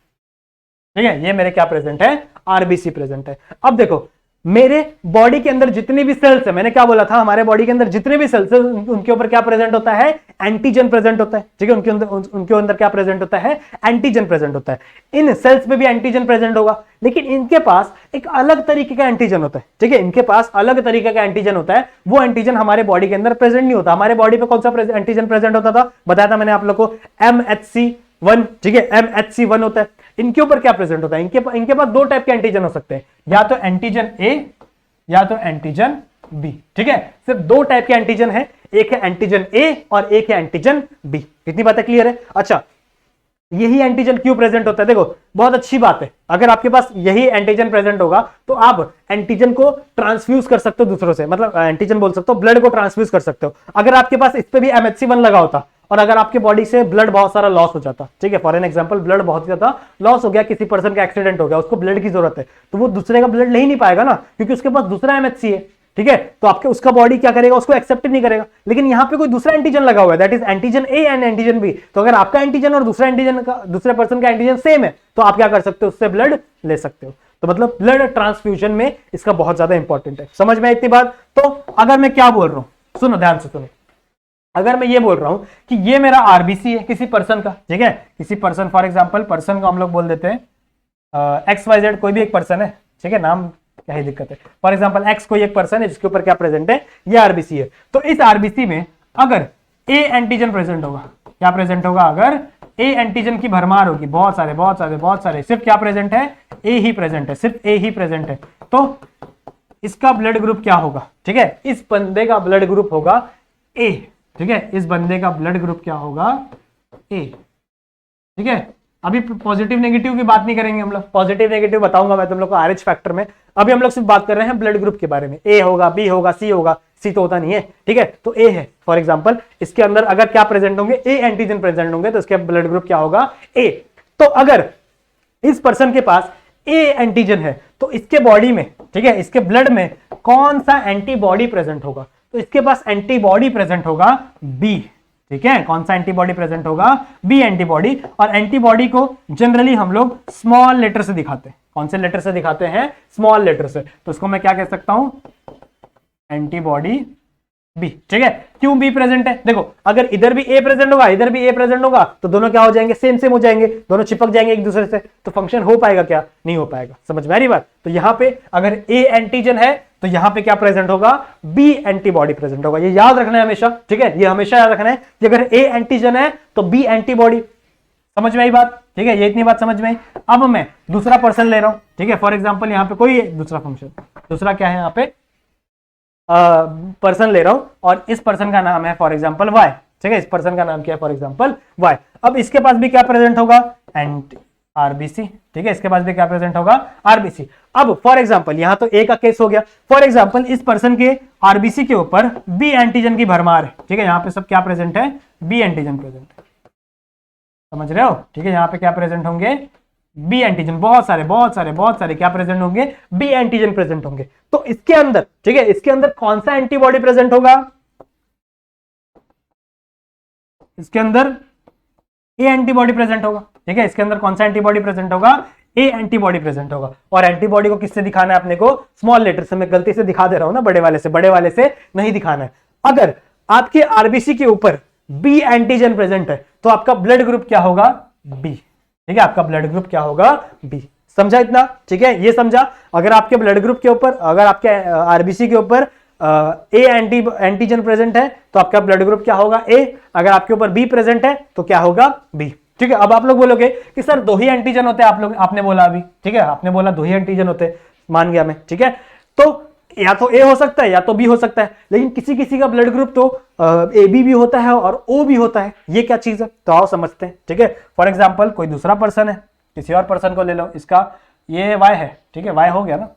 ठीक है। ये मेरे क्या प्रेजेंट है, आरबीसी प्रेजेंट है। अब देखो, मेरे बॉडी के अंदर जितनी भी सेल्स है, मैंने क्या बोला था, हमारे बॉडी के अंदर जितने भी सेल्स है उनके ऊपर क्या प्रेजेंट होता है, एंटीजन प्रेजेंट होता है, ठीक है। उनके अंदर क्या प्रेजेंट होता है, एंटीजन प्रेजेंट होता है। इन सेल्स में भी एंटीजन प्रेजेंट होगा, लेकिन इनके पास एक अलग तरीके का एंटीजन होता है, ठीक है। इनके पास अलग तरीके का एंटीजन होता है, वो एंटीजन हमारे बॉडी के अंदर प्रेजेंट नहीं होता। हमारे बॉडी पे कौन सा एंटीजन प्रेजेंट होता था, बताया था मैंने आप लोग को, MHC1, ठीक है, MHC1 होता है। इनके ऊपर क्या प्रेजेंट होता है, इनके पास दो टाइप के एंटीजन हो सकते हैं, या तो एंटीजन ए या तो एंटीजन बी, ठीक है। सिर्फ दो टाइप के एंटीजन है, एक है एंटीजन ए और एक है एंटीजन बी। इतनी बातें क्लियर है। अच्छा, यही एंटीजन क्यों प्रेजेंट होता है, देखो बहुत अच्छी बात है, अगर आपके पास यही एंटीजन प्रेजेंट होगा तो आप एंटीजन को ट्रांसफ्यूज कर सकते हो दूसरों से, मतलब एंटीजन बोल सकते हो, ब्लड को ट्रांसफ्यूज कर सकते हो। अगर आपके पास इस पे भी MHC1 लगा होता और अगर आपके बॉडी से ब्लड बहुत सारा लॉस हो जाता, ठीक है, फॉर एन एग्जांपल ब्लड बहुत ज्यादा लॉस हो गया, किसी पर्सन का एक्सीडेंट हो गया, उसको ब्लड की जरूरत है, तो वो दूसरे का ब्लड ले ही नहीं पाएगा ना, क्योंकि उसके पास दूसरा MHC है, ठीक है। तो आपके उसका बॉडी क्या करेगा, उसको एक्सेप्ट नहीं करेगा। लेकिन यहां पे कोई दूसरा एंटीजन लगा हुआ है, that is antigen A and antigen B. तो अगर आपका एंटीजन और दूसरा एंटीजन का, दूसरे पर्सन का एंटीजन सेम है, तो आप क्या कर सकते हो, उससे ब्लड ले सकते हो। तो मतलब ब्लड ट्रांसफ्यूजन में इसका बहुत ज्यादा इंपॉर्टेंट है। समझ में इतनी बात। तो अगर मैं क्या बोल रहा हूं, सुनो ध्यान से सुनो, अगर मैं ये बोल रहा हूं कि ये मेरा आरबीसी है किसी पर्सन का, ठीक है, किसी पर्सन, फॉर एग्जांपल पर्सन को हम लोग बोल देते हैं XYZ, कोई भी एक पर्सन है, ठीक है, नाम क्या ही दिक्कत है, फॉर एग्जांपल X कोई एक पर्सन है जिसके ऊपर क्या प्रेजेंट है, ये आरबीसी है। तो इस आरबीसी में अगर ए एंटीजन प्रेजेंट होगा, क्या प्रेजेंट होगा, अगर ए एंटीजन की भरमार होगी, बहुत सारे, सिर्फ क्या प्रेजेंट है, ए ही प्रेजेंट है, सिर्फ ए ही प्रेजेंट है, तो इसका ब्लड ग्रुप क्या होगा, ठीक है, इस बंदे का ब्लड ग्रुप होगा ए, ठीक है, इस बंदे का ब्लड ग्रुप क्या होगा, ए, ठीक है। अभी पॉजिटिव नेगेटिव की बात नहीं करेंगे हम लोग, पॉजिटिव नेगेटिव बताऊंगा मैं तुम लोग को RH फैक्टर में। अभी हम लोग सिर्फ बात कर रहे हैं ब्लड ग्रुप के बारे में, ए होगा, बी होगा, सी होगा, सी तो होता नहीं है, ठीक है। तो ए है फॉर एग्जांपल, इसके अंदर अगर क्या प्रेजेंट होंगे, ए एंटीजन प्रेजेंट होंगे, तो इसके ब्लड ग्रुप क्या होगा, ए। तो अगर इस पर्सन के पास ए एंटीजन है तो इसके बॉडी में, ठीक है, इसके ब्लड में कौन सा एंटीबॉडी प्रेजेंट होगा, तो इसके पास एंटीबॉडी प्रेजेंट होगा बी, ठीक है। कौन सा एंटीबॉडी प्रेजेंट होगा, बी एंटीबॉडी। और एंटीबॉडी को जनरली हम लोग स्मॉल लेटर से दिखाते हैं, कौन से लेटर से दिखाते हैं, स्मॉल लेटर से। तो इसको मैं क्या कह सकता हूं, एंटीबॉडी बी, ठीक है। क्यों बी प्रेजेंट है? देखो अगर इधर भी ए प्रेजेंट होगा, इधर भी ए प्रेजेंट होगा, तो दोनों क्या हो जाएंगे? सेम सेम हो जाएंगे, दोनों चिपक जाएंगे एक दूसरे से, तो फंक्शन हो पाएगा क्या? नहीं हो पाएगा। समझ में आ रही बात? तो यहां पे अगर ए एंटीजन है तो यहां पे क्या प्रेजेंट होगा? बी एंटीबॉडी प्रेजेंट होगा। ये याद रखना है हमेशा, ठीक है, ये हमेशा याद रखना है कि अगर ए एंटीजन है तो बी एंटीबॉडी। समझ में आई बात? ठीक है, ये इतनी बात समझ में आई। अब मैं दूसरा पर्सन ले रहा हूं, ठीक है, फॉर एग्जाम्पल यहां पे कोई दूसरा फंक्शन, दूसरा क्या है यहां पे पर्सन ले रहा हूं, और इस पर्सन का नाम है फॉर एग्जाम्पल वाई, ठीक है, इस पर्सन का नाम क्या है? For example Y. अब इसके पास भी क्या प्रेजेंट होगा? एंटी आरबीसी, ठीक है, इसके पास भी क्या प्रेजेंट होगा? आरबीसी। अब फॉर एग्जाम्पल यहां तो ए का केस हो गया, फॉर एग्जाम्पल इस पर्सन के आरबीसी के ऊपर बी एंटीजन की भरमार है, ठीक है, यहां पे सब क्या प्रेजेंट है? बी एंटीजन प्रेजेंट है। समझ रहे हो? ठीक है, यहां पे क्या प्रेजेंट होंगे? बी एंटीजन, बहुत सारे क्या प्रेजेंट होंगे? बी एंटीजन प्रेजेंट होंगे। तो इसके अंदर, ठीक है, इसके अंदर कौन सा एंटीबॉडी प्रेजेंट होगा? इसके अंदर ए एंटीबॉडी प्रेजेंट होगा, ठीक है, इसके अंदर कौन सा एंटीबॉडी प्रेजेंट होगा? ए एंटीबॉडी प्रेजेंट होगा। और एंटीबॉडी को किससे दिखाना है अपने को? स्मॉल लेटर से। मैं गलती से दिखा दे रहा हूं ना, बड़े वाले से नहीं दिखाना है। अगर आपके आरबीसी के ऊपर बी एंटीजन प्रेजेंट है तो आपका ब्लड ग्रुप क्या होगा? बी, ठीक है, आपका ब्लड ग्रुप क्या होगा? बी। समझा इतना? ठीक है, ये समझा। अगर आपके ब्लड ग्रुप के ऊपर, अगर आपके आरबीसी के ऊपर ए एंटीजन प्रेजेंट है तो आपका ब्लड ग्रुप क्या होगा? ए। अगर आपके ऊपर बी प्रेजेंट है तो क्या होगा? बी। ठीक है, अब आप लोग बोलोगे कि सर दो ही एंटीजन होते हैं, आप लोग आपने बोला अभी, ठीक है, आपने बोला दो ही एंटीजन होते हैं, मान गया मैं, ठीक है, तो या तो ए हो सकता है या तो बी हो सकता है, लेकिन किसी किसी का ब्लड ग्रुप तो ए बी भी होता है और ओ भी होता है। ये क्या चीज है? तो आओ समझते हैं, ठीक है। फॉर एग्जाम्पल कोई दूसरा पर्सन है, किसी और पर्सन को ले लो, इसका ये वाई है, ठीक है, वाई हो गया ना,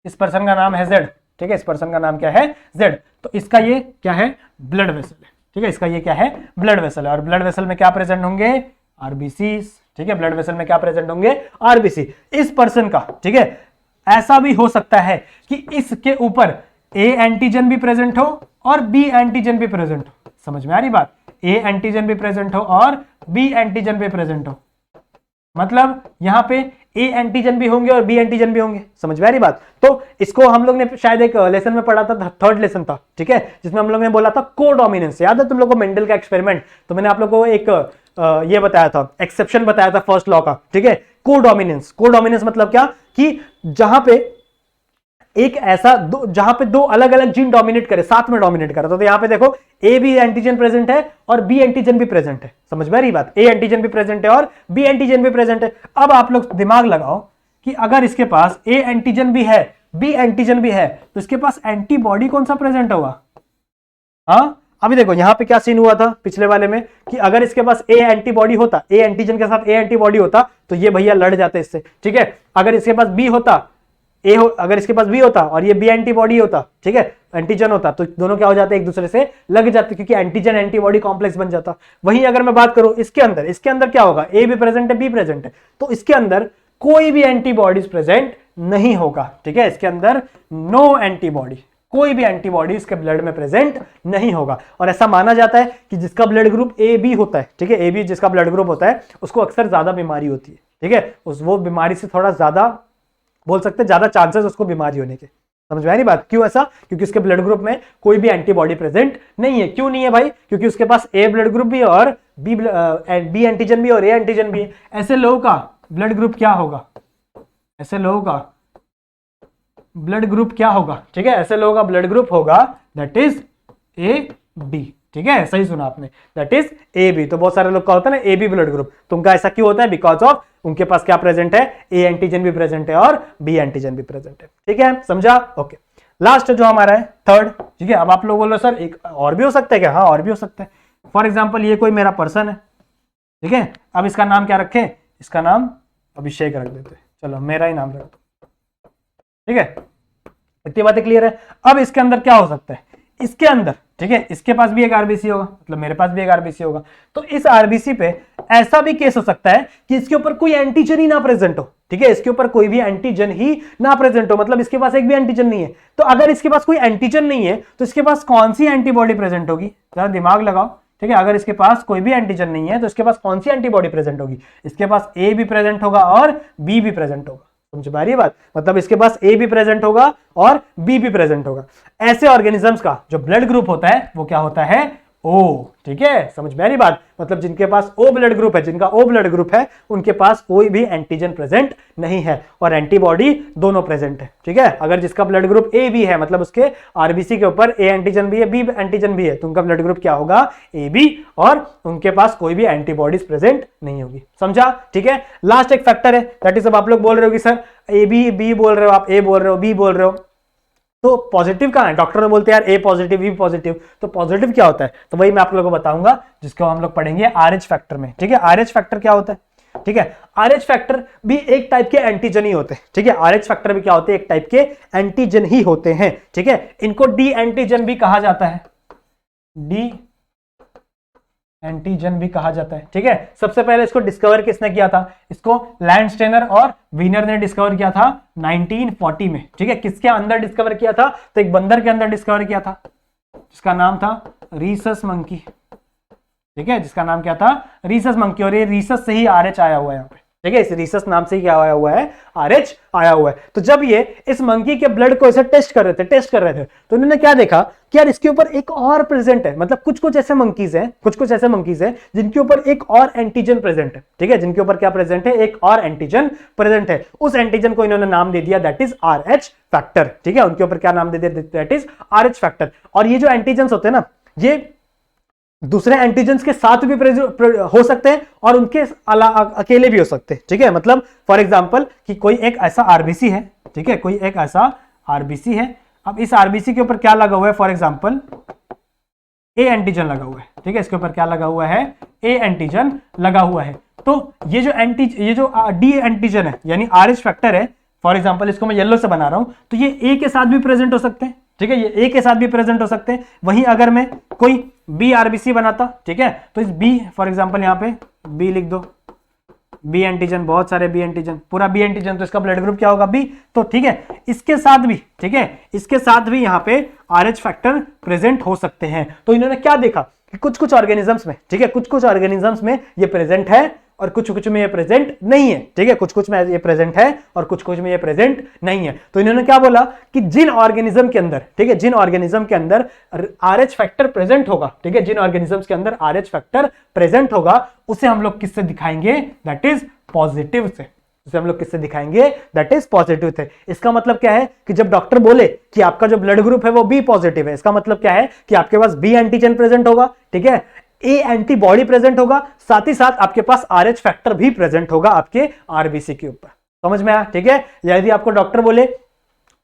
इस पर्सन का नाम है जेड, ठीक है, इस पर्सन का नाम क्या है? जेड। तो इसका ये क्या है? ब्लड वेसल है, ठीक है, इसका ये क्या है? ब्लड वेसल है। और ब्लड वेसल में क्या प्रेजेंट होंगे? आरबीसी, ठीक है, ब्लड वेसल में क्या प्रेजेंट होंगे? आरबीसी। इस पर्सन का, ठीक है, ऐसा भी हो सकता है कि इसके ऊपर ए एंटीजन भी प्रेजेंट हो और बी एंटीजन भी प्रेजेंट हो। समझ में आ रही बात? ए एंटीजन भी प्रेजेंट हो और बी एंटीजन भी प्रेजेंट हो, मतलब यहां पे ए एंटीजन भी होंगे और बी एंटीजन भी होंगे। समझ में आ रही बात? तो इसको हम लोग ने शायद एक लेसन में पढ़ा था, थर्ड लेसन था, ठीक है, जिसमें हम लोग ने बोला था कोडोमिनेंस। याद है तुम लोग को मेंडल का एक्सपेरिमेंट? तो मैंने आप लोग को एक ये बताया था, एक्सेप्शन बताया था फर्स्ट लॉ का, ठीक है, कोडोमिनेंस। कोडोमिनेंस मतलब क्या? कि जहां पे एक ऐसा जहां पे दो अलग अलग जीन डोमिनेट करे, साथ में डोमिनेट करे, तो यहां पे देखो ए बी एंटीजन प्रेजेंट है और बी एंटीजन भी प्रेजेंट है। समझ में आ रही बात? ए एंटीजन भी प्रेजेंट है और बी एंटीजन भी प्रेजेंट है। अब आप लोग दिमाग लगाओ कि अगर इसके पास ए एंटीजन भी है, बी एंटीजन भी है, तो इसके पास एंटीबॉडी कौन सा प्रेजेंट होगा? हाँ, अभी देखो यहां पे क्या सीन हुआ था पिछले वाले में, कि अगर इसके पास ए एंटीबॉडी होता, ए एंटीजन के साथ ए एंटीबॉडी होता, तो ये भैया लड़ जाते इससे, ठीक है। अगर इसके पास बी होता, अगर इसके पास बी होता और ये बी एंटीबॉडी होता, ठीक है, एंटीजन होता, तो दोनों क्या हो जाते? एक दूसरे से लग जाते, क्योंकि एंटीजन एंटीबॉडी कॉम्प्लेक्स बन जाता। वहीं अगर मैं बात करूं इसके अंदर क्या होगा? ए भी प्रेजेंट है, बी प्रेजेंट है, तो इसके अंदर कोई भी एंटीबॉडीज प्रेजेंट नहीं होगा, ठीक है, इसके अंदर नो एंटीबॉडी, कोई भी एंटीबॉडी इसके ब्लड में प्रेजेंट नहीं होगा। और ऐसा माना जाता है कि जिसका ब्लड ग्रुप ए बी होता है, ठीक है, ए बी जिसका ब्लड ग्रुप होता है, उसको अक्सर ज्यादा बीमारी होती है, ठीक है, वो बीमारी से थोड़ा ज्यादा, बोल सकते हैं ज्यादा चांसेस उसको बीमारी होने के। समझ में आ रही बात? क्यों ऐसा? क्योंकि उसके ब्लड ग्रुप में कोई भी एंटीबॉडी प्रेजेंट नहीं है। क्यों नहीं है भाई? क्योंकि उसके पास ए ब्लड ग्रुप भी और बी एंटीजन भी और ए एंटीजन भी है। ऐसे लोगों का ब्लड ग्रुप क्या होगा? ऐसे लोगों का ब्लड ग्रुप क्या होगा? ठीक है, ऐसे लोगों का ब्लड ग्रुप होगा दैट इज ए बी, ठीक है, सही सुना आपने, दैट इज ए बी। तो बहुत सारे लोग का होता है ना ए बी ब्लड ग्रुप, तो उनका ऐसा क्यों होता है? बिकॉज ऑफ उनके पास क्या प्रेजेंट है? ए एंटीजन भी प्रेजेंट है और बी एंटीजन भी प्रेजेंट है, ठीक है, समझा? ओके, लास्ट जो हमारा है थर्ड, ठीक है। अब आप लोग बोलो सर एक और भी हो सकता है क्या? हाँ, और भी हो सकता है। फॉर एग्जाम्पल ये कोई मेरा पर्सन है, ठीक है, अब इसका नाम क्या रखें? इसका नाम अभिषेक रख देते, चलो मेरा ही नाम रख दो, ठीक है, इतनी बातें क्लियर है। अब इसके अंदर क्या हो सकता है? इसके अंदर, ठीक है, इसके पास भी एक आरबीसी होगा, मतलब मेरे पास भी एक आरबीसी होगा, तो इस आरबीसी पे ऐसा भी केस हो सकता है कि इसके ऊपर कोई एंटीजन ही ना प्रेजेंट हो, ठीक है, इसके ऊपर कोई भी एंटीजन ही ना प्रेजेंट हो, मतलब इसके पास एक भी एंटीजन नहीं है। तो अगर इसके पास कोई एंटीजन नहीं है तो इसके पास कौन सी एंटीबॉडी प्रेजेंट होगी? जरा दिमाग लगाओ, ठीक है, अगर इसके पास कोई भी एंटीजन नहीं है तो इसके पास कौन सी एंटीबॉडी प्रेजेंट होगी? इसके पास ए भी प्रेजेंट होगा और बी भी प्रेजेंट होगा। समझ में आ रही है बात? मतलब इसके पास ए भी प्रेजेंट होगा और बी भी प्रेजेंट होगा। ऐसे ऑर्गेनिजम्स का जो ब्लड ग्रुप होता है वो क्या होता है? ओ। ठीक है, समझ में आ रही बात? मतलब जिनके पास ओ ब्लड ग्रुप है, जिनका ओ ब्लड ग्रुप है, उनके पास कोई भी एंटीजन प्रेजेंट नहीं है और एंटीबॉडी दोनों प्रेजेंट है। ठीक है, अगर जिसका ब्लड ग्रुप ए बी है, मतलब उसके आरबीसी के ऊपर ए एंटीजन भी है, बी एंटीजन भी है, तो उनका ब्लड ग्रुप क्या होगा? ए बी, और उनके पास कोई भी एंटीबॉडीज प्रेजेंट नहीं होगी। समझा? ठीक है, लास्ट एक फैक्टर है, दैट इज अब आप लोग बोल रहे हो कि सर ए बी बोल रहे हो, आप ए बोल रहे हो, बी बोल रहे हो, तो पॉजिटिव कहां है? डॉक्टर ने बोलते हैं यार ए पॉजिटिव बी पॉजिटिव, तो पॉजिटिव क्या होता है? तो वही मैं आप लोगों को बताऊंगा, जिसको हम लोग पढ़ेंगे आरएच फैक्टर में। ठीक है, आरएच फैक्टर क्या होता है? ठीक है, आरएच फैक्टर भी एक टाइप के एंटीजन ही होते हैं। ठीक है, आरएच फैक्टर भी क्या होते हैं? एक टाइप के एंटीजन ही होते हैं। ठीक है, इनको डी एंटीजन भी कहा जाता है, डी एंटीजन भी कहा जाता है। ठीक है, सबसे पहले इसको डिस्कवर किसने किया था? इसको लैंडस्टेनर और वीनर ने डिस्कवर किया था 1940 में। ठीक है, किसके अंदर डिस्कवर किया था? तो एक बंदर के अंदर डिस्कवर किया था, जिसका नाम था रीसस मंकी। ठीक है, जिसका नाम क्या था? रीसस मंकी, और ये रीसस से ही आरएच आया हुआ है यहाँ पे। ठीक है, इस रीसस नाम से ही क्या आया हुआ है? आरएच आया हुआ है। तो जब ये इस मंकी के ब्लड को ऐसे टेस्ट कर रहे थे, तो उन्होंने क्या देखा कि यार इसके ऊपर एक और प्रेजेंट है, मतलब कुछ ऐसे मंकीज हैं जिनके ऊपर एक और एंटीजन प्रेजेंट है। ठीक है, जिनके ऊपर क्या प्रेजेंट है? एक और एंटीजन प्रेजेंट है। उस एंटीजन को इन्होंने नाम दे दिया, दैट इज आरएच फैक्टर। ठीक है, उनके ऊपर क्या नाम दे दिया? That is RH factor. और ये जो एंटीजन होते हैं ना, ये दूसरे एंटीजेंस के साथ भी हो सकते हैं और उनके अकेले भी हो सकते हैं। ठीक है, मतलब फॉर एग्जांपल कि कोई एक ऐसा आरबीसी है, ठीक है, कोई एक ऐसा आरबीसी है, अब इस आरबीसी के ऊपर क्या लगा हुआ है? फॉर एग्जांपल ए एंटीजन लगा हुआ है। ठीक है, इसके ऊपर क्या लगा हुआ है? ए एंटीजन लगा हुआ है। तो ये जो डी एंटीजन है, यानी आरएच फैक्टर है, फॉर एग्जांपल इसको मैं येलो से बना रहा हूं, तो ये ए के साथ भी प्रेजेंट हो सकते हैं। ठीक है, ये ए के साथ भी प्रेजेंट हो सकते हैं। वहीं अगर मैं कोई बी आरबीसी बनाता, ठीक है, तो इस बी, फॉर एग्जांपल यहां पे बी लिख दो, बी एंटीजन, बहुत सारे बी एंटीजन, पूरा बी एंटीजन, तो इसका ब्लड ग्रुप क्या होगा? बी। तो ठीक है, इसके साथ भी, ठीक है, इसके साथ भी यहां पे आरएच फैक्टर प्रेजेंट हो सकते हैं। तो इन्होंने क्या देखा कि कुछ ऑर्गेनिजम्स में, ठीक है, कुछ ऑर्गेनिजम्स में ये प्रेजेंट है और कुछ में ये प्रेजेंट नहीं है। ठीक है, कुछ में ये प्रेजेंट है और कुछ में ये प्रेजेंट नहीं है। तो इन्होंने क्या बोला कि जिन ऑर्गेनिज्म के अंदर, ठीक है, जिन ऑर्गेनिज्म के अंदर आरएच फैक्टर प्रेजेंट होगा, ठीक है, जिन ऑर्गेनिजम्स के अंदर आरएच फैक्टर प्रेजेंट होगा, उसे हम लोग किससे दिखाएंगे? दैट इज पॉजिटिव से। उसे हम लोग किससे दिखाएंगे? दैट इज पॉजिटिव से। इसका मतलब क्या है कि जब डॉक्टर बोले कि आपका जो ब्लड ग्रुप है वो बी पॉजिटिव है, इसका मतलब क्या है कि आपके पास बी एंटीजन प्रेजेंट होगा, ठीक है, ए एंटीबॉडी प्रेजेंट होगा, साथ ही साथ आपके पास आरएच फैक्टर भी प्रेजेंट होगा आपके आरबीसी के ऊपर। समझ में आया? ठीक है, यदि आपको डॉक्टर बोले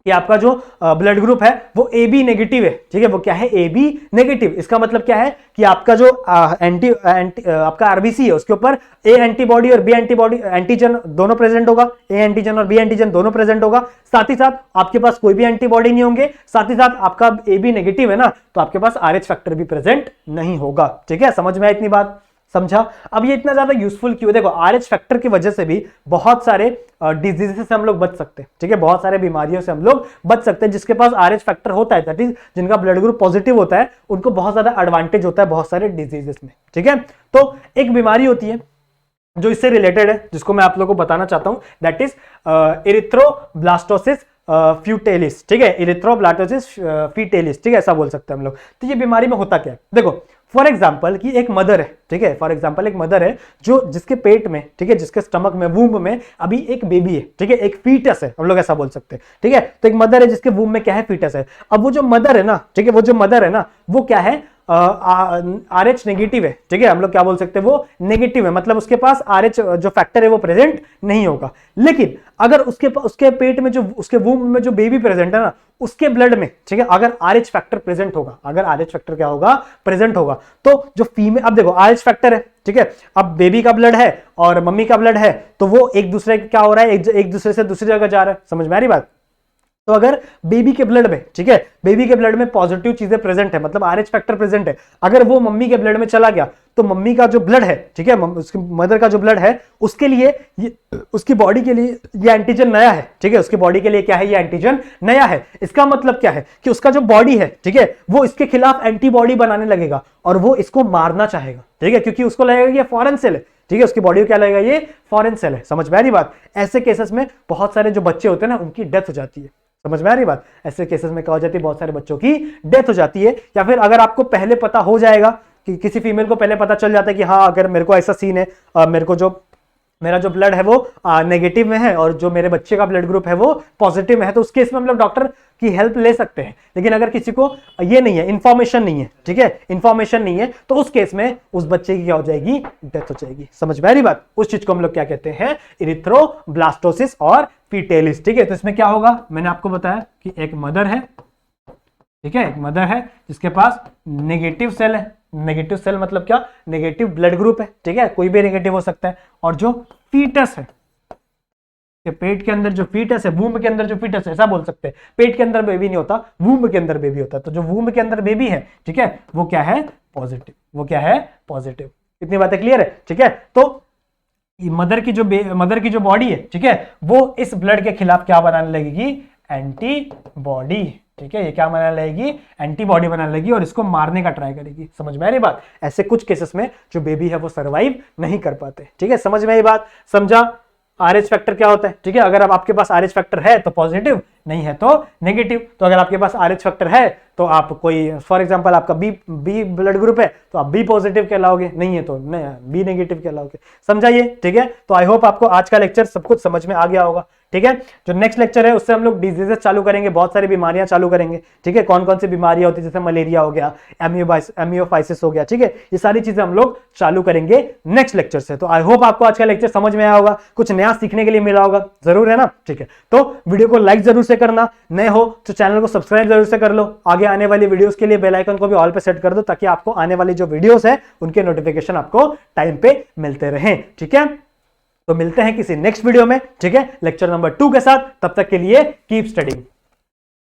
कि आपका जो ब्लड ग्रुप है वो ए बी नेगेटिव है, ठीक है, वो क्या है? A B negative. इसका मतलब क्या है कि आपका जो आपका आरबीसी है उसके ऊपर ए एंटीबॉडी और बी एंटीबॉडी एंटीजन दोनों प्रेजेंट होगा, ए एंटीजन और बी एंटीजन दोनों प्रेजेंट होगा, साथ ही साथ आपके पास कोई भी एंटीबॉडी नहीं होंगे, साथ ही साथ आपका ए बी नेगेटिव है ना, तो आपके पास आरएच फैक्टर भी प्रेजेंट नहीं होगा। ठीक है, समझ में आया इतनी बात? समझा? अब ये इतना ज्यादा यूजफुल क्यों? देखो, आरएच फैक्टर की वजह से भी बहुत सारे डिजीजेस से हम लोग बच सकते हैं। ठीक है, बहुत सारे बीमारियों से हम लोग बच सकते हैं। जिसके पास आरएच फैक्टर होता है, दैट इज जिनका ब्लड ग्रुप पॉजिटिव होता है, उनको बहुत ज्यादा एडवांटेज होता है बहुत सारे डिजीजेस में। ठीक है, तो एक बीमारी होती है जो इससे रिलेटेड है, जिसको मैं आप लोगों को बताना चाहता हूं, दैट इज इरिथ्रोब्लास्टोसिस फ्यूटेलिस। ठीक है, इरिथ्रोब्लास्टोसिस फीटेलिस, ठीक है, ऐसा बोल सकते हैं हम लोग। तो ये बीमारी में होता क्या है? देखो, फॉर एग्जाम्पल कि एक मदर है, ठीक है, फॉर एग्जाम्पल एक मदर है जो जिसके पेट में, ठीक है, जिसके स्टमक में, वूम्ब में अभी एक बेबी है, ठीक है, एक फीटस है, हम लोग ऐसा बोल सकते हैं। ठीक है, तो एक मदर है जिसके वूम्ब में क्या है? फीटस है। अब वो जो मदर है ना, ठीक है, वो जो मदर है ना, वो क्या है? आरएच नेगेटिव है। ठीक है, हम लोग क्या बोल सकते हैं? वो नेगेटिव है, मतलब उसके पास आरएच जो फैक्टर है वो प्रेजेंट नहीं होगा। लेकिन अगर उसके पेट में जो, उसके वूम्ब में जो बेबी प्रेजेंट है ना, उसके ब्लड में, ठीक है, अगर आरएच फैक्टर प्रेजेंट होगा, अगर आरएच फैक्टर क्या होगा? प्रेजेंट होगा, तो जो फीमेल, अब देखो आरएच फैक्टर है, ठीक है, अब बेबी का ब्लड है और मम्मी का ब्लड है, तो वो एक दूसरे क्या हो रहा है? एक दूसरे से दूसरी जगह जा रहा है। समझ में आ रही बात? तो अगर बेबी के ब्लड में, ठीक है, बेबी के ब्लड में पॉजिटिव चीजें प्रेजेंट है, मतलब आरएच फैक्टर प्रेजेंट है, अगर वो मम्मी के ब्लड में चला गया, तो मम्मी का जो ब्लड है, ठीक है, उसकी मदर का जो ब्लड है, उसके लिए उसकी बॉडी के लिए ये एंटीजन नया है। ठीक है, उसकी बॉडी के लिए क्या है? ये एंटीजन नया है। इसका मतलब क्या है कि उसका जो बॉडी है, ठीक है, वो इसके खिलाफ एंटीबॉडी बनाने लगेगा और वो इसको मारना चाहेगा। ठीक है, क्योंकि उसको लगेगा ये फॉरेन सेल है, ठीक है, उसकी बॉडी को क्या लगेगा, ये फॉरेन सेल है। समझ में आ रही बात? ऐसे केसेस में बहुत सारे जो बच्चे होते हैं ना, उनकी डेथ हो जाती है। समझ में आ रही बात? ऐसे केसेस में क्या हो जाती है, बहुत सारे बच्चों की डेथ हो जाती है। या फिर अगर आपको पहले पता हो जाएगा कि किसी फीमेल को पहले पता चल जाता है कि हाँ अगर मेरे को ऐसा सीन है, मेरा जो ब्लड है वो नेगेटिव में है और जो मेरे बच्चे का ब्लड ग्रुप है वो पॉजिटिव में है, तो उस केस में हम लोग डॉक्टर की हेल्प ले सकते हैं। लेकिन अगर किसी को ये नहीं है, इंफॉर्मेशन नहीं है, ठीक है, इंफॉर्मेशन नहीं है, तो उस केस में उस बच्चे की क्या हो जाएगी, डेथ हो जाएगी। समझ में आ रही बात? उस चीज को हम लोग क्या कहते हैं, इरिथ्रोब्लास्टोसिस और फीटेलिस। ठीक है, तो इसमें क्या होगा, मैंने आपको बताया कि एक मदर है, ठीक है, एक मदर है जिसके पास नेगेटिव सेल है। नेगेटिव सेल मतलब क्या, नेगेटिव ब्लड ग्रुप है, ठीक है, कोई भी नेगेटिव हो सकता है। और जो फीटस है, पेट के अंदर जो फीटस है, वूम्ब के अंदर जो फीटस है, ऐसा बोल सकते हैं, पेट के अंदर बेबी नहीं होता, वूम्ब के अंदर बेबी होता है। तो जो वूम्ब के अंदर बेबी है, ठीक है, वो क्या है, पॉजिटिव। वो क्या है, पॉजिटिव। इतनी बातें क्लियर है? ठीक है, तो मदर की जो बॉडी है, ठीक है, वो इस ब्लड के खिलाफ क्या बनाने लगेगी, एंटीबॉडी। ठीक है, ये क्या बनाने लगेगी, एंटीबॉडी बनाने लगेगी और इसको मारने का ट्राई करेगी। समझ में आ रही बात? ऐसे कुछ केसेस में जो बेबी है वो सर्वाइव नहीं कर पाते। ठीक है, समझ में आई बात? समझा? RH फैक्टर क्या होता है? ठीक है, अगर आपके पास RH फैक्टर है तो पॉजिटिव, नहीं है तो नेगेटिव। तो अगर आपके पास RH फैक्टर है तो आप कोई, फॉर एग्जांपल आपका बी ब्लड ग्रुप है तो आप बी पॉजिटिव कहलाओगे, नहीं है तो बी नेगेटिव कहलाओगे। समझाइए? ठीक है, तो आई होप आपको आज का लेक्चर सब कुछ समझ में आ गया होगा। ठीक है, जो नेक्स्ट लेक्चर है उससे हम लोग डिजीजेस चालू करेंगे, बहुत सारी बीमारियां चालू करेंगे। ठीक है, कौन कौन सी बीमारियां होती है, जैसे मलेरिया हो गया, एमियोफाइसिस हो गया, ठीक है, ये सारी चीजें हम लोग चालू करेंगे नेक्स्ट लेक्चर से। तो आई होप आपको आज का लेक्चर समझ में आया होगा, कुछ नया सीखने के लिए मिला होगा, जरूर है ना? ठीक है, तो वीडियो को लाइक जरूर से करना, नए हो तो चैनल को सब्सक्राइब जरूर से कर लो। आगे आने वाली वीडियोस के लिए बेल आइकन को भी ऑल पे सेट कर दो, ताकि आपको आने वाली जो वीडियोस है उनके नोटिफिकेशन आपको टाइम पे मिलते रहें। ठीक है, तो मिलते हैं किसी नेक्स्ट वीडियो में, ठीक है, लेक्चर नंबर 2 के साथ। तब तक के लिए कीप स्टडीइंग।